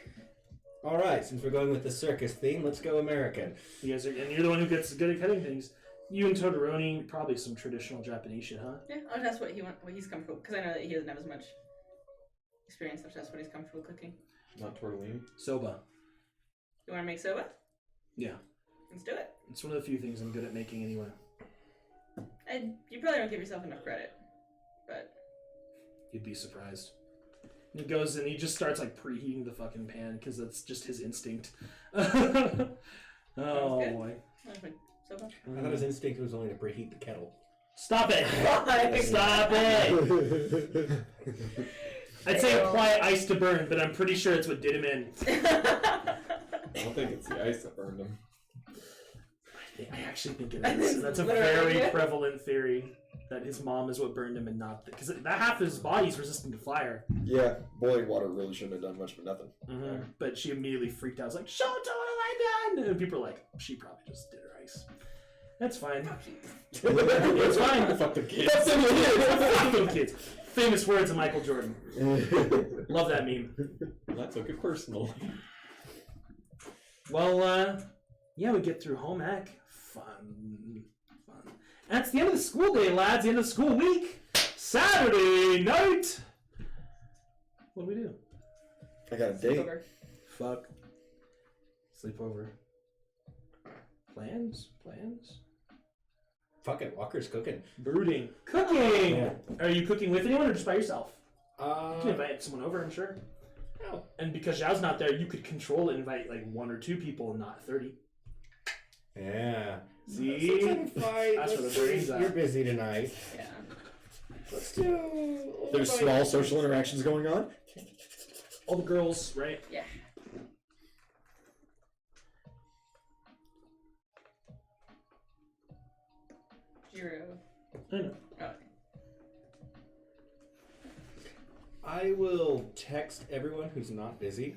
All right, since we're going with the circus theme, let's go American. You guys are, and you're the one who gets good at cutting things. You and Todoroni, probably some traditional Japanese shit, huh? Yeah, I'll just ask what he's comfortable, because I know that he doesn't have as much experience. I'll just ask what he's comfortable cooking. Not tortellini. Soba. You want to make soba? Yeah. Let's do it. It's one of the few things I'm good at making anyway. You probably don't give yourself enough credit, but You'd be surprised. He goes and he just starts like preheating the fucking pan because that's just his instinct. Oh good. boy. Soba? I thought his instinct was only to preheat the kettle. Stop it! Stop it! I'd say apply ice to burn, but I'm pretty sure it's what did him in. I don't think it's the ice that burned him. I actually think it is. That's a very prevalent theory that his mom is what burned him and not because that half of his body's resistant to fire. Yeah, boiling water really shouldn't have done much but nothing. Mm-hmm. But she immediately freaked out. I was like, "Shota, what have I done?" And people are like, "She probably just did her ice." That's fine. It's fine. Fuck the kids. Fuck them kids. Famous words of Michael Jordan. Love that meme. I took it personally. Well, yeah, we get through home ec. Fun. That's the end of the school day, lads. The end of the school week. Saturday night. What do we do? I got a date. Over. Fuck. Sleepover. Plans? Fuck it, Walker's cooking. Brooding. Cooking! Yeah. Are you cooking with anyone or just by yourself? You can Uh, invite someone over, I'm sure. no. And because Zhao's not there, you could control it and invite like 1 or 2 people and not 30. Yeah. See? That's where the brain's at. You're busy tonight. Yeah. Let's do. There's small social interactions going on. All the girls, right? Yeah. Zero. I know. Oh, okay. I will text everyone who's not busy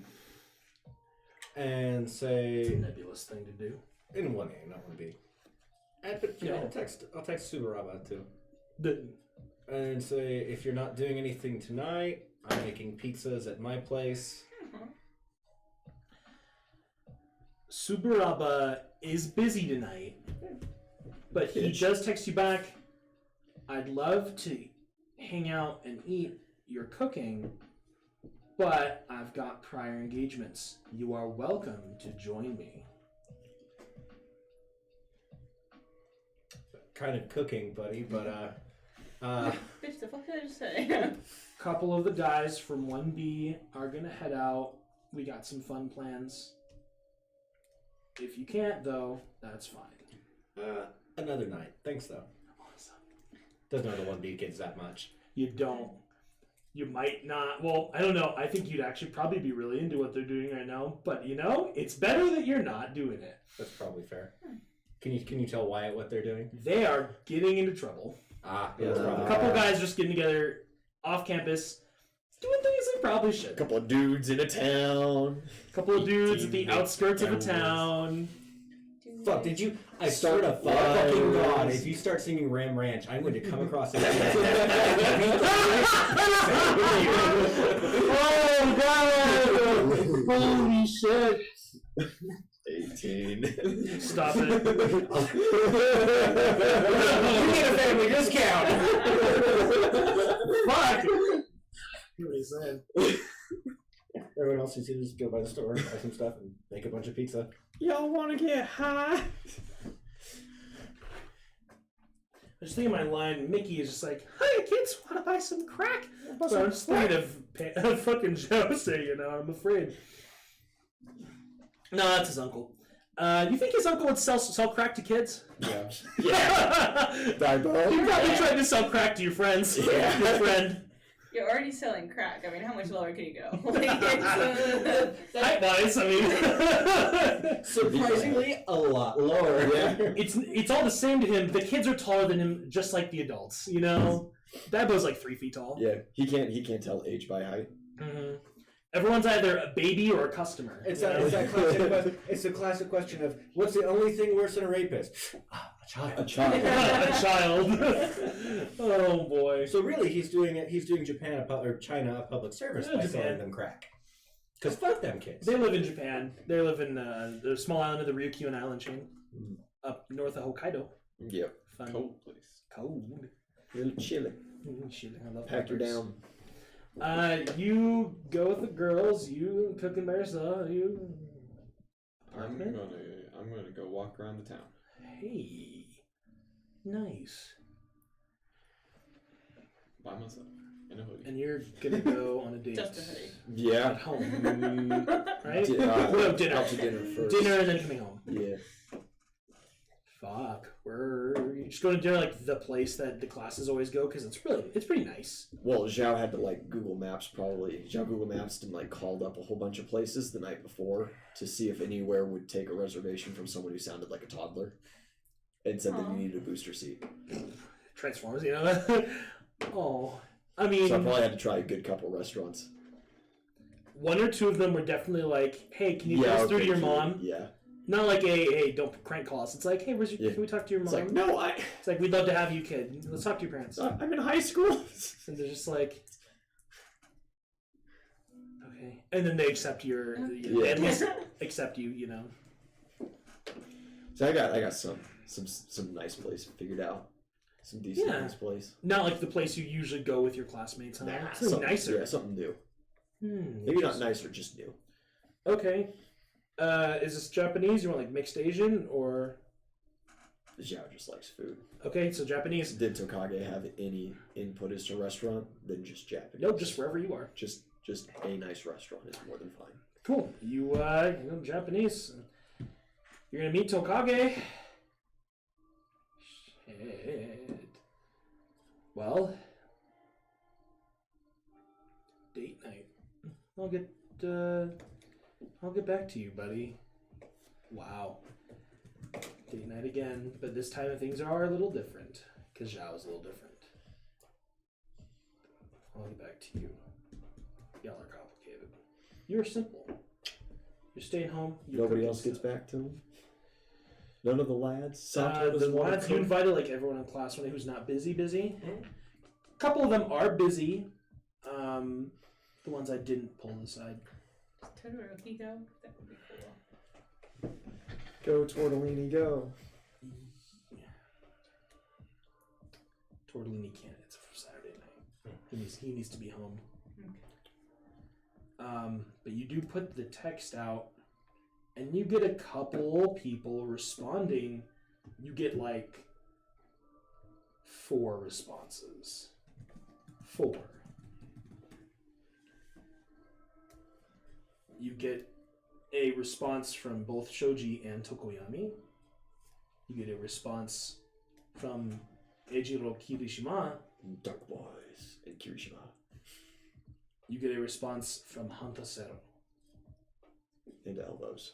and say Nebulous thing to do. in 1A, not 1B. But Yeah. I'll text Subaraba too. The, And say if you're not doing anything tonight, I'm making pizzas at my place. Subaraba is busy tonight, but he does text you back. I'd love to hang out and eat your cooking, but I've got prior engagements. You are welcome to join me. Kind of cooking, buddy, but Bitch, the fuck did I just say? Couple of the guys from 1B are gonna head out. We got some fun plans. If you can't, though, that's fine. Another night. Thanks, though. Awesome. Doesn't know the 1B kids that much. You don't. You might not. Well, I don't know. I think you'd actually probably be really into what they're doing right now. But, you know, it's better that you're not doing it. That's probably fair. Can you tell Wyatt what they're doing? They are getting into trouble. Yeah, that's probably A couple guys just getting together off campus, doing things they probably should. A couple of dudes in a town. A couple of dudes at the outskirts of a town. Fuck, did you? I swear to fucking God, if you start singing Ram Ranch, I'm going to come across this. Oh, God! Holy shit! 18. Stop it. You get a family discount! Fuck! What are you saying? Everyone else needs to just go by the store, buy some stuff, and make a bunch of pizza. Y'all want to get high? I was thinking my line, Mickey is just like, "Hi kids, want to buy some crack?" So I'm just thinking of fucking Joe saying, you know, I'm afraid. No, that's his uncle. You think his uncle would sell crack to kids? Yeah. Yeah. Dibo. You probably tried to sell crack to your friends. Yeah. Your friend. You're already selling crack. I mean, how much lower can you go? Height-wise, I mean. Surprisingly, a lot lower. Yeah. It's all the same to him. The kids are taller than him, just like the adults. You know, Dabo's like 3 feet tall. Yeah. He can't tell age by height. Mm-hmm. Everyone's either a baby or a customer. It's the classic question of what's the only thing worse than a rapist? A child. A child. A child. Oh boy. So really, he's doing China a public service by selling them crack. Because fuck them kids. They live in Japan. They live in the small island of the Ryukyuan island chain, up north of Hokkaido. Yep. Fun. Cold place. Cold. Really chilly. Shit, I love Pack her peppers. down. You go with the girls. You cooking by yourself. You. I'm Apartment? gonna go walk around the town. Hey. Nice. By myself. In a hoodie. And you're gonna go on a date. Just a hoodie. Yeah. At home. Right? No, dinner. Out to dinner first. Dinner and then coming home. Yeah. Fuck. You're just going to dinner like the place that the classes always go because it's pretty nice. Well, Zhao had to like Google Maps probably. Zhao Google Maps and like called up a whole bunch of places the night before to see if anywhere would take a reservation from someone who sounded like a toddler, and said that you needed a booster seat. Transformers, you know. Oh, I mean, So I probably had to try a good couple restaurants. one or two of them were definitely like, "Hey, can you put us through to your mom?" Yeah. Not like, "Hey, don't crank call us." It's like, "Hey, can we talk to your mom?" It's like, no, It's like, "We'd love to have you, kid. Let's talk to your parents." I'm in high school. And they're just like, okay. And then they accept they at least accept you, you know. So I got some nice place figured out. Some decent nice place. Not like the place you usually go with your classmates, huh? Nah, Something nicer. Yeah, something new. Hmm, Maybe not nicer, just new. Okay. Is this Japanese? You want like mixed Asian or? Zhao just likes food. Okay, so Japanese. Did Tokage have any input as to restaurant? Then just Japanese. Nope, just wherever you are. Just a nice restaurant is more than fine. Cool. You go Japanese. You're gonna meet Tokage. Shit. Well, date night. I'll get back to you, buddy. Wow. Date night again, but this time things are a little different because Zhao's a little different. I'll get back to you. Y'all are complicated. You're simple. You're staying home. Nobody else gets back to him? None of the lads? Sato The doesn't want lads, to you cook? invited like everyone in class who's not busy. A couple of them are busy. The ones I didn't pull aside. Todoroki go? That would be cool. Go, Tortellini, go. Tortellini can't. It's for Saturday night. He needs to be home. Okay. But you do put the text out, and you get a couple people responding. You get like 4 responses. 4. You get a response from both Shoji and Tokoyami. You get a response from Eijiro Kirishima. Dark Boys and Kirishima. You get a response from Hantasero. And Elbows.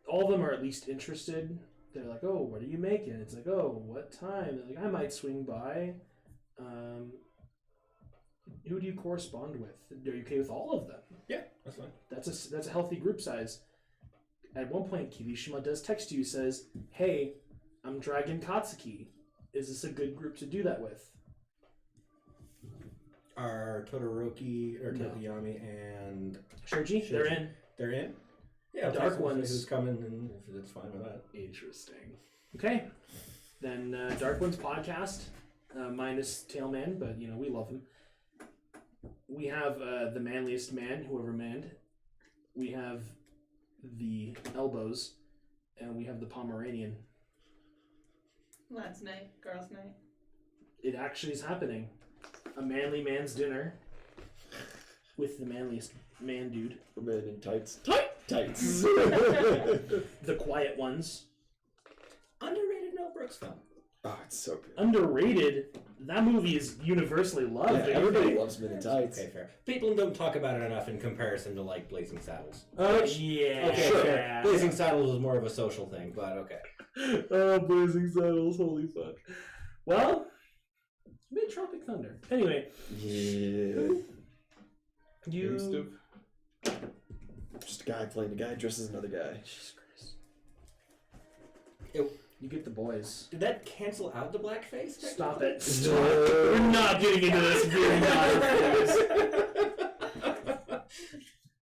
All of them are at least interested. They're like, oh, what are you making? It's like, oh, what time? They're like, I might swing by. Who do you correspond with? Are you okay with all of them? Yeah, that's fine. That's a healthy group size. At one point, Kirishima does text you, says, hey, I'm Dragon Katsuki. Is this a good group to do that with? Are Todoroki or No. Tokoyami and Shoji? They're in. They're in? Yeah, Dark Ones. Who's coming, and if it's fine with that. Interesting. Okay. Then Dark One's podcast, minus Tailman, but, we love him. We have the manliest man, whoever manned. We have the Elbows, and we have the Pomeranian. Lads' night, girls' night. It actually is happening. A manly man's dinner with the manliest man dude. Man in tights. Tights. The quiet ones. Underrated Mel Brooks film. Oh, it's so good. Underrated. That movie is universally loved. Yeah, everybody loves Men in Tights. Okay, fair. People don't talk about it enough in comparison to, like, Blazing Saddles. Oh, yeah. Okay, fair. Blazing Saddles is more of a social thing, but okay. Oh, Blazing Saddles. Holy fuck. Well, made Tropic Thunder. Anyway. Yeah. You... Just a guy playing a guy dressed as another guy. Jesus Christ. You get the boys. Did that cancel out the blackface? Stop it. Stop. We're not getting into this. We're not.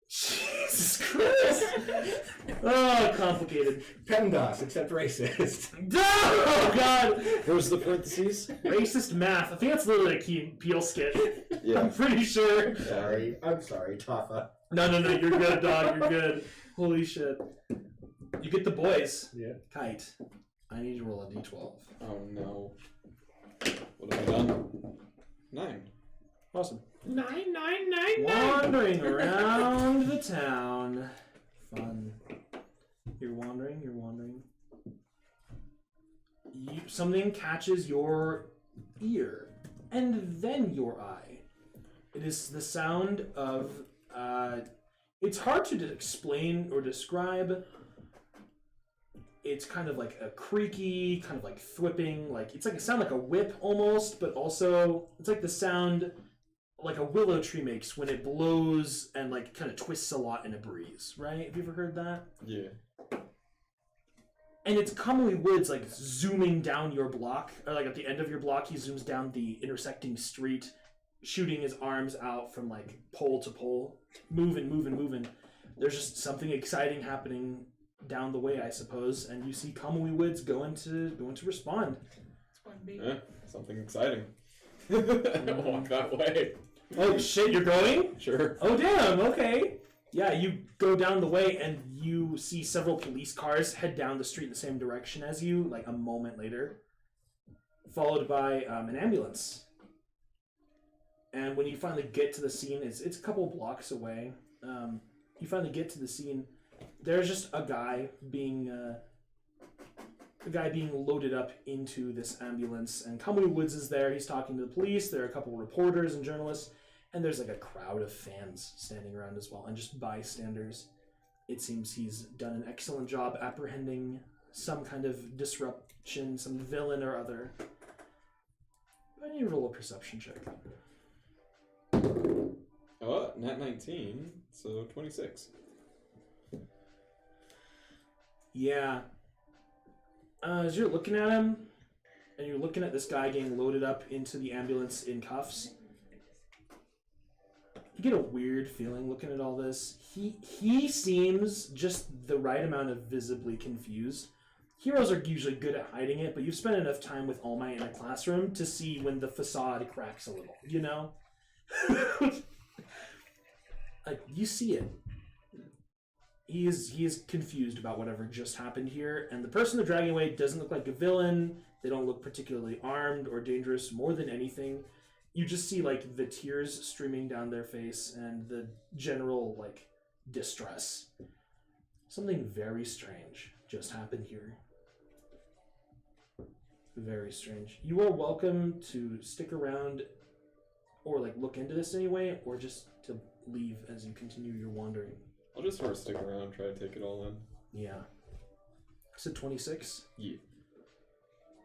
Jesus Christ. Oh, complicated. PEMDAS, except racist. Oh, God. Where's the parentheses? Racist math. I think that's literally a Key and Peele skit. Yeah. I'm pretty sure. I'm sorry, Tafa. No, you're good, dog. You're good. Holy shit. You get the boys. Yeah. Kite. I need to roll a d12. Oh no. What have I done? 9. Awesome. 9. Wandering around the town. Fun. You're wandering. Something catches your ear and then your eye. It is the sound of... it's hard to explain or describe. It's kind of like a creaky, kind of like thwipping, like it's like a sound like a whip almost, but also it's like the sound like a willow tree makes when it blows and like kind of twists a lot in a breeze, right? Have you ever heard that? Yeah. And it's commonly woods like zooming down your block, or like at the end of your block, he zooms down the intersecting street, shooting his arms out from like pole to pole, moving. There's just something exciting happening down the way, I suppose, and you see Kamui Woods going to respond. It's 1B. Yeah, something exciting. Walk that way. Oh shit, you're going? Sure. Oh damn, okay. Yeah, you go down the way and you see several police cars head down the street in the same direction as you, like a moment later, followed by an ambulance. And when you finally get to the scene, it's a couple blocks away. You finally get to the scene. There's just a guy being loaded up into this ambulance, and Kamui Woods is there. He's talking to the police. There are a couple reporters and journalists, and there's like a crowd of fans standing around as well, and just bystanders. It seems he's done an excellent job apprehending some kind of disruption, some villain or other. I need to roll a perception check. Oh, nat 19, so 26. Yeah. As you're looking at him, and you're looking at this guy getting loaded up into the ambulance in cuffs, you get a weird feeling looking at all this. He seems just the right amount of visibly confused. Heroes are usually good at hiding it, but you've spent enough time with All Might in a classroom to see when the facade cracks a little, you know? Like, you see it. he is confused about whatever just happened here, and the person they're dragging away doesn't look like a villain. They don't look particularly armed or dangerous. More than anything, you just see like the tears streaming down their face and the general like distress. Something very strange just happened here. Very strange. You are welcome to stick around or like look into this anyway, or just to leave as you continue your wandering. I'll just sort of stick around, try to take it all in. Yeah. I said 26? Yeah.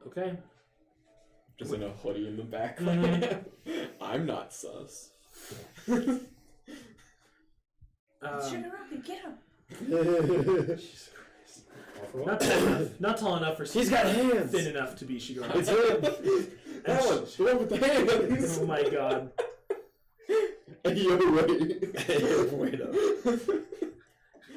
Okay. Just in a hoodie in the background. I'm not sus. Sugar Rocket, get him! Jesus Christ. Not tall enough for He's got hands. Thin enough to be Shigaraki. It's him. That one. The one with the hands. Oh my god. Yo, wait Wait up.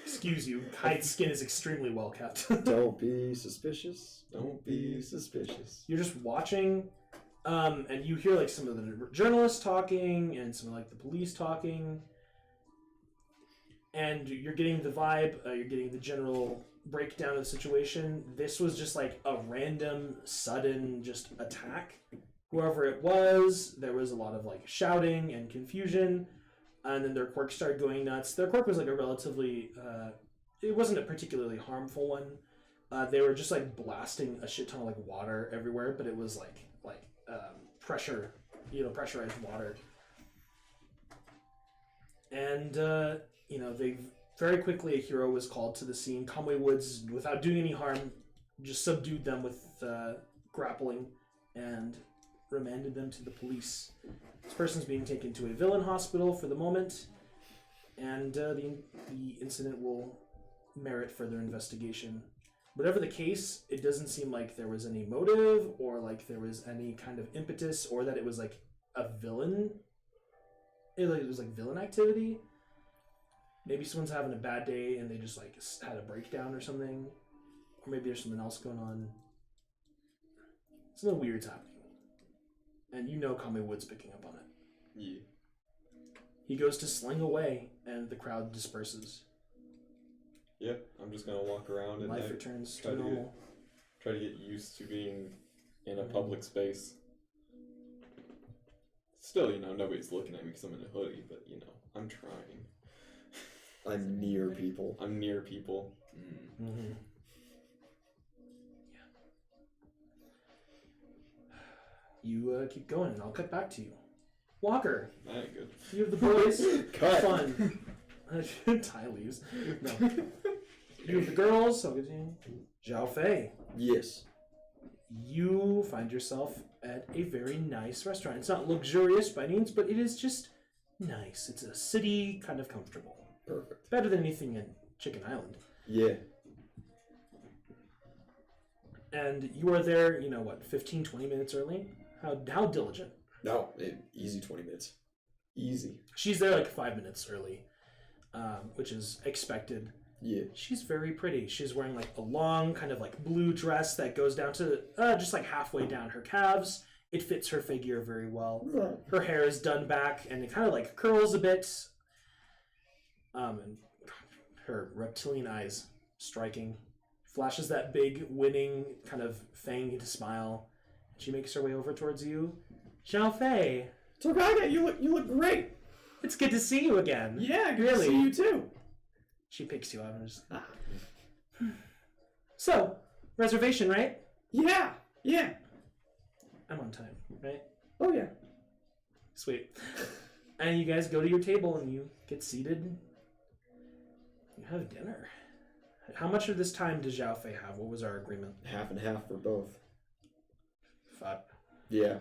Excuse you. Hyde's skin is extremely well kept. Don't be suspicious. Don't be suspicious. You're just watching, and you hear like some of the journalists talking and some of like the police talking, and you're getting the vibe. You're getting the general breakdown of the situation. This was just like a random, sudden, just attack. Whoever it was, there was a lot of like shouting and confusion, and then their quirk started going nuts. Their quirk was like a relatively, it wasn't a particularly harmful one. They were just like blasting a shit ton of like water everywhere, but it was like pressure, pressurized water. And they very quickly a hero was called to the scene. Conway Woods, without doing any harm, just subdued them with grappling and remanded them to the police. This person's being taken to a villain hospital for the moment, and the incident will merit further investigation. Whatever the case, it doesn't seem like there was any motive or like there was any kind of impetus or that it was like a villain. It was like villain activity. Maybe someone's having a bad day and they just like had a breakdown or something. Or maybe there's something else going on. Something weird's happening. And you know Conway Wood's picking up on it. Yeah. He goes to sling away and the crowd disperses. Yeah, I'm just gonna walk around and Life returns to normal. Try to get used to being in a public space. Still, nobody's looking at me because I'm in a hoodie, but I'm trying. I'm near people. I'm near people. Mm-hmm. Yeah. You keep going, and I'll cut back to you. Walker. That ain't good. You have the boys. Cut. Fun. Ty leaves. No. You have the girls. I'll get you. Zhao Fei. Yes. You find yourself at a very nice restaurant. It's not luxurious by any means, but it is just nice. It's a city, kind of comfortable. Perfect. Better than anything in Chicken Island. Yeah. And you are there, 15, 20 minutes early? How diligent? No, easy 20 minutes. Easy. She's there like 5 minutes early, which is expected. Yeah. She's very pretty. She's wearing like a long kind of like blue dress that goes down to just like halfway down her calves. It fits her figure very well. Right. Her hair is done back and it kind of like curls a bit. And her reptilian eyes striking. Flashes that big winning kind of fanged smile. She makes her way over towards you. Zhao Fei. Togaga, you look great. It's good to see you again. Yeah, good Really? to see you too. She picks you up and just... So, reservation, right? Yeah. I'm on time, right? Oh yeah. Sweet. And you guys go to your table and you get seated. You have dinner. How much of this time does Zhao Fei have? What was our agreement? Half and half for both. Fuck. Yeah.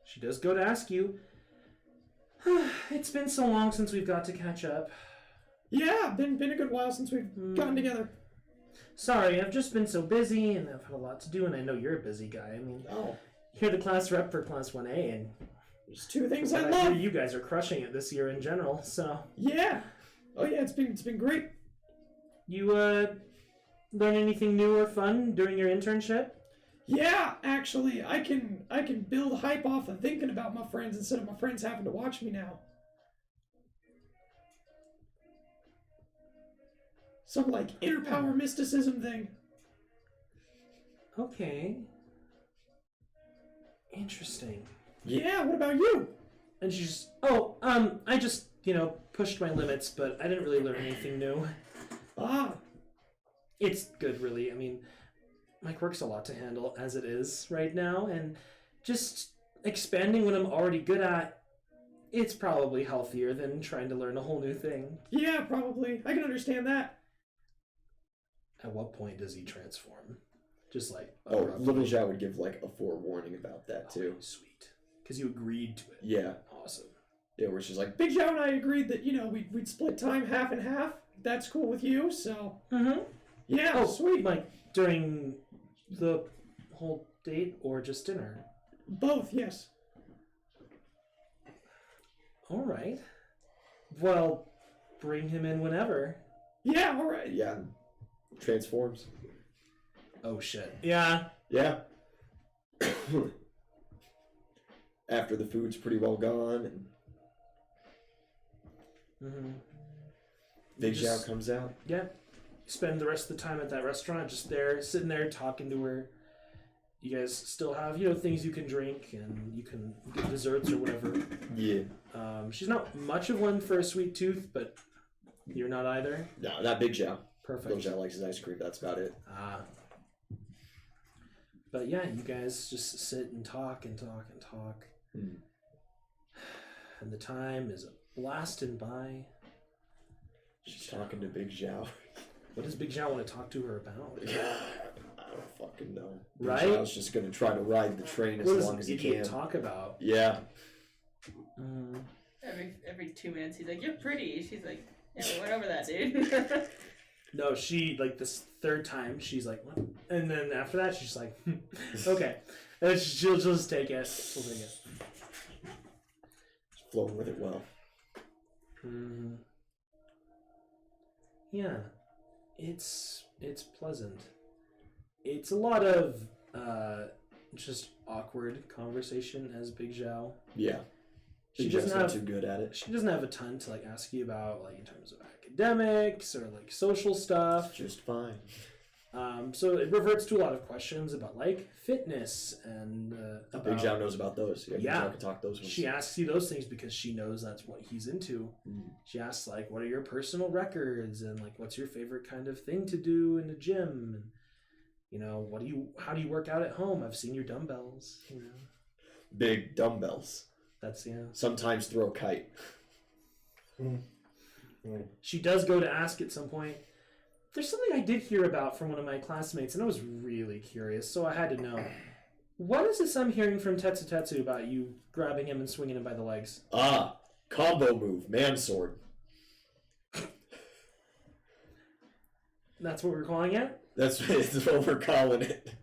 She does go to ask you. It's been so long since we've got to catch up. Yeah, been a good while since we've gotten together. Sorry, I've just been so busy and I've had a lot to do, and I know you're a busy guy. I mean, you're the class rep for Class 1A, and there's two things I hear love. you guys are crushing it this year in general, so... Yeah. Oh yeah, it's been great. You, learn anything new or fun during your internship? Yeah, actually, I can build hype off of thinking about my friends instead of my friends having to watch me now. some like inner power mysticism thing. Okay. Interesting. Yeah, what about you? And she's, I just, pushed my limits, but I didn't really learn anything new. Ah, It's good, really. I mean, my quirk's a lot to handle as it is right now, and just expanding what I'm already good at, it's probably healthier than trying to learn a whole new thing. yeah, probably. I can understand that. At what point does he transform? Just like... Little Zhao would give like a forewarning about that too. Sweet. Because you agreed to it. Yeah. Awesome. Yeah, where she's like, Big Zhao and I agreed that, we'd split time half and half. That's cool with you, so... Mm-hmm. Yeah, sweet. Like, during the whole date or just dinner? Both, yes. All right. Well, bring him in whenever. Yeah, all right. yeah, transforms. Oh, shit. Yeah. Yeah. After the food's pretty well gone and Mm-hmm. Big Zhao comes out. Yeah. Spend the rest of the time at that restaurant, just there, sitting there, talking to her. You guys still have, things you can drink, and you can get desserts or whatever. Yeah. She's not much of one for a sweet tooth, but you're not either. No, not Big Zhao. Perfect. Big Zhao likes his ice cream. That's about it. But yeah, you guys just sit and talk and talk and talk. Mm. And the time is blasting by. She's talking to Big Zhao. What does Big Zhao want to talk to her about? I don't fucking know. Big Right? Zhao's just gonna try to ride the train as What does long as he idiot can. talk about? Yeah. Every 2 minutes, he's like, "You're pretty." She's like, "Yeah, we went over that, dude." No, she, like, this third time, she's like, what? And then after that, she's like, okay. And she'll just take it. She'll take it. She's flowing with it well. Yeah. It's pleasant. It's a lot of just awkward conversation as Big Zhao. Yeah. She Big doesn't Zhao's not have too good at it. She doesn't have a ton to like ask you about, like in terms of academics or like social stuff. Just fine. So it reverts to a lot of questions about like fitness and Big Zhao knows about those. Yeah. Big Zhao can talk those ones. She asks you those things because she knows that's what he's into. She asks like, what are your personal records and like what's your favorite kind of thing to do in the gym, and how do you work out at home? I've seen your dumbbells. Big dumbbells. That's Sometimes throw a kite. She does go to ask at some point. There's something I did hear about from one of my classmates, and I was really curious, so I had to know. What is this I'm hearing from Tetsu about you grabbing him and swinging him by the legs? Combo move, man sword. That's what we're calling it? That's what we're calling it.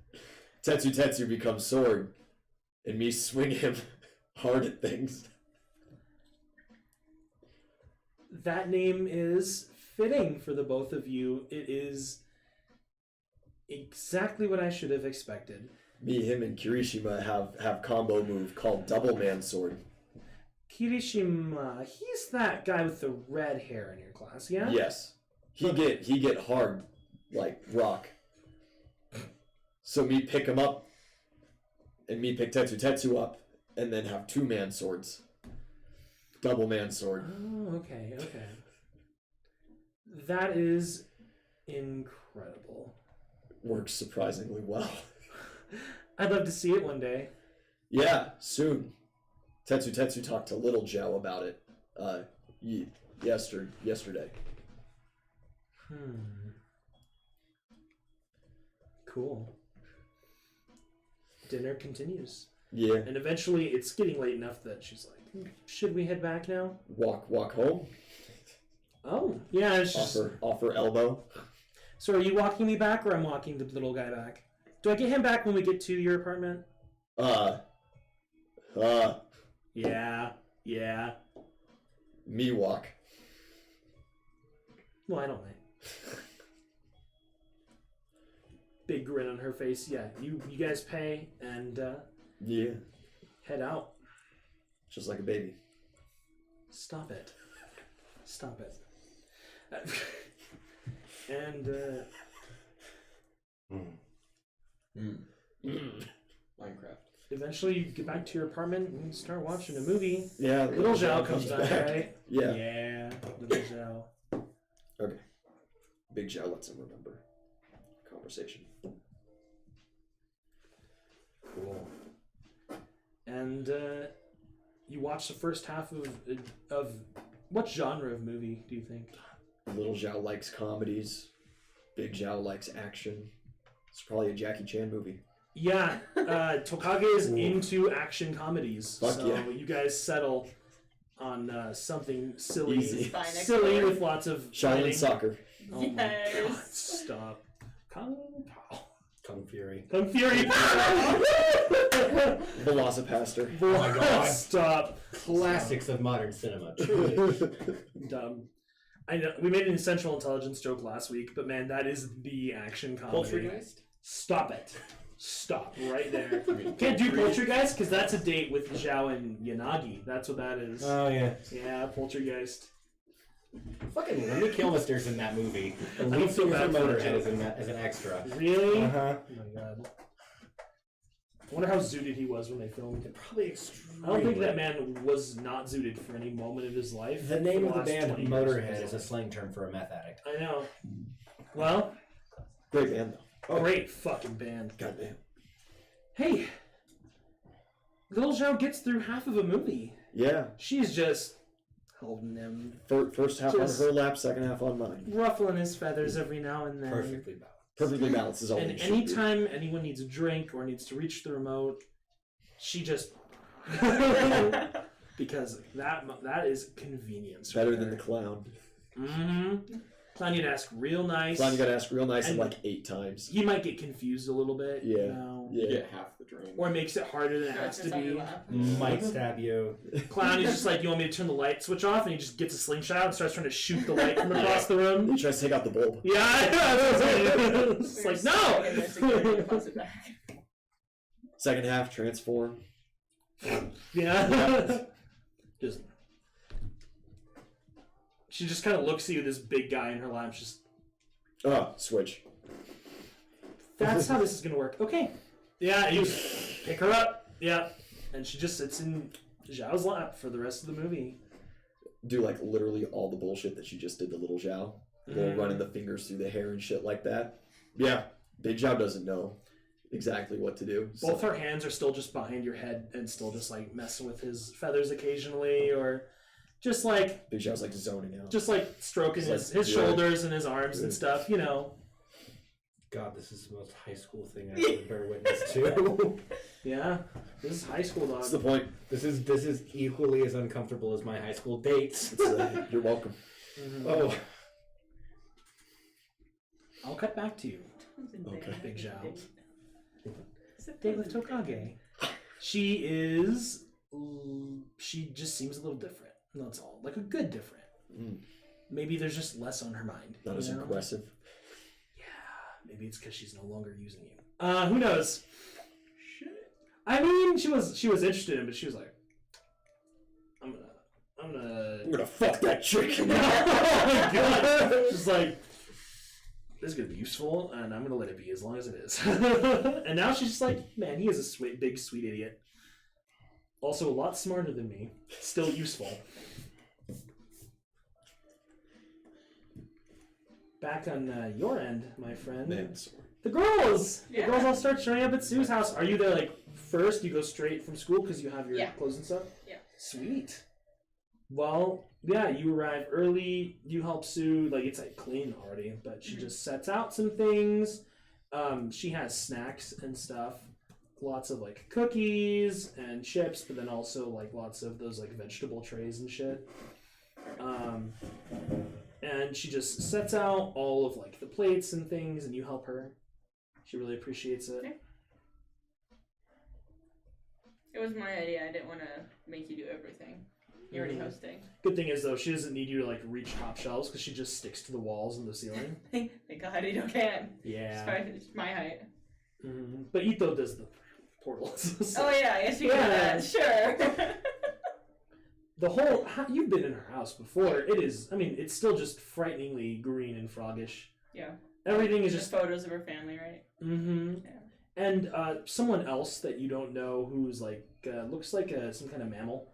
Tetsu becomes sword, and me swing him hard at things. That name is fitting for the both of you. It is exactly what I should have expected. Me, him, and Kirishima have combo move called double man sword. Kirishima, he's that guy with the red hair in your class, yeah? Yes. He get hard like rock. So me pick him up, and me pick Tetsu up, and then have 2-man swords. Double man sword. Oh, okay. That is incredible. Works surprisingly well. I'd love to see it one day. Yeah, soon. Tetsu talked to Little Zhao about it yesterday. Cool. Dinner continues. Yeah. And eventually it's getting late enough that she's like, should we head back now? Walk home. Oh, yeah. It's just... Offer elbow. So are you walking me back, or I'm walking the little guy back? Do I get him back when we get to your apartment? Yeah. Me walk. Why don't I? Big grin on her face. Yeah, you guys pay and Yeah. head out. Just like a baby. Stop it. And Minecraft. eventually you get back to your apartment and start watching a movie. Yeah. Little Zhao comes back, right? Yeah. Yeah, Little Zhao. Okay. Big Zhao lets him remember conversation. Cool. And you watch the first half of what genre of movie do you think? Little Zhao likes comedies. Big Zhao likes action. It's probably a Jackie Chan movie. Yeah, Tokage is into action comedies. Fuck so yeah. you guys settle on something silly, Easy. silly with lots of Shaolin fighting. soccer. Oh my Yes. god! Stop. Kung Fury. Fury. Velocipaster. Oh my God. Stop. Classics of modern cinema. Truly. Dumb. I know we made an Central Intelligence joke last week, but man, that is the action comedy. Poltergeist? Stop it. Stop right there. Can't do Poltergeist because that's a date with Zhao and Yanagi. That's what that is. Oh, yeah. Yeah, Poltergeist. Fucking Lemmy Kilmister's in that movie. The I lead don't feel singer bad for for Motorhead that is in that as an extra. Really? Uh-huh. Oh my god. I wonder how zooted he was when they filmed it. Probably extremely. I don't think that man was not zooted for any moment of his life. The name for of the last band 20 years of Motorhead his is a life. slang term for a meth addict. I know. Well, Great band though. great fucking band. Goddamn. Hey, Little Zhao gets through half of a movie. Yeah. She's just holding him, First half Just- on her lap, second half on mine. ruffling his feathers every now and then. Perfectly balanced. Perfectly balanced is all And it should be. anytime anyone needs a drink or needs to reach the remote, she just because that is convenience. Better than the clown. Mm-hmm. Clown, you'd ask real nice. Clown, you gotta ask real nice And- like 8 times. He might get confused a little bit. Yeah. You know? You Yeah. get half the drink. Or makes it harder than it has to be. Might stab you. Clown, he's just like, you want me to turn the light switch off? And he just gets a slingshot out and starts trying to shoot the light from across the room. He tries to take out the bulb. Yeah, it's like, no! Second half, transform. Yeah. Just. She just kind of looks at you, this big guy in her lap, just. Oh, switch. That's how this is gonna work. Okay. Yeah, you pick her up. Yeah. And she just sits in Zhao's lap for the rest of the movie. Do like literally all the bullshit that she just did to Little Zhao. Little running the fingers through the hair and shit like that. Yeah. Big Zhao doesn't know exactly what to do. Both her hands are still just behind your head and still just like messing with his feathers occasionally, or just like Big Zhao's like zoning out. just like stroking It's his like, yeah. shoulders and his arms and Yeah. stuff, you know. God, this is the most high school thing I've ever bear witness to. Yeah. This is high school, dog. That's the point. This is equally as uncomfortable as my high school dates. It's, you're welcome. Mhm. Oh, I'll cut back to you. Okay. Big Zhao. Date with Tokage. She just seems a little different. That's all. Like a good different. Mm. Maybe there's just less on her mind. Not you as know? aggressive. Yeah, maybe it's because she's no longer using you. Who knows? Shit. I mean, she was interested in, but she was like, I'm gonna fuck that chick. oh my god! She's like, this is gonna be useful, and I'm gonna let it be as long as it is. And now she's just like, man, he is a big sweet idiot. Also a lot smarter than me. Still useful. Back on your end, my friend. Man, sorry. The girls! Yeah. The girls all start showing up at Sue's house. Are you there, like, first? You go straight from school because you have your Yeah. clothes and stuff? Yeah. Sweet. Well, yeah, you arrive early. You help Sue. Like, it's, like, clean already, but she just sets out some things. She has snacks and stuff. Lots of, like, cookies and chips, but then also, like, lots of those, like, vegetable trays and shit. And she just sets out all of, like, the plates and things, and you help her. She really appreciates it. Okay. It was my idea. I didn't want to make you do everything. You're already hosting. Good thing is, though, she doesn't need you to, like, reach top shelves, because she just sticks to the walls and the ceiling. Thank God you can. Yeah. It's my height. But Ito does the portals. So Oh yeah, I guess you got that. Sure. the whole... You've been in her house before. It is... I mean, it's still just frighteningly green and froggish. Yeah. Everything is Just just photos of her family, right? mm-hmm. Yeah. And someone else that you don't know who's like looks like some kind of mammal,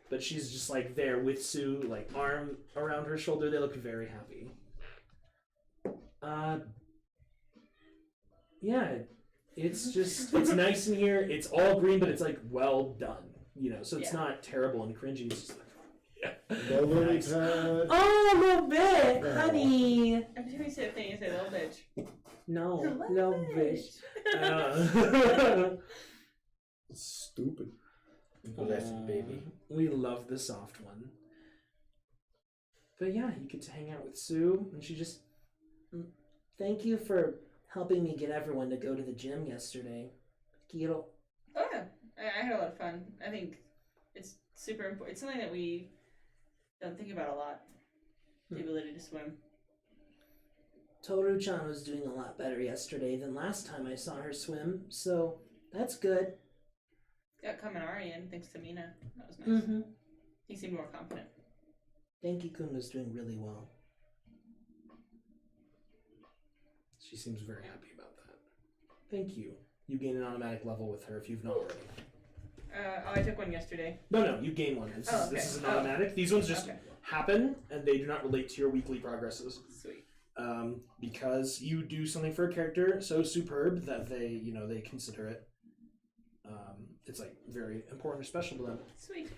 but she's just like there with Sue, like arm around her shoulder. They look very happy. Yeah, it's just it's nice in here. It's all green, but it's like well done, you know. So it's not terrible and cringy. It's just like No lily Nice. pad. Oh, a little bit, Oh. honey. Every time you say a thing, you say little bitch. No, Little no, bitch. bitch. Stupid. Blessed baby. We love the soft one. But yeah, you get to hang out with Sue, and she just Thank you for helping me get everyone to go to the gym yesterday. Quiero. Oh yeah, I had a lot of fun. I think it's super important. It's something that we don't think about a lot. The ability to swim. Toru-chan was doing a lot better yesterday than last time I saw her swim, so that's good. Got Kaminari in thanks to Mina. That was nice. Mm-hmm. He seemed more confident. Denki-kun was doing really well. she seems very happy about that. Thank you. You gain an automatic level with her if you've not already. I took one yesterday. No, you gain one. This is an automatic. These ones just happen, and they do not relate to your weekly progresses. Sweet. Because you do something for a character so superb that they consider it. It's like very important or special to them. Sweet.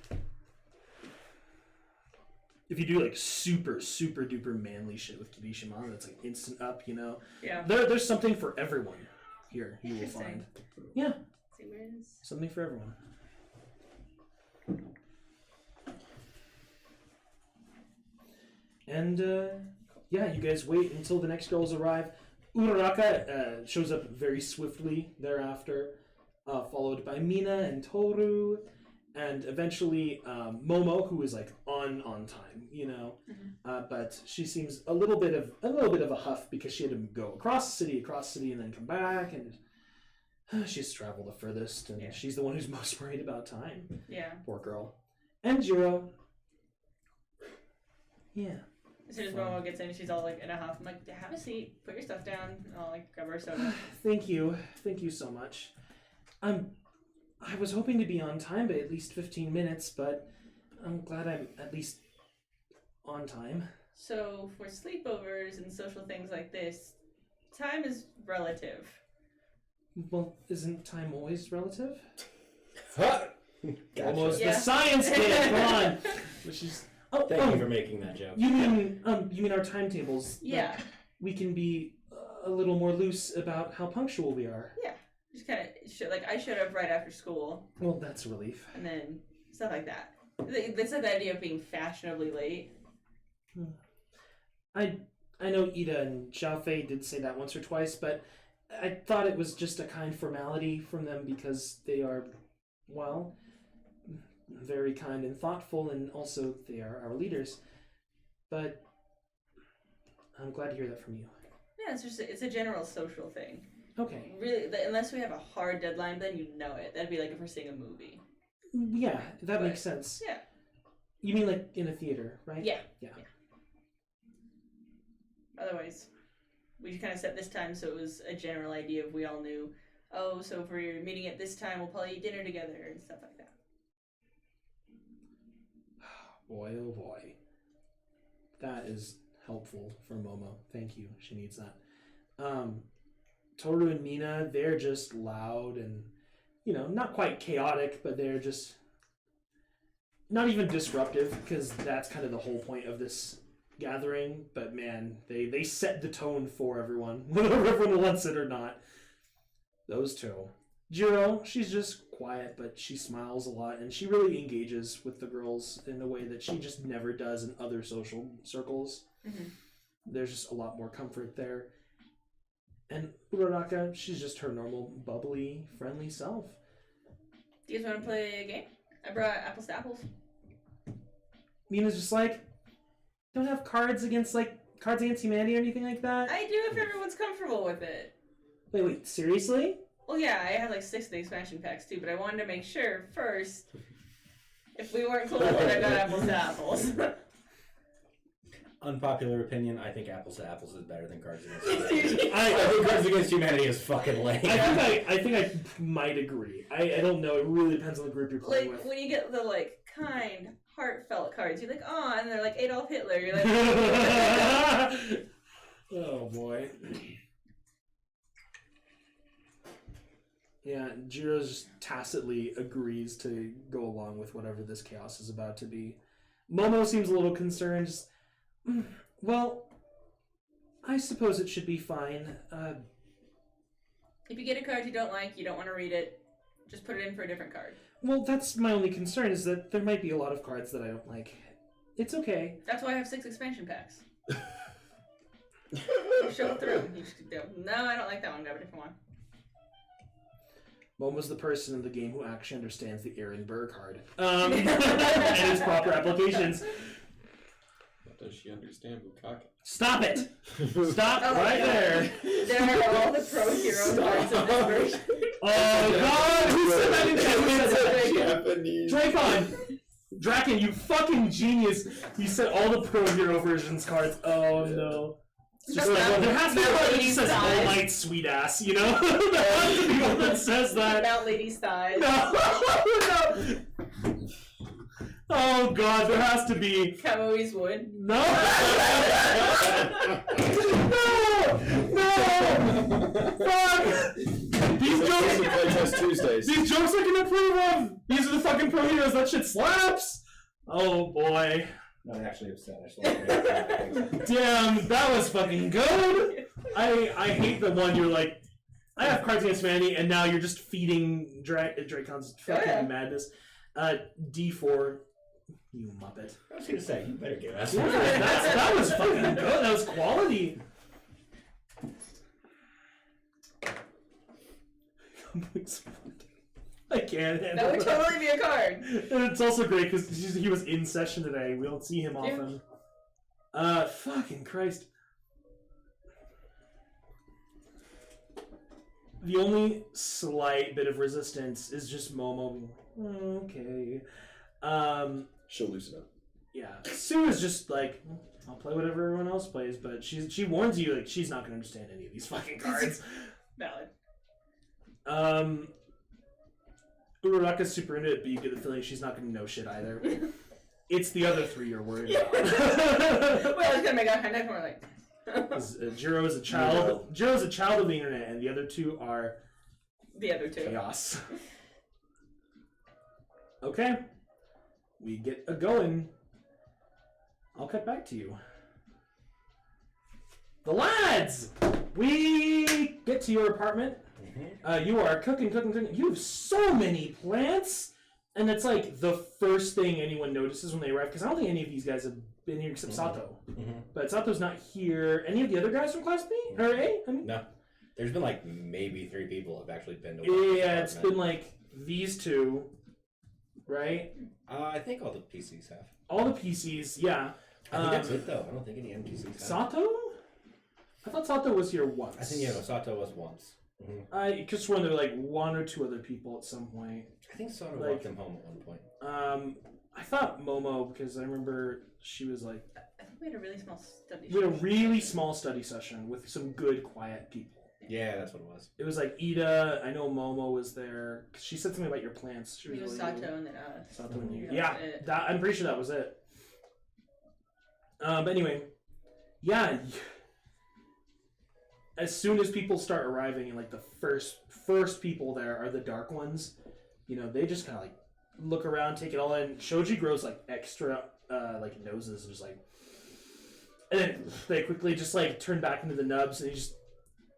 If you do like super, super duper manly shit with Kirishima, that's like instant up, Yeah. There's something for everyone here, you will find. Yeah. See where it is. Something for everyone. And you guys wait until the next girls arrive. Uraraka shows up very swiftly thereafter, followed by Mina and Toru, and eventually Momo, who is like on time, but she seems a little bit of a huff because she had to go across the city, and then come back, and she's traveled the furthest, and she's the one who's most worried about time. Yeah. Poor girl. And Jiro. Yeah. As soon as Momo gets in, she's all like in a huff. I'm like, have a seat, put your stuff down, and I'll like grab her a soda. Thank you so much. I was hoping to be on time by at least 15 minutes, but I'm glad I'm at least on time. So for sleepovers and social things like this, time is relative. Well, isn't time always relative? Gotcha. Almost Yeah. the science kid. Come on. Which is Thank you for making that joke. You mean our timetables? Yeah. Like, we can be a little more loose about how punctual we are. Yeah. Just kind of I showed up right after school, Well, that's a relief. and then stuff like that. That's like the idea of being fashionably late. I know Ida and Xiaofei did say that once or twice, but I thought it was just a kind formality from them because they are, well, very kind and thoughtful, and also they are our leaders. But I'm glad to hear that from you. Yeah, it's a general social thing. Okay. Really, unless we have a hard deadline, then you know it. That'd be like if we're seeing a movie. Yeah, that makes sense. Yeah. You mean like in a theater, right? Yeah. Yeah. Otherwise, we just kind of set this time so it was a general idea of we all knew, oh, so if we're meeting at this time, we'll probably eat dinner together and stuff like that. Boy, oh boy. That is helpful for Momo. Thank you. She needs that. Toru and Mina, they're just loud and, not quite chaotic, but they're just not even disruptive, because that's kind of the whole point of this gathering. But man, they set the tone for everyone, whether everyone wants it or not. Those two. Jiro, she's just quiet, but she smiles a lot, and she really engages with the girls in a way that she just never does in other social circles. Mm-hmm. There's just a lot more comfort there. And Uraraka, she's just her normal, bubbly, friendly self. Do you guys want to play a game? I brought apples to apples. Mina's just like, don't have Cards Against Humanity or anything like that? I do if everyone's comfortable with it. Wait, seriously? Well, yeah, I had like 6 of the expansion packs too, but I wanted to make sure first if we weren't cool with it, I got apples to apples. Unpopular opinion, I think Apples to Apples is better than Cards Against Humanity. I think Cards Against Humanity is fucking lame. I think I might agree. I don't know. It really depends on the group you're playing Like, with. when you get the, like, kind, heartfelt cards, you're like, oh, and they're like Adolf Hitler. You're like, Oh boy. Yeah, Jiro just tacitly agrees to go along with whatever this chaos is about to be. Momo seems a little concerned. Just, well, I suppose it should be fine. if you get a card you don't like, you don't want to read it, just put it in for a different card. Well, that's my only concern, is that there might be a lot of cards that I don't like. It's okay. That's why I have 6 expansion packs. Show through. You just go, no, I don't like that one. Grab a different one. Momo's the person in the game who actually understands the Aaron Burr card. And its proper applications. What does she understand, Bukake? Stop it! Stop right there! There are all the pro hero cards in this version. Oh god! Who said that in chat? Who said that? Japanese. Dracon! Draken, you fucking genius! You said all the pro hero versions cards. Oh no. It's just like, well, there has to be one that just says All Might Sweet Ass, you know? There has to be one that says that. About ladies' thighs. No! No! Oh god, there has to be. Kamui's wood. No! No! Fuck! These jokes, Playtest Tuesdays. these jokes I can approve of! These are the fucking pro heroes, that shit slaps! Oh boy. Not actually upset. I just want to Damn, that was fucking good! I hate the one you're like, I have Cards Against Humanity, and now you're just feeding Dracon's fucking madness. D4, you muppet. I was gonna say, you better give us. Yeah, that was fucking good. That was quality. I can't handle That would totally be a card. And it's also great because he was in session today. We don't see him often. Fucking Christ. The only slight bit of resistance is just Momo being like, okay. She'll loosen up. Yeah. Sue is just like, I'll play whatever everyone else plays, but she warns you, like, she's not going to understand any of these fucking cards. Valid. Uraraka's super into it, but you get the feeling she's not going to know shit either. It's the other three you're worried about. Wait, I was gonna make a hand more like. Jiro is a child. Jiro's a child of the internet, and the other two are The other two. chaos. Okay, we get a going. I'll cut back to you. The lads! We get to your apartment. You are cooking. You have so many plants! And it's like the first thing anyone notices when they arrive, because I don't think any of these guys have been here except Sato. But Sato's not here. Any of the other guys from Class B? Or A? I mean, No. There's been like maybe 3 people have actually been to yeah, it's been like these two, right? I think all the PCs have. All the PCs, yeah. I think that's it though. I don't think any MTCs have. Sato? I thought Sato was here once. I think Sato was once. I just remember like 1 or 2 other people at some point. I think Sato Like- walked them home at one point. I thought Momo, because I remember she was like, I think we had a really small study. we had a really small study session with some good, quiet people. Yeah, that's what it was. It was like Ida, I know Momo was there. 'Cause she said something about your plants. She It was really Sato and then Sato and you. That Yeah, was it. I'm pretty sure that was it. But anyway, yeah. As soon as people start arriving, and like the first people there are the dark ones, you know, they just kind of like look around, take it all in. Shoji grows like extra like noses, and just like, and then they quickly just like turn back into the nubs, and he just,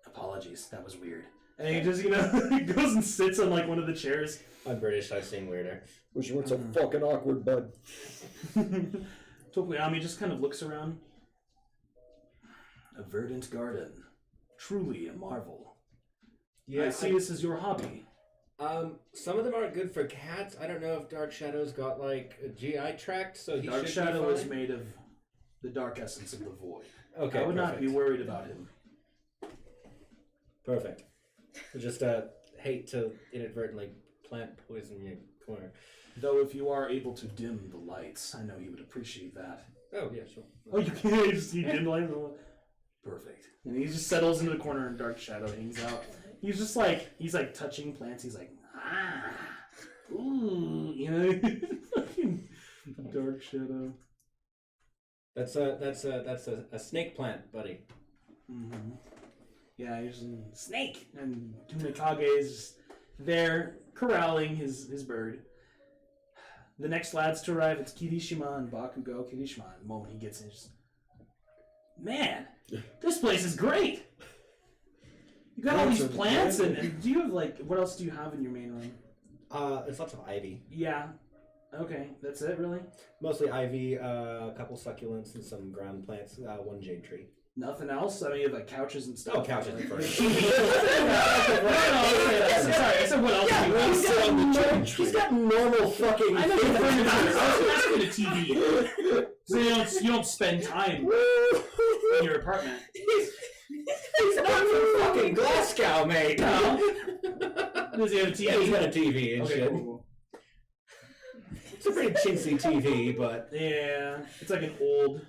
apologies, that was weird. And he just, you know, he goes and sits on like one of the chairs. I'm British, I sing weirder. Wish you weren't so fucking awkward, bud. Tokoyami just kind of looks around. A verdant garden. Truly a marvel. Yeah, I see this is your hobby. Some of them aren't good for cats. I don't know if Dark Shadow's got like a GI tract, so he Dark should Shadow be is fine. made of the dark essence of the void. Okay, I would not be perfect. worried about him. Perfect. I just hate to inadvertently plant poison in your corner. Though if you are able to dim the lights, I know you would appreciate that. Oh, yeah, sure. Oh, you can't. You just see dim light. Perfect. And he just settles into the corner and dark shadow hangs out. He's just like, he's like touching plants. He's like, ooh, you know, fucking dark shadow. That's a snake plant, buddy. Mm-hmm. Yeah, he's a snake. And Mikage is there corralling his bird. The next lads to arrive, it's Kirishima and Bakugo. Kirishima, the moment he gets in, just, man, this place is great. You got all these plants, and do you have, like, what else do you have in your main room? It's lots of ivy. Yeah. Okay, that's it, really? Mostly ivy, a couple succulents, and some ground plants, one jade tree. Nothing else? I mean, you have, like, couches and stuff. Oh, couches and furniture. Sorry, I said what else do you have? He's got normal fucking. I know you're furniture. I was asking a TV. So you don't spend time in your apartment. He's not from fucking Glasgow, mate. No. Does he have a TV? Yeah, he's got a TV and Okay, shit. cool. It's a pretty chintzy TV, but Yeah, it's like an old.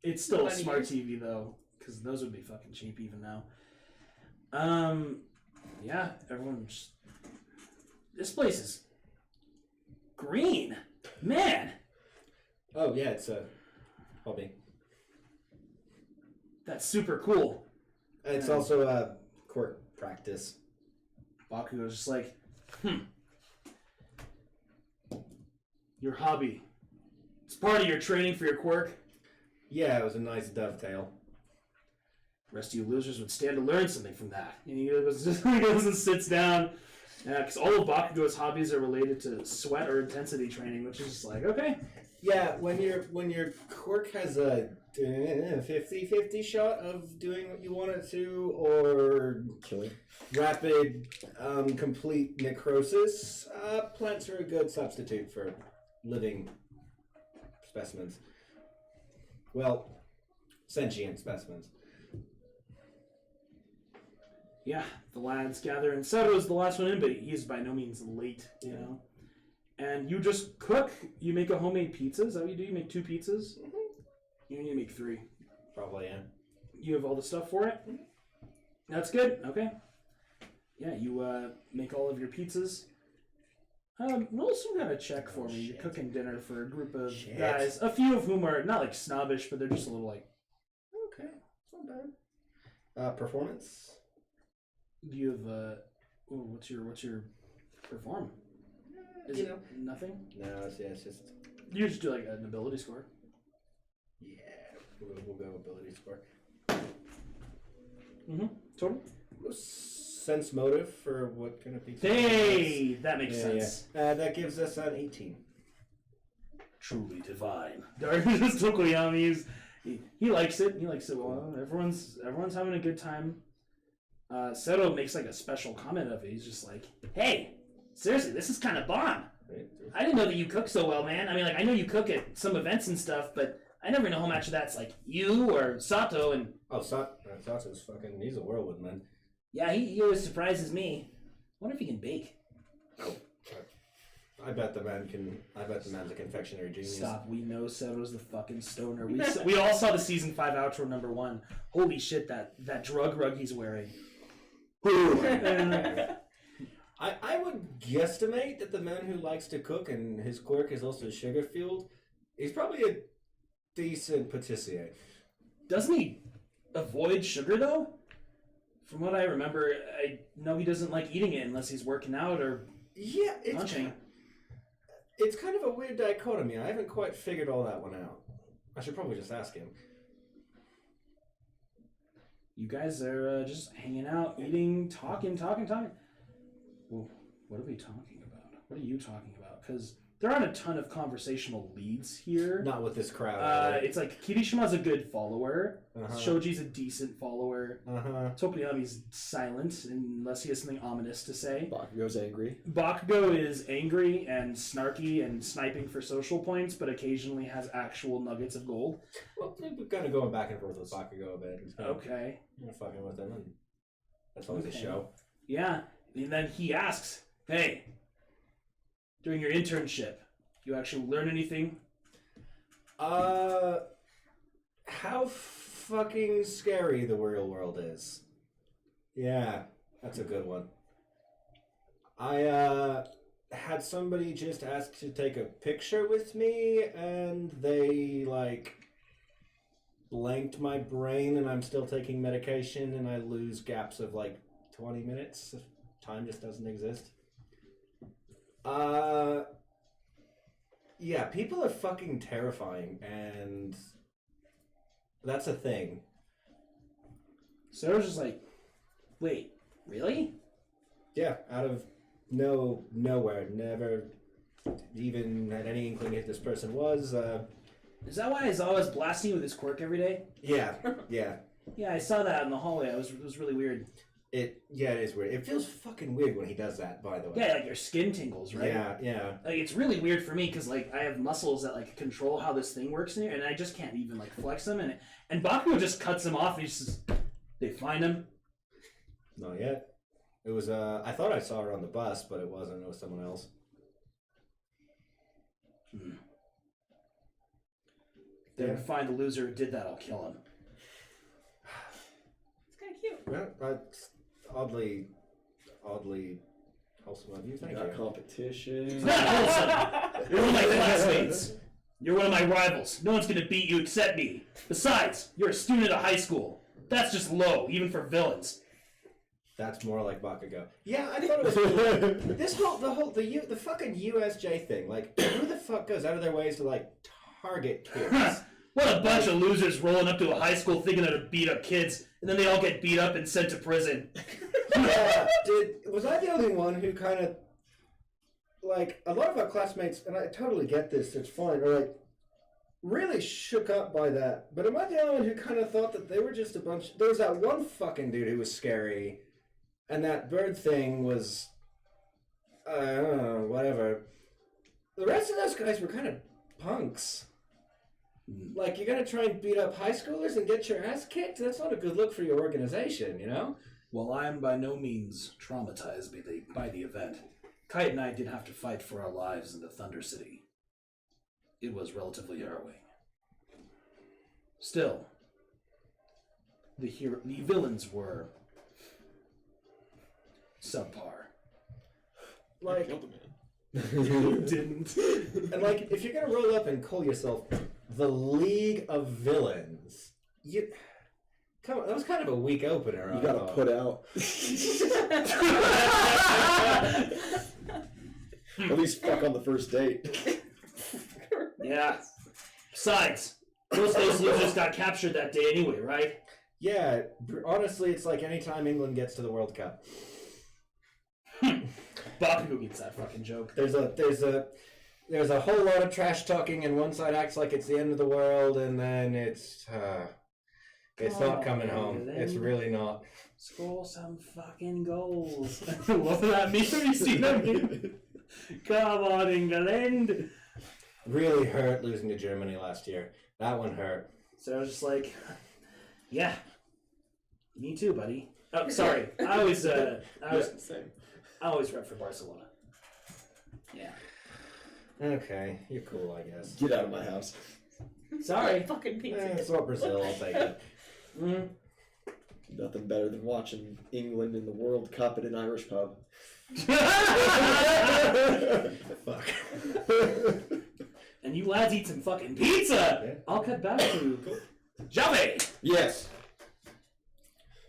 It's still a 20 smart years. TV though, because those would be fucking cheap even now. Yeah, everyone's. This place is green, man. oh yeah, it's a hobby. That's super cool. It's also a court practice. Bakugo's just like, your hobby. It's part of your training for your quirk. Yeah, it was a nice dovetail. The rest of you losers would stand to learn something from that. And he goes and sits down. Because all of Bakugo's hobbies are related to sweat or intensity training, which is just like, okay. Yeah, when your quirk has a 50-50 shot of doing what you want it to, or Killing. rapid, complete necrosis, plants are a good substitute for living specimens. Well, sentient specimens. Yeah, the lads gather, and Seto's the last one in, but he's by no means late, you know. And you just cook. You make a homemade pizza. Is that what you do? You make 2 pizzas? Mm-hmm. You need to make 3. Probably, yeah. You have all the stuff for it? That's good. Okay. Yeah, you make all of your pizzas. Also got a check for me. You're cooking dinner for a group of guys, a few of whom are not like snobbish, but they're just a little like, Okay, it's not bad. Performance? do you have what's your perform? Is You it know. nothing? No, it's just... You just do like an ability score. Yeah, we'll go ability score. Mm-hmm. Total? Sense motive for what kind of pizza? Hey, that makes sense. Yeah. That gives us an 18. Truly divine. Darkness Tokoyami's he likes it. He likes it well. Everyone's having a good time. Seto makes like a special comment of it. He's just like, hey, seriously, this is kind of bomb. Right? I didn't know that you cook so well, man. I mean, like, I know you cook at some events and stuff, but I never know how much of that's like you or Sato. And Oh, Sato's fucking... He's a whirlwind, man. yeah, he always surprises me. I wonder if he can bake. I bet the man's a confectionery genius. Stop. We know Seto's the fucking stoner. We all saw the season 5 outro number 1. Holy shit, that drug rug he's wearing. I would guesstimate that the man who likes to cook and his quirk is also sugar-fueled, he's probably a decent patissier. Doesn't he avoid sugar, though? From what I remember, I know he doesn't like eating it unless he's working out or Yeah, munching. it's kind of a weird dichotomy. I haven't quite figured all that one out. I should probably just ask him. You guys are just hanging out, eating, talking. Well, what are we talking about? What are you talking about? Because there aren't a ton of conversational leads here. Not with this crowd. It's like Kirishima's a good follower. Uh-huh. Shoji's a decent follower. Uh-huh. Tokoyami's silent unless he has something ominous to say. Bakugo's angry. Bakugo is angry and snarky and sniping for social points, but occasionally has actual nuggets of gold. Well, we're kind of going back and forth with Bakugo a bit. He's kind of, Okay. fucking with him, and that's always Okay. a show. Yeah. And then he asks, hey, during your internship, you actually learn anything? How fucking scary the real world is. Yeah, that's a good one. I had somebody just ask to take a picture with me, and they blanked my brain, and I'm still taking medication, and I lose gaps of 20 minutes. Time just doesn't exist. Yeah, people are fucking terrifying, and that's a thing. Sarah's just like, wait, really? Yeah, out of nowhere, never even had any inkling who this person was. Is that why Aizawa's blasting you with his quirk every day? Yeah. Yeah, I saw that in the hallway. It was really weird. It is weird. It feels fucking weird when he does that, by the way. Yeah, your skin tingles, right? Yeah. It's really weird for me because I have muscles that control how this thing works in here, and I just can't even flex them. And Bakugo just cuts them off, and he just they find him. Not yet. It was I thought I saw her on the bus, but it wasn't. It was someone else. Then find the loser who did that. I'll kill him. It's kind of cute. Well, that's oddly wholesome of you. Thank you. Competition. It's not wholesome. You're one of my classmates. You're one of my rivals. No one's gonna beat you except me. Besides, you're a student at a high school. That's just low, even for villains. That's more like Bakugo. Yeah, I thought it was this the fucking USJ thing. Who the fuck goes out of their ways to target kids? What a bunch of losers rolling up to a high school thinking how to beat up kids, and then they all get beat up and sent to prison. Yeah, was I the only one who kind of a lot of our classmates, and I totally get this, it's fine, are really shook up by that. But am I the only one who kind of thought that they were just a bunch? There was that one fucking dude who was scary, and that bird thing was, I don't know, whatever. The rest of those guys were kind of punks. You're gonna try and beat up high schoolers and get your ass kicked? That's not a good look for your organization, you know? Well, I am by no means traumatized by the event. Kite and I did have to fight for our lives in the Thunder City. It was relatively harrowing. Still, the villains were subpar. I killed a man. You didn't. And if you're gonna roll up and call yourself the League of Villains, come on, that was kind of a weak opener. You gotta put out. At least fuck on the first date. Yeah. Besides, most of those losers got captured that day anyway, right? Yeah, honestly, it's like any time England gets to the World Cup. Bakugo gets that fucking joke. There's a whole lot of trash talking, and one side acts like it's the end of the world, and then it's not coming home. It's really not. Score some fucking goals. What does that mean? Have you seen that meme? Come on, England. Really hurt losing to Germany last year. That one hurt. So I was just like, yeah, me too, buddy. Oh, sorry. I always Same. I always rep for Barcelona. Yeah. Okay, you're cool, I guess. Get out of my house. Sorry. Fucking pizza. It's not Brazil, I'll take it. Mm. Nothing better than watching England in the World Cup at an Irish pub. Fuck. And you lads eat some fucking pizza. Yeah. I'll cut back to Jave. Yes.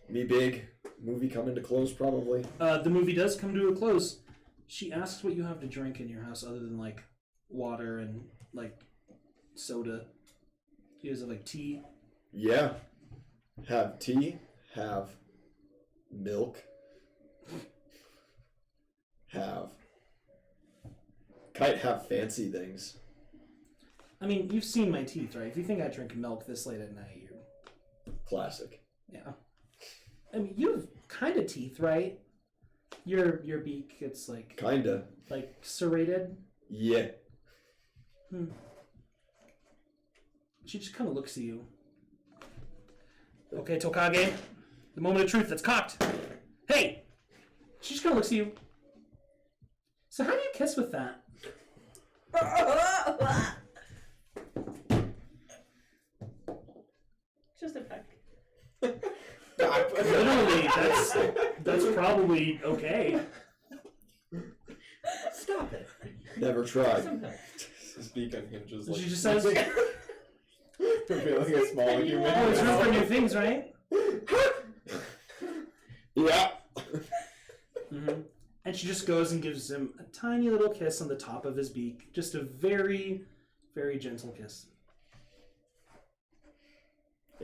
Me big. Movie coming to close probably. The movie does come to a close. She asks what you have to drink in your house other than water and soda. You guys have tea? Yeah. Have tea. Have milk. Have fancy things. I mean, you've seen my teeth, right? If you think I drink milk this late at night, you're... Classic. Yeah. I mean, you have kind of teeth, right? Your beak, it's Kinda. serrated. Yeah. She just kind of looks at you. Okay, Tokage. The moment of truth that's cocked. Hey! She just kind of looks at you. So how do you kiss with that? Just a peck. Literally, that's probably okay. Stop it. Never tried. His beak unhinges like She just says, revealing a small human. "Oh, it's room for new things, right?" Yeah. Mm-hmm. And she just goes and gives him a tiny little kiss on the top of his beak, just a very, very gentle kiss.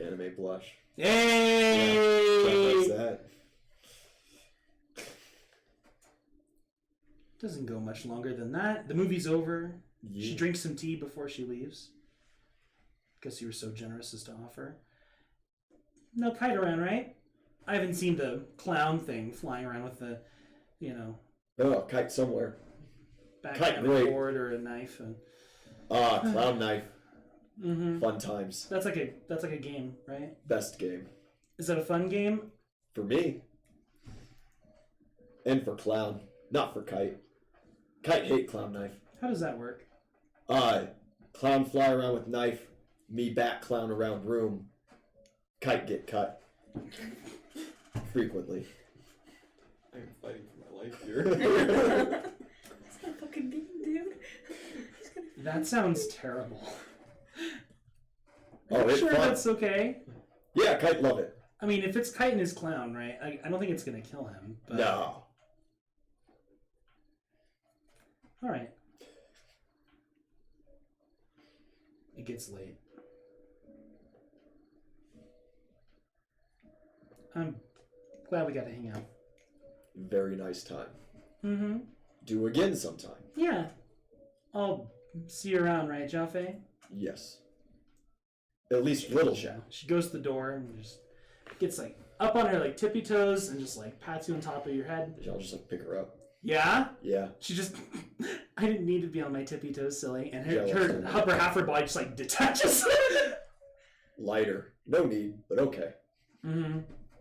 Anime blush. Yay! Yeah, that. Doesn't go much longer than that. The movie's over. Yeah. She drinks some tea before she leaves. Because you were so generous as to offer. No kite around, right? I haven't seen the clown thing flying around with the, Oh, kite somewhere. back Kite, of a great. board or a knife. And... Clown knife. Mm-hmm. Fun times. That's like a game, right? Best game. Is that a fun game? For me. And for clown. Not for kite. Kite hate clown knife. How does that work? Clown fly around with knife. Me back clown around room. Kite get cut. Frequently. I am fighting for my life here. It's not a fucking game, dude. That sounds terrible. Oh, I'm it's sure fun. that's okay. Yeah, kite love it. I mean, if it's Kite and his clown, right? I don't think it's gonna kill him. But... No. All right. It gets late. I'm glad we got to hang out. Very nice time. Mm-hmm. Do again sometime. Yeah. I'll see you around, right, Jaffe? Yes. At least little Yeah. Shao. She goes to the door and just gets like up on her like tippy toes and just like pats you on top of your head. I'll just like pick her up. Yeah? Yeah. She just I didn't need to be on my tippy toes, silly. And her Jealous. upper half of her body just like detaches. Lighter. No need, but okay. Mm-hmm.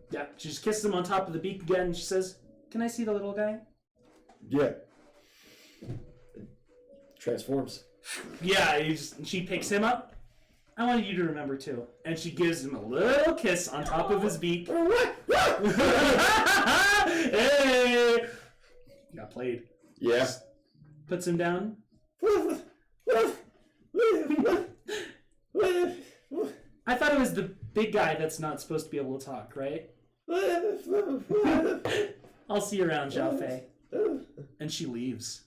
Yeah. She just kisses him on top of the beak again and she says, "Can I see the little guy?" Yeah. Transforms. Yeah, she picks him up. I wanted you to remember too. And she gives him a little kiss on top of his beak. Hey! Got played. Yeah. Puts him down. I thought it was the big guy that's not supposed to be able to talk, right? I'll see you around, Xiaofei. And she leaves.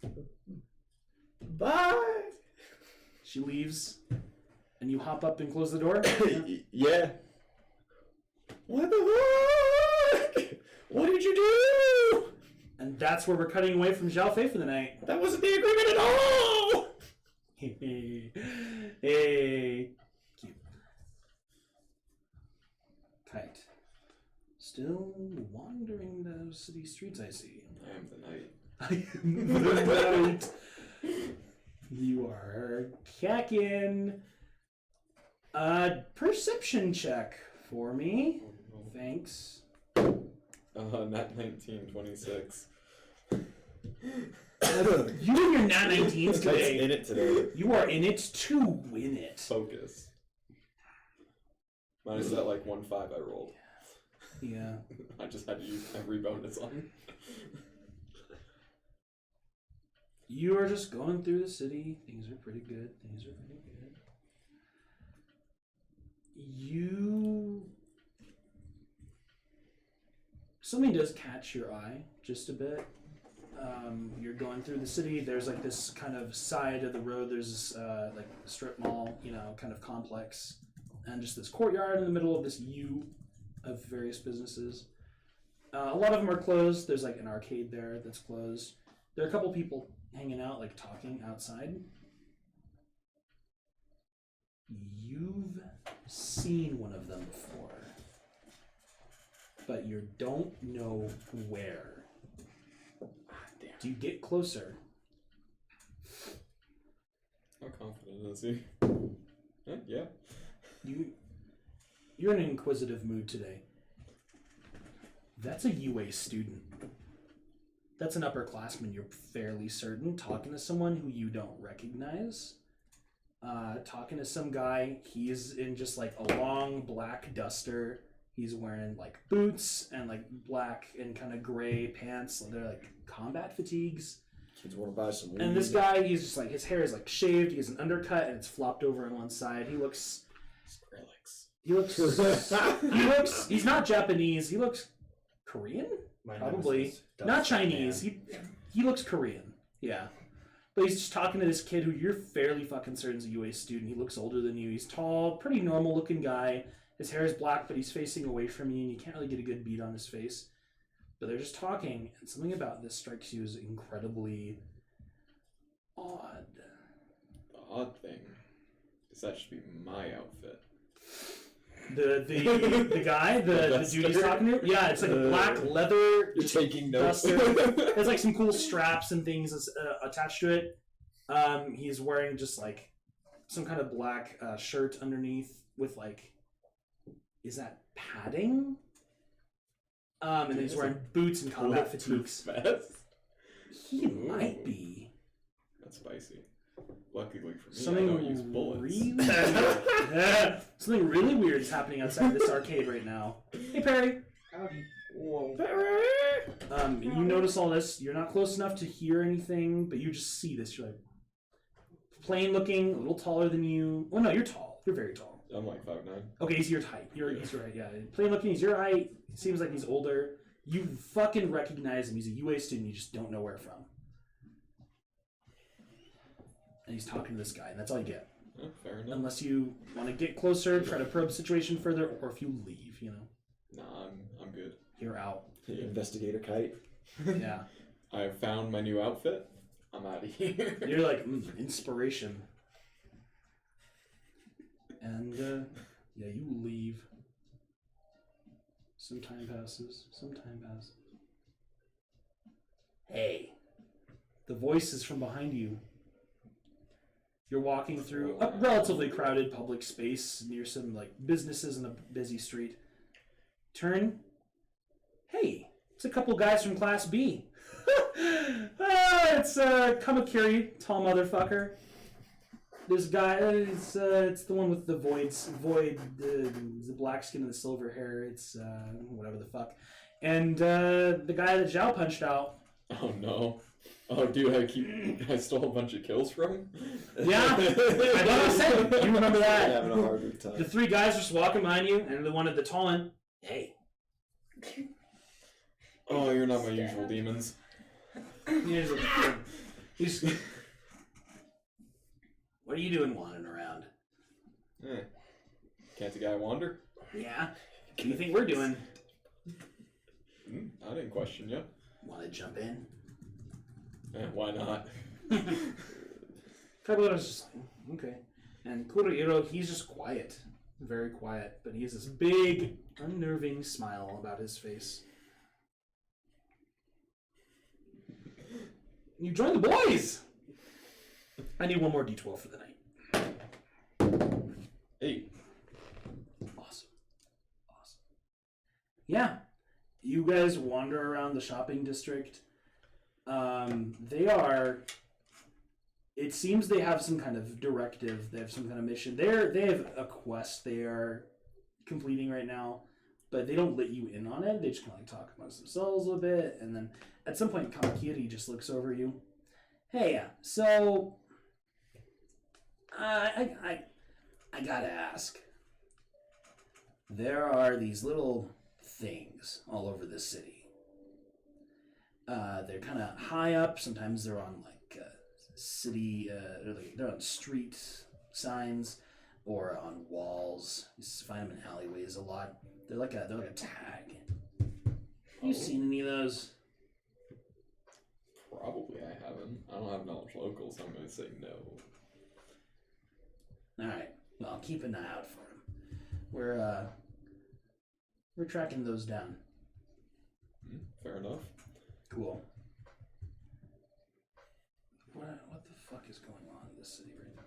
Bye. She leaves. And you hop up and close the door? Yeah. What the fuck? What did you do? And that's where we're cutting away from Xiaofei for the night. That wasn't the agreement at all! Hey. Cute. Kite. Still wandering those city streets, I see. I am the knight. I am the knight. You are Kakin. Perception check for me. Thanks. Nat 19, 26. You and your nat 19s Kite's today. in it today. You are in it to win it. Focus. Minus that like 1-5 I rolled. Yeah. I just had to use every bonus on. You are just going through the city. Things are pretty good. Something does catch your eye just a bit. You're going through the city. There's like this kind of side of the road. There's this like strip mall, kind of complex, and just this courtyard in the middle of this U of various businesses. A lot of them are closed. There's like an arcade there that's closed. There are a couple people hanging out, like talking outside. You've seen one of them before, but you don't know where. Do you get closer? How confident is he? Yeah. You're in an inquisitive mood today. That's a UA student. That's an upperclassman, you're fairly certain, talking to someone who you don't recognize. talking to some guy. He's in just like a long black duster. He's wearing like boots and like black and kind of gray pants. They're like combat fatigues. Kids want to buy some weed. And this guy, he's just like, his hair is like shaved. He has an undercut and it's flopped over on one side. He looks. He's not Japanese. He looks Korean? Probably. Not Chinese. He looks Korean. Yeah. But he's just talking to this kid who you're fairly fucking certain is a UA student. He looks older than you. He's tall, pretty normal looking guy. His hair is black, but he's facing away from you, and you can't really get a good beat on his face. But they're just talking, and something about this strikes you as incredibly odd. The odd thing is that should be my outfit. The guy, the dude he's talking to? Yeah, it's like a black leather. You're taking notes. There's like some cool straps and things attached to it. He's wearing just like some kind of black shirt underneath with like, is that padding? And then he's wearing boots and combat fatigues. He might be. That's spicy. Luckily for me, Something I don't use bullets. Something really weird is happening outside this arcade right now. Hey, Perry. Howdy. Whoa. Perry! You notice all this. You're not close enough to hear anything, but you just see this. You're like, plain looking, a little taller than you. Well, no, you're tall. You're very tall. I'm like 5'9". Okay, he's your height. He's your height, yeah. Plain looking, he's your height. Seems like he's older. You fucking recognize him. He's a UA student. You just don't know where from. And he's talking to this guy, and that's all you get. Oh, fair enough. Unless you want to get closer, try to probe the situation further, or if you leave, you know. Nah, I'm good. You're out. Investigator kite. Yeah. I found my new outfit. I'm out of here. You're like, inspiration. And, yeah, you leave. Some time passes. Hey. The voice is from behind you. You're walking through a relatively crowded public space near some like businesses in a busy street. Turn. Hey, it's a couple guys from Class B. It's Kamakiri, tall motherfucker. This guy, it's the one with the the black skin and the silver hair. It's whatever the fuck. And the guy that Zhao punched out. Oh no. Oh, dude, I stole a bunch of kills from him? Yeah, I thought I said, you remember that? Having a harder time. The three guys just walking behind you, and the one at the tall one, hey. Oh, you're not my usual demons. He's what are you doing wandering around? Can't a guy wander? Yeah. What do you think we're doing? I didn't question you. Want to jump in? Why not? Kabuto's just like, okay. And Kurohiro, he's just quiet. Very quiet. But he has this big, unnerving smile about his face. You join the boys! I need one more D12 for the night. 8. Awesome. Yeah. You guys wander around the shopping district. It seems they have some kind of directive. They have some kind of mission. They have a quest they are completing right now, but they don't let you in on it. They just kind of like talk amongst themselves a little bit, and then at some point, Kamakiri just looks over you. Hey, so I gotta ask. There are these little things all over the city. They're kind of high up. Sometimes they're on like city. They're on street signs or on walls. You find them in alleyways a lot. They're like a tag. You seen any of those? Probably I haven't. I don't have knowledge local, so I'm going to say no. All right. Well, keep an eye out for them. We're tracking those down. Fair enough. Cool. What the fuck is going on in this city right now?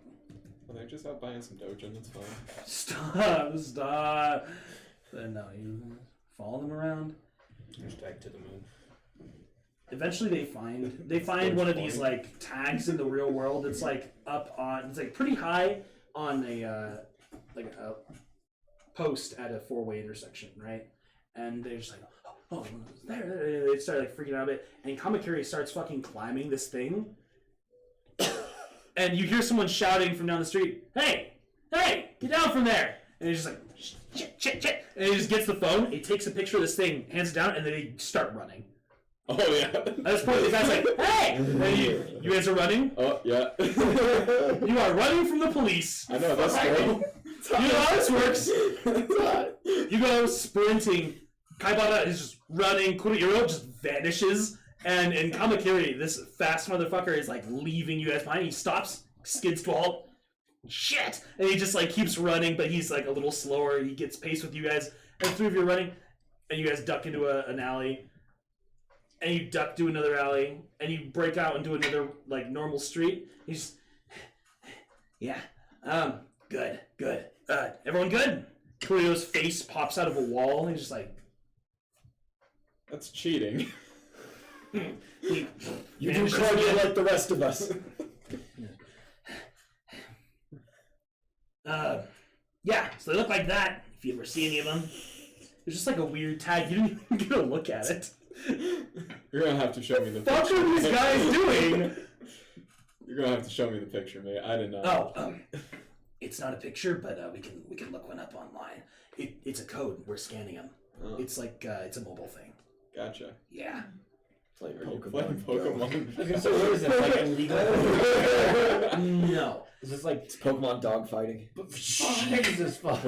Well, they're just out buying some dojin, that's fine. Stop. But no, you follow them around. Hashtag to the moon. eventually they find one of these like tags in the real world that's like up on, it's like pretty high on a like a post at a 4-way intersection, right? And they're just like, oh, there. They start like freaking out a bit, and Kamakiri starts fucking climbing this thing, and you hear someone shouting from down the street, "Hey, get down from there!" And he's just like, shit, and he just gets the phone, he takes a picture of this thing, hands it down, and then they start running. Oh yeah. At this point, the guy's like, "Hey!" And you guys are running? Oh yeah. You are running from the police. I know, that's cool. You know how this works. You go sprinting. Kaibara is just running. Kurihiro just vanishes. And Kamakiri, this fast motherfucker, is like leaving you guys behind. He stops, skids to a halt. Shit! And he just like keeps running, but he's like a little slower. He gets pace with you guys. And 3 of you are running. And you guys duck into an alley. And you duck to another alley. And you break out into another like normal street. He's yeah. Good. Everyone good? Kurio's face pops out of a wall, and he's just like... That's cheating. You do cardio like the rest of us. Yeah, so they look like that, if you ever see any of them. There's just like a weird tag. You didn't even get a look at it. You're gonna have to show me the picture. What are these guys doing? You're gonna have to show me the picture, mate. I didn't know. Oh, it's not a picture, but we can look one up online. It's a code. We're scanning them. Oh. It's like it's a mobile thing. Gotcha. Yeah. Playing Are you Pokemon. playing Pokemon? So what is this, like illegal? No. Is this like It's Pokemon dog fighting. Jesus fuck?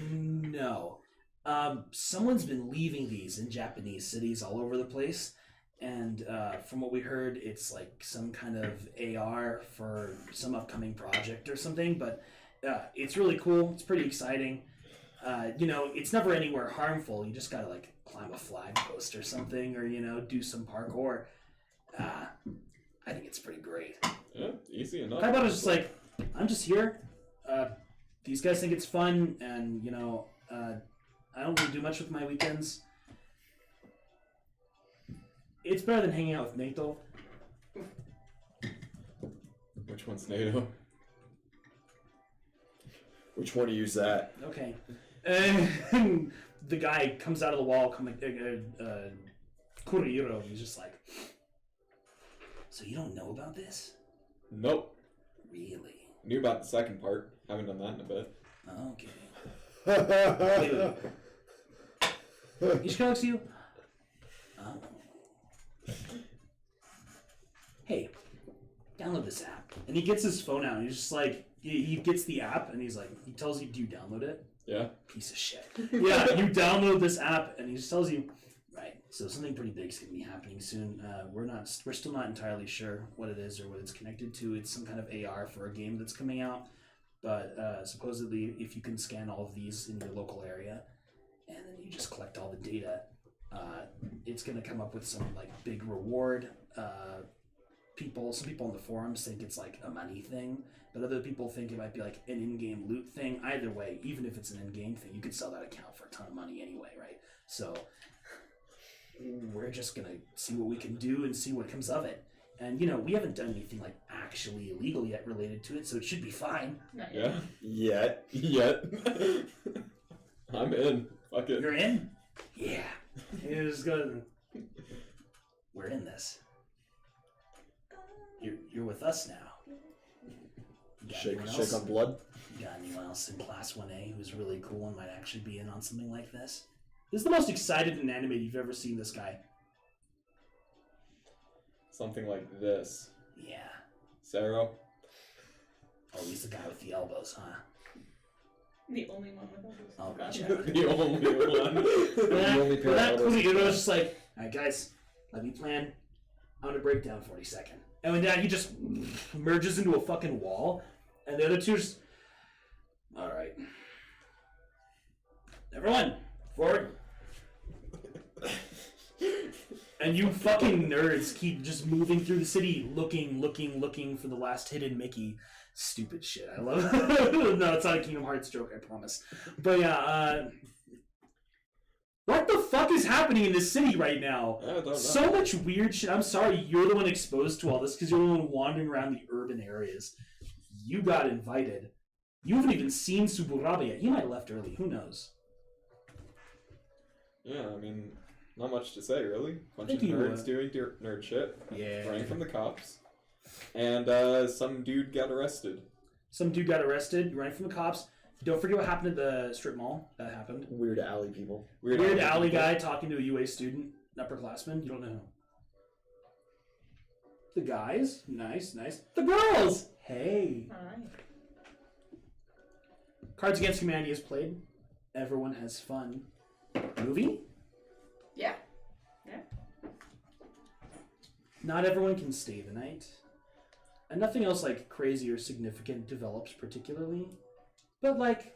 No. Someone's been leaving these in Japanese cities all over the place, and from what we heard, it's like some kind of AR for some upcoming project or something, but it's really cool. It's pretty exciting. It's never anywhere harmful. You just gotta like climb a flag post or something, or do some parkour. I think it's pretty great. Yeah, easy enough. Kaibara's just like, I'm just here. These guys think it's fun, and I don't really do much with my weekends. It's better than hanging out with Nato. Which one's NATO? Which one to use that? Okay. And the guy comes out of the wall, Kurihiro, and he's just like, so you don't know about this? Nope. Really? Knew about the second part. Haven't done that in a bit. Okay. Wait. He just looks at you. Hey, download this app. And he gets his phone out, and he's just like, he gets the app, and he's like, he tells you, do you download it? Yeah. Piece of shit. Yeah, you download this app, and he just tells you, right, so something pretty big's gonna be happening soon. We're still not entirely sure what it is or what it's connected to. It's some kind of AR for a game that's coming out, but supposedly if you can scan all of these in your local area, and then you just collect all the data, it's gonna come up with some like big reward. Some people on the forums think it's like a money thing, but other people think it might be like an in-game loot thing. Either way, even if it's an in-game thing, you could sell that account for a ton of money anyway, right? So we're just gonna see what we can do and see what comes of it. And we haven't done anything like actually illegal yet related to it, so it should be fine. Not yet. Yeah. Yet. I'm in. Fuck it. You're in? Yeah. You just go. We're in this. You're with us now. You got anyone else? Shake on blood. You got anyone else in Class 1A who's really cool and might actually be in on something like this? This is the most excited and animated you've ever seen this guy. Something like this. Yeah. Saro? Oh, he's the guy with the elbows, huh? The only one with all Oh, those. gotcha. The only one. The only pair of that elbows. Kurihiro was just like, alright guys, let me plan. I'm gonna break down 42nd. And when that, he just merges into a fucking wall, and the other two just, alright. Everyone, forward. And you fucking nerds keep just moving through the city, looking for the last hidden Mickey. Stupid shit. I love it. No, it's not a Kingdom Hearts joke, I promise. But yeah, What the fuck is happening in this city right now? I don't know. So much weird shit. I'm sorry you're the one exposed to all this because you're the one wandering around the urban areas. You got invited. You haven't even seen Suburabe yet. He might have left early. Who knows? Yeah, I mean, not much to say, really. Bunch Thank of you, nerds doing nerd shit, Yeah. running from the cops, and some dude got arrested. Some dude got arrested, running from the cops. Don't forget what happened at the strip mall. That happened. Weird alley people. Weird alley guy talking to a UA student, an upperclassman. You don't know who. The guys, nice. The girls, hey. Alright. Cards Against Humanity is played. Everyone has fun. Movie? Yeah. Not everyone can stay the night. And nothing else like crazy or significant develops particularly. But like,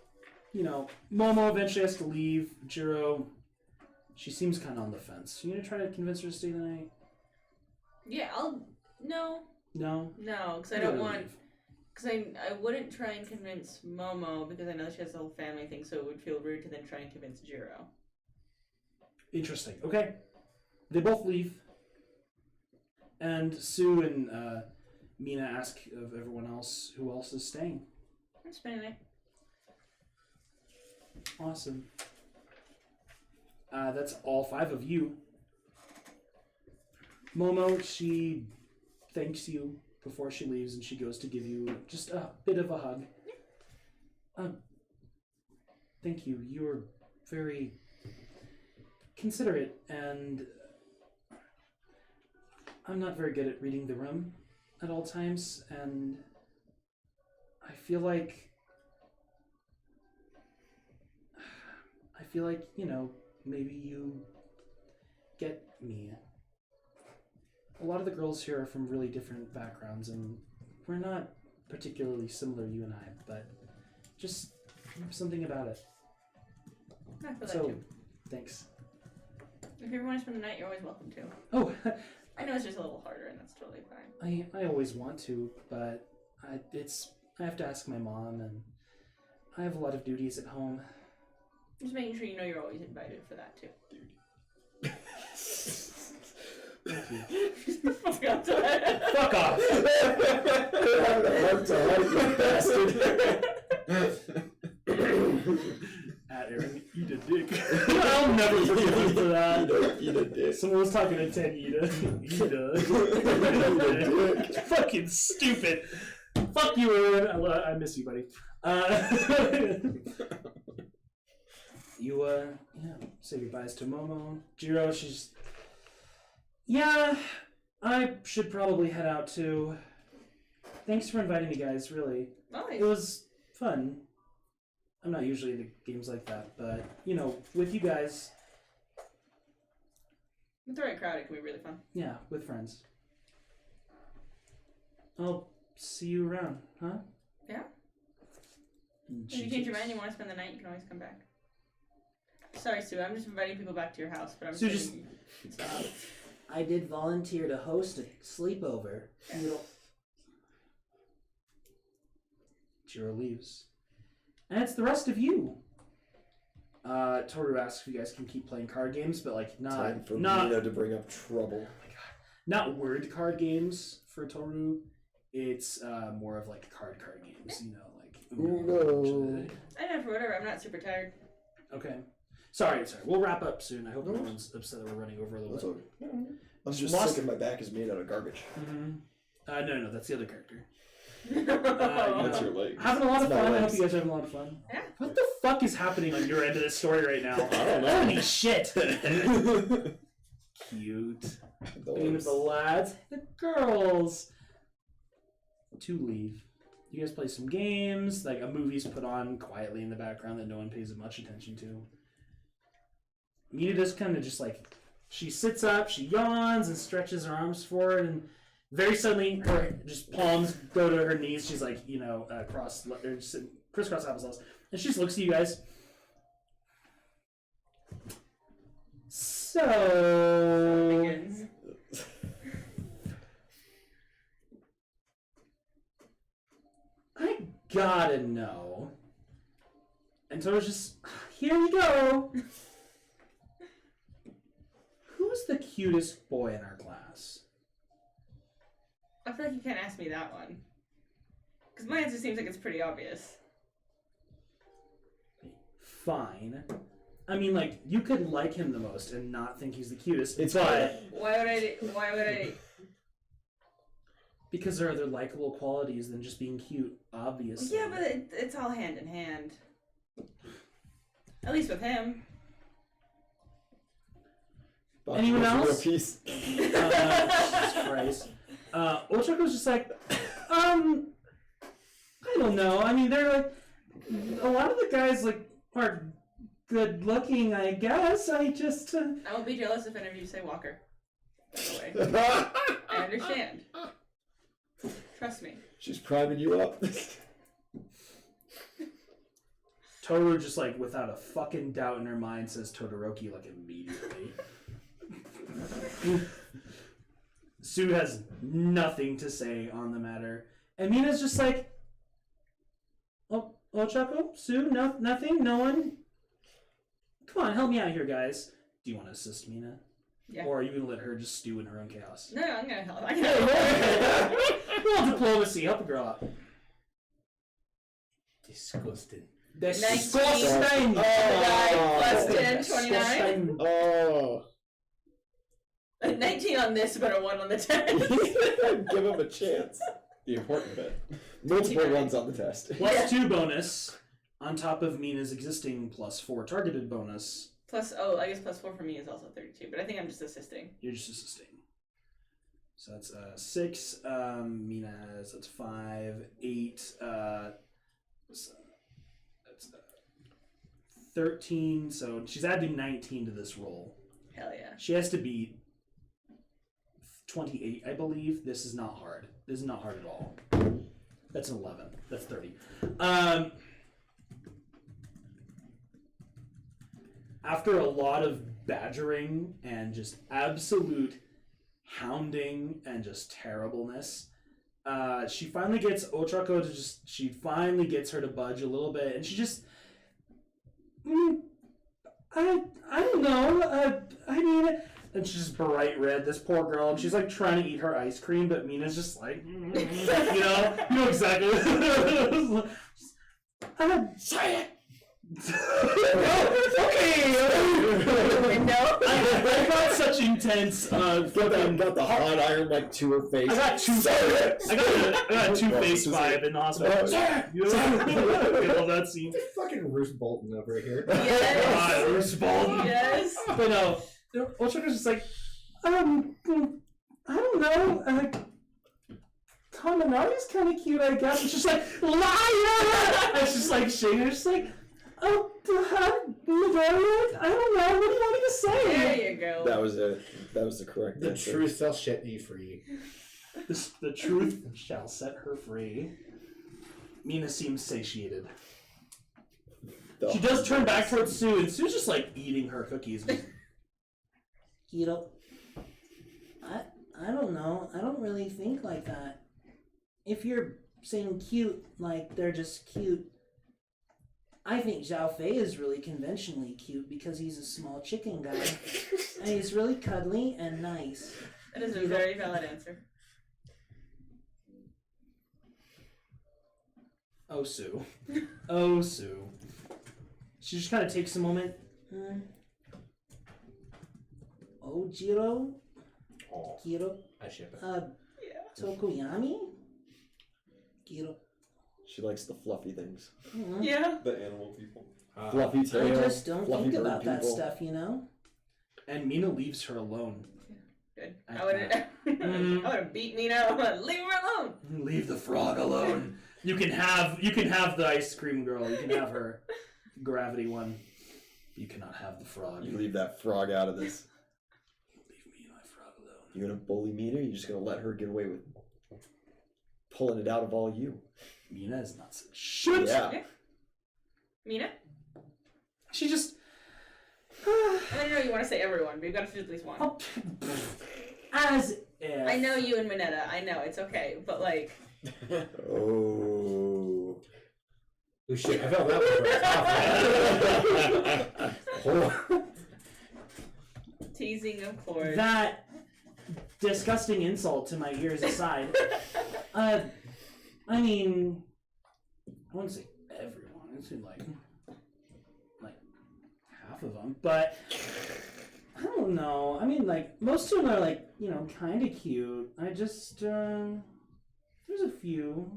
you know, Momo eventually has to leave. Jiro, she seems kind of on the fence. You gonna try to convince her to stay the night? Yeah, No, No? because I You don't gotta want... leave. Because I wouldn't try and convince Momo, because I know she has the whole family thing, so it would feel rude to then try and convince Jiro. Interesting. Okay. They both leave. And Sue and Mina ask of everyone else who else is staying. I'm spending it. Awesome. That's all 5 of you. Momo, she thanks you before she leaves, and she goes to give you just a bit of a hug. Thank you. You're very considerate, and I'm not very good at reading the room at all times, and I feel like, you know, maybe you get me. A lot of the girls here are from really different backgrounds, and we're not particularly similar, you and I, but just something about it. I feel that So, too. thanks. If you ever want to spend the night, you're always welcome to. Oh, I know it's just a little harder, and that's totally fine. I always want to, but I have to ask my mom, and I have a lot of duties at home. Just making sure you know you're always invited for that too. Thank you. Fuck Fuck off! At Aaron, eat a dick. I'll never forgive him for that. Eat a dick. Someone was talking to Ted Ida. Ida. It's fucking stupid. Fuck you, Aaron. I miss you, buddy. You, say goodbyes to Momo. Jiro, she's... Yeah, I should probably head out too. Thanks for inviting me, guys, really. Nice. It was fun. I'm not usually into games like that, but, you know, with you guys, With the right crowd, it can be really fun. yeah, with friends. I'll see you around, huh? Yeah. If you change your mind and you want to spend the night, you can always come back. Sorry, Sue, I'm just inviting people back to your house, but I'm Sue, just... I did volunteer to host a sleepover. Jiro leaves. And it's the rest of you. Toru asks if you guys can keep playing card games, but like Time for not Mina to bring up trouble. not word card games for Toru. It's more of like card games, you know, like Uno. I know, for whatever, I'm not super tired. Okay. Sorry. We'll wrap up soon. I hope no one's upset that we're running over a little That's bit. okay. I'm just Lost- sick of my back is made out of garbage. Mm-hmm. No, that's the other character. That's your leg. Having a lot of It's my fun. I hope legs. you guys are having a lot of fun. Yeah. What the fuck is happening on your end of this story right now? I don't know. Holy shit. Cute. Being with the lads, the girls. 2 leave. You guys play some games, like a movie's put on quietly in the background that no one pays much attention to. Mina just kind of just like, she sits up, she yawns and stretches her arms forward, and very suddenly her just palms go to her knees. She's like, you know, crisscross applesauce, and she just looks at you guys. So Begins. I gotta know. And so it's just, here you go. Who's the cutest boy in our class? I feel like you can't ask me that one. Because my answer seems like it's pretty obvious. Fine. I mean, like, you could like him the most and not think he's the cutest. It's but Why would I? because there are other likable qualities than just being cute, obviously. Yeah, but it's all hand in hand. At least with him. Anyone else? Piece. Jesus Christ. Ochako's just like, I don't know. I mean, they're like, a lot of the guys, like, are good looking, I guess. I just. I won't be jealous if any of you say Walker. By the way. I understand. Trust me. She's priming you up. Toru just, like, without a fucking doubt in her mind says Todoroki, like, immediately. Sue has nothing to say on the matter. And Mina's just like, oh, Ochako? Sue? Nothing? No one? Come on, help me out here, guys. Do you want to assist Mina? Yeah. Or are you going to let her just stew in her own chaos? No, I'm gonna help. Well, diplomacy. Help a girl out. Disgusting. Disgusting! Plus 10, 29. Oh. A 19 on this, but a 1 on the test. Give him a chance. The important bit. Multiple ones on the test. Plus 2 bonus on top of Mina's existing plus 4 targeted bonus. Plus, I guess plus 4 for me is also 32, but I think I'm just assisting. You're just assisting. So that's 6. Mina has, that's 5, 8. So that's 13. So she's adding 19 to this roll. Hell yeah. She has to beat 28, I believe. This is not hard. This is not hard at all. That's an 11. That's 30. After a lot of badgering and just absolute hounding and just terribleness, she finally gets Ochako to just, she finally gets her to budge a little bit, and she just, I don't know, I mean, and she's just bright red, this poor girl, and she's like trying to eat her ice cream, but Mina's just like, you know exactly. Say it! Okay! I got such intense, Got the hot iron like to her face. I got a two-face vibe in the hospital. I love that scene. Fucking Roose Bolton over here. Yes! Roose Bolton. Yes! But no, Ochako's just like, I don't know, Kaminari's kind of cute, I guess. It's just like, liar! And it's just like shaking her, just like, oh, Midoriya, I don't know, what do you want me to say? There you go. That was the correct The answer. truth shall set you free. The truth shall set her free. Mina seems satiated. She does turn back towards Sue, and Sue's just like eating her cookies. You know, I don't know. I don't really think like that. If you're saying cute, like they're just cute, I think Zhao Fei is really conventionally cute because he's a small chicken guy. And he's really cuddly and nice. That is a very valid answer. Oh, Sue. Oh, Sue. She just kind of takes a moment. Oh, Jiro? Oh, Kiro? I ship it. Yeah. Tokoyami? Kiro? She likes the fluffy things. Yeah. The animal people. Fluffy I tail. just don't fluffy think bird about that people. stuff, you know? And Mina leaves her alone. Good. I I would have beat Mina. I would have leave her alone. Leave the frog alone. You can have the ice cream girl. You can have her gravity one. You cannot have the frog. You leave that frog out of this. Leave me and my frog alone. You gonna bully Mina? You're just gonna let her get away with pulling it out of all you. Mina is not such shit. Yeah. Mina? She just. I know you want to say everyone, but you've got to choose at least one. As if. I know you and Minetta. I know, it's okay. But, like... Oh. Oh shit, I felt that one. T, teasing, of course. That disgusting insult to my ears aside, I mean, I wouldn't say everyone. I'd say like half of them, but I don't know. I mean, like most of them are like kind of cute. I just there's a few,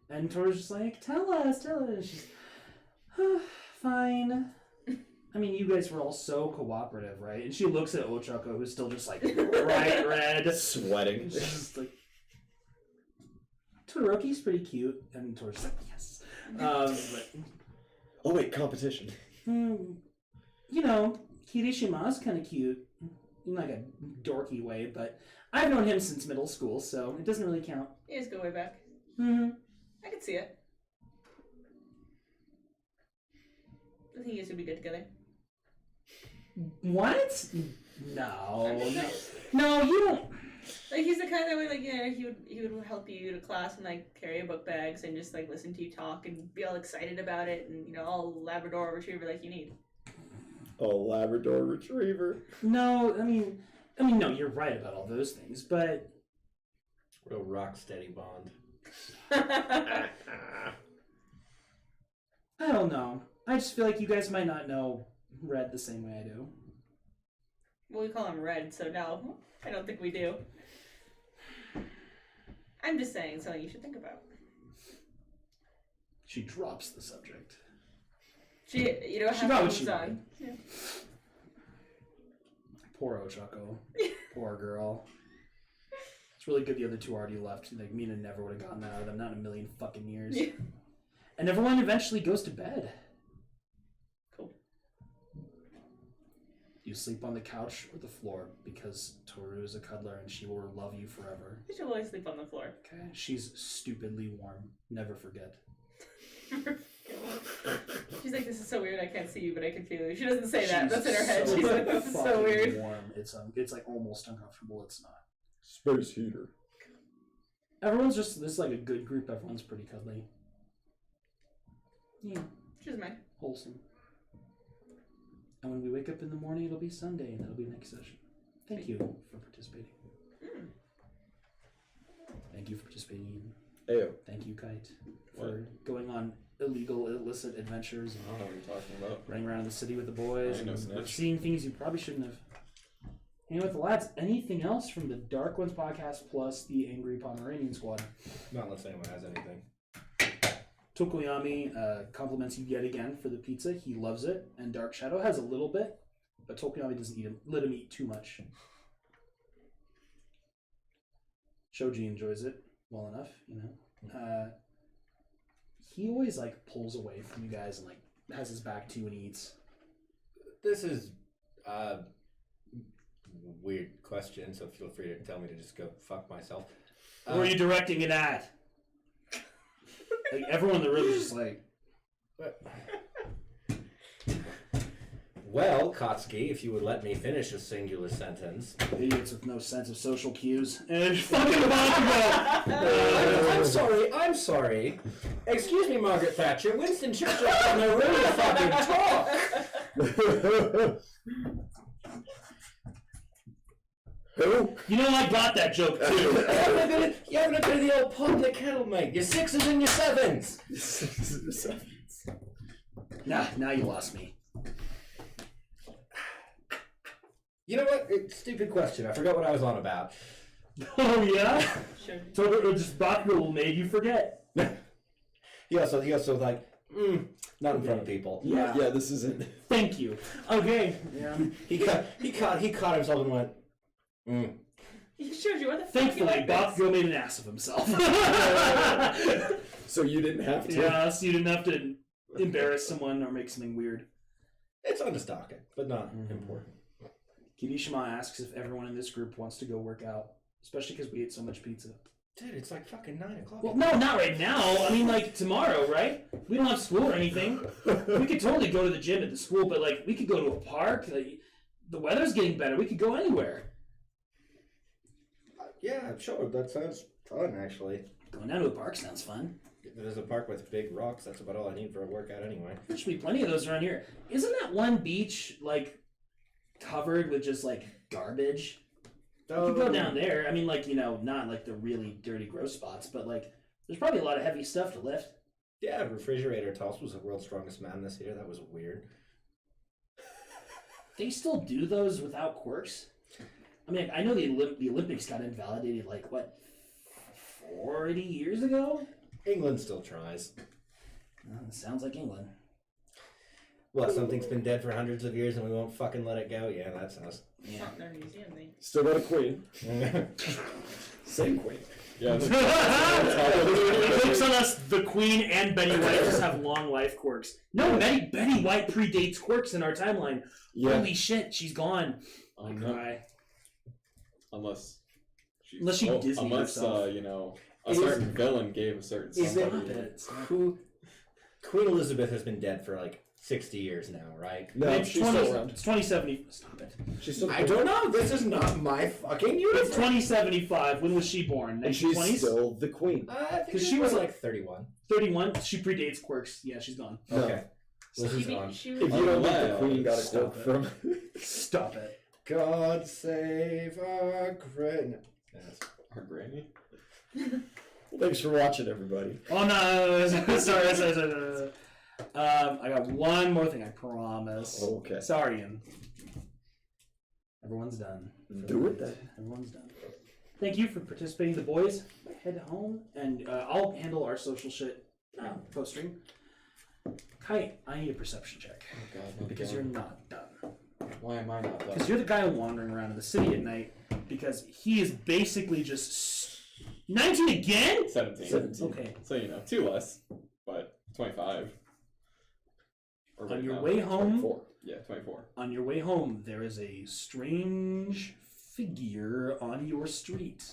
and Tori's just like, tell us. And she's fine. I mean, you guys were all so cooperative, right? And she looks at Ochako, who's still just like bright red, sweating. She's just like, Todoroki's pretty cute, and Tori's like, yes. But, oh wait, competition. Kirishima's kind of cute, in like a dorky way, but I've known him since middle school, so it doesn't really count. You guys go way back. Mm-hmm. I can see it. I think you guys would be good together. What? No, you don't. Like he's the kind that would he would help you to class and like carry your book bags and just like listen to you talk and be all excited about it and all Labrador retriever like you need. Oh, Labrador retriever. No, I mean, no, you're right about all those things, but Real rock steady bond. I don't know. I just feel like you guys might not know Red the same way I do. Well, we call him Red, so no, I don't think we do. I'm just saying something you should think about. She drops the subject. She got what she wanted. Yeah. Poor Ochako. Poor girl. It's really good the other two already left. Like, Mina never would have gotten that out of them, not in a million fucking years. Yeah. And everyone eventually goes to bed. Cool. You sleep on the couch or the floor because Toru is a cuddler and she will love you forever. You should always sleep on the floor. Okay. She's stupidly warm. Never forget. She's like, this is so weird, I can't see you, but I can feel you. She doesn't say that. That's in her head. She's like, this is so weird. Warm. It's like almost uncomfortable. It's not. Space heater. Everyone's just, this is like a good group. Everyone's pretty cuddly. Yeah. She's mine. Wholesome. And when we wake up in the morning, it'll be Sunday, and that'll be next session. Thank you for participating. Thank you for participating. Ayo. Thank you, Kite, for going on illegal, illicit adventures and I don't know what you're talking about. running around the city with the boys I ain't no and snitch. seeing things you probably shouldn't have. Hanging with the lads. Anything else from the Dark Ones podcast plus the Angry Pomeranian Squad? Not unless anyone has anything. Tokoyami compliments you yet again for the pizza. He loves it. And Dark Shadow has a little bit, but Tokoyami doesn't let him eat too much. Shoji enjoys it well enough, he always like pulls away from you guys and like has his back to you and eats. This is a weird question, so feel free to tell me to just go fuck myself. Who are you directing it at? Like everyone in the room is just like, Well, Kotsky, if you would let me finish a singular sentence. idiots with no sense of social cues. And fucking Bakugo! I'm sorry. Excuse me, Margaret Thatcher. Winston Churchill had no room to fucking talk. Who? I got that joke too. You haven't a bit of the old pond the kettle, mate. Your sixes and your sevens. Now you lost me. You know what? Stupid question. I forgot what I was on about. Oh yeah? Sure. So just Bakugo made you forget. He also like, not in front of people. Yeah. Yeah, this isn't. Thank you. Okay. Yeah. He caught himself and went, He showed you what the fuck you Thankfully, like this. Bakugo made an ass of himself. So you didn't have to. Yeah, so you didn't have to embarrass someone or make something weird. It's on the docket, but not important. Kirishima asks if everyone in this group wants to go work out, especially because we ate so much pizza. Dude, it's like fucking 9 o'clock. Well, no, not right now. I mean, like, tomorrow, right? We don't have school or anything. We could totally go to the gym at the school, but, like, we could go to a park. Like, the weather's getting better. We could go anywhere. Yeah, sure. That sounds fun, actually. Going down to a park sounds fun. There's a park with big rocks. That's about all I need for a workout anyway. There should be plenty of those around here. Isn't that one beach, like, covered with just like garbage. You could go down there. I mean, like, you know, not like the really dirty, gross spots, but like, there's probably a lot of heavy stuff to lift. Yeah, refrigerator toss was the world's strongest man this year. That was weird. They still do those without quirks. I mean, I know the Olympics got invalidated like what, 40 years ago. England still tries. It sounds like England. What? Something's been dead for hundreds of years and we won't fucking let it go? Yeah, that's us. Yeah. Not in our museum thing. Still got a queen. Same queen. Yeah. Jokes on us, the Queen and Betty White just have long life quirks. No, Betty White predates quirks in our timeline. Yeah. Holy shit, she's gone. I know. Cry. Unless she Disneyed herself. you know, a certain villain gave a certain Is somebody. Queen Elizabeth has been dead for like 60 years now, right? No, It's she's still around. It's 2070. Stop it. She's still I don't know. This is not my fucking It's universe. 2075. When was she born? And she's 1920s? still the queen. I think 'Cause she she was was like 31. 31. She predates quirks. Yeah, she's gone. No. Okay. This is on. She If was you don't think the Unless- queen got a Stop quote from... Stop it. God save our great. Our granny. Thanks for watching, everybody. Oh no! Sorry. I got one more thing. I promise. Okay. Sorry, Ian. Everyone's done. Do it then. Everyone's done. Thank you for participating, the boys. Head home, and I'll handle our social shit post-stream. Kite, I need a perception check. Oh God, Because you're not done. Why am I not done? Because you're the guy wandering around in the city at night, because he is basically just... 19 again? 17. Okay. So, you know, 2 less, but 25. Or On right your now, way home... 4. Yeah, 24. On your way home, there is a strange figure on your street.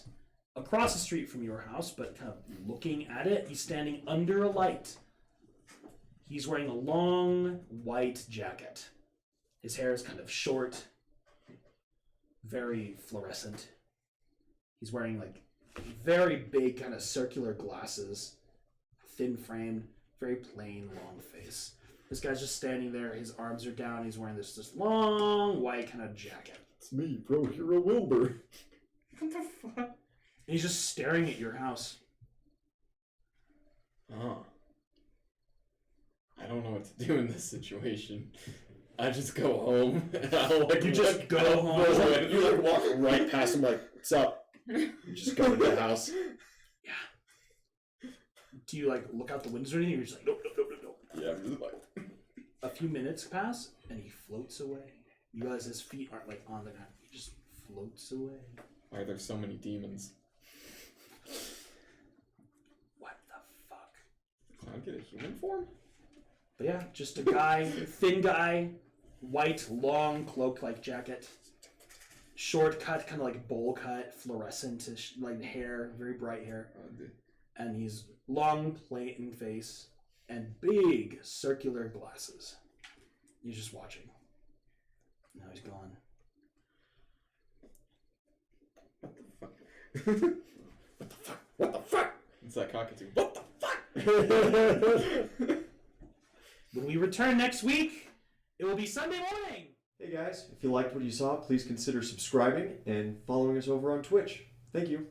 Across the street from your house, but kind of looking at it, he's standing under a light. He's wearing a long white jacket. His hair is kind of short, very fluorescent. He's wearing like very big kind of circular glasses, thin framed, very plain, long face. This guy's just standing there, his arms are down, he's wearing this long white kind of jacket. It's me, Pro Hero Wilbur. What the fuck? And he's just staring at your house. Oh. I don't know what to do in this situation. I just go home and I'll like You just look go out home. the You window. like walk right past him like, what's up? You just go into the house. Do you like look out the windows or anything? Or you're just like, nope. Yeah, I'm just like, A few minutes pass and he floats away. You realize his feet aren't like on the ground. He just floats away. why are there so many demons? What the fuck? Can I get a human form? But yeah, just a guy, thin guy, white, long cloak-like jacket, short cut, kind of like bowl cut, fluorescent, like hair, very bright hair, and he's long, plain face and big circular glasses. He's just watching. Now he's gone. What the fuck? It's that cockatoo. What the fuck? When we return next week, it will be Sunday morning. Hey guys, if you liked what you saw, please consider subscribing and following us over on Twitch. Thank you.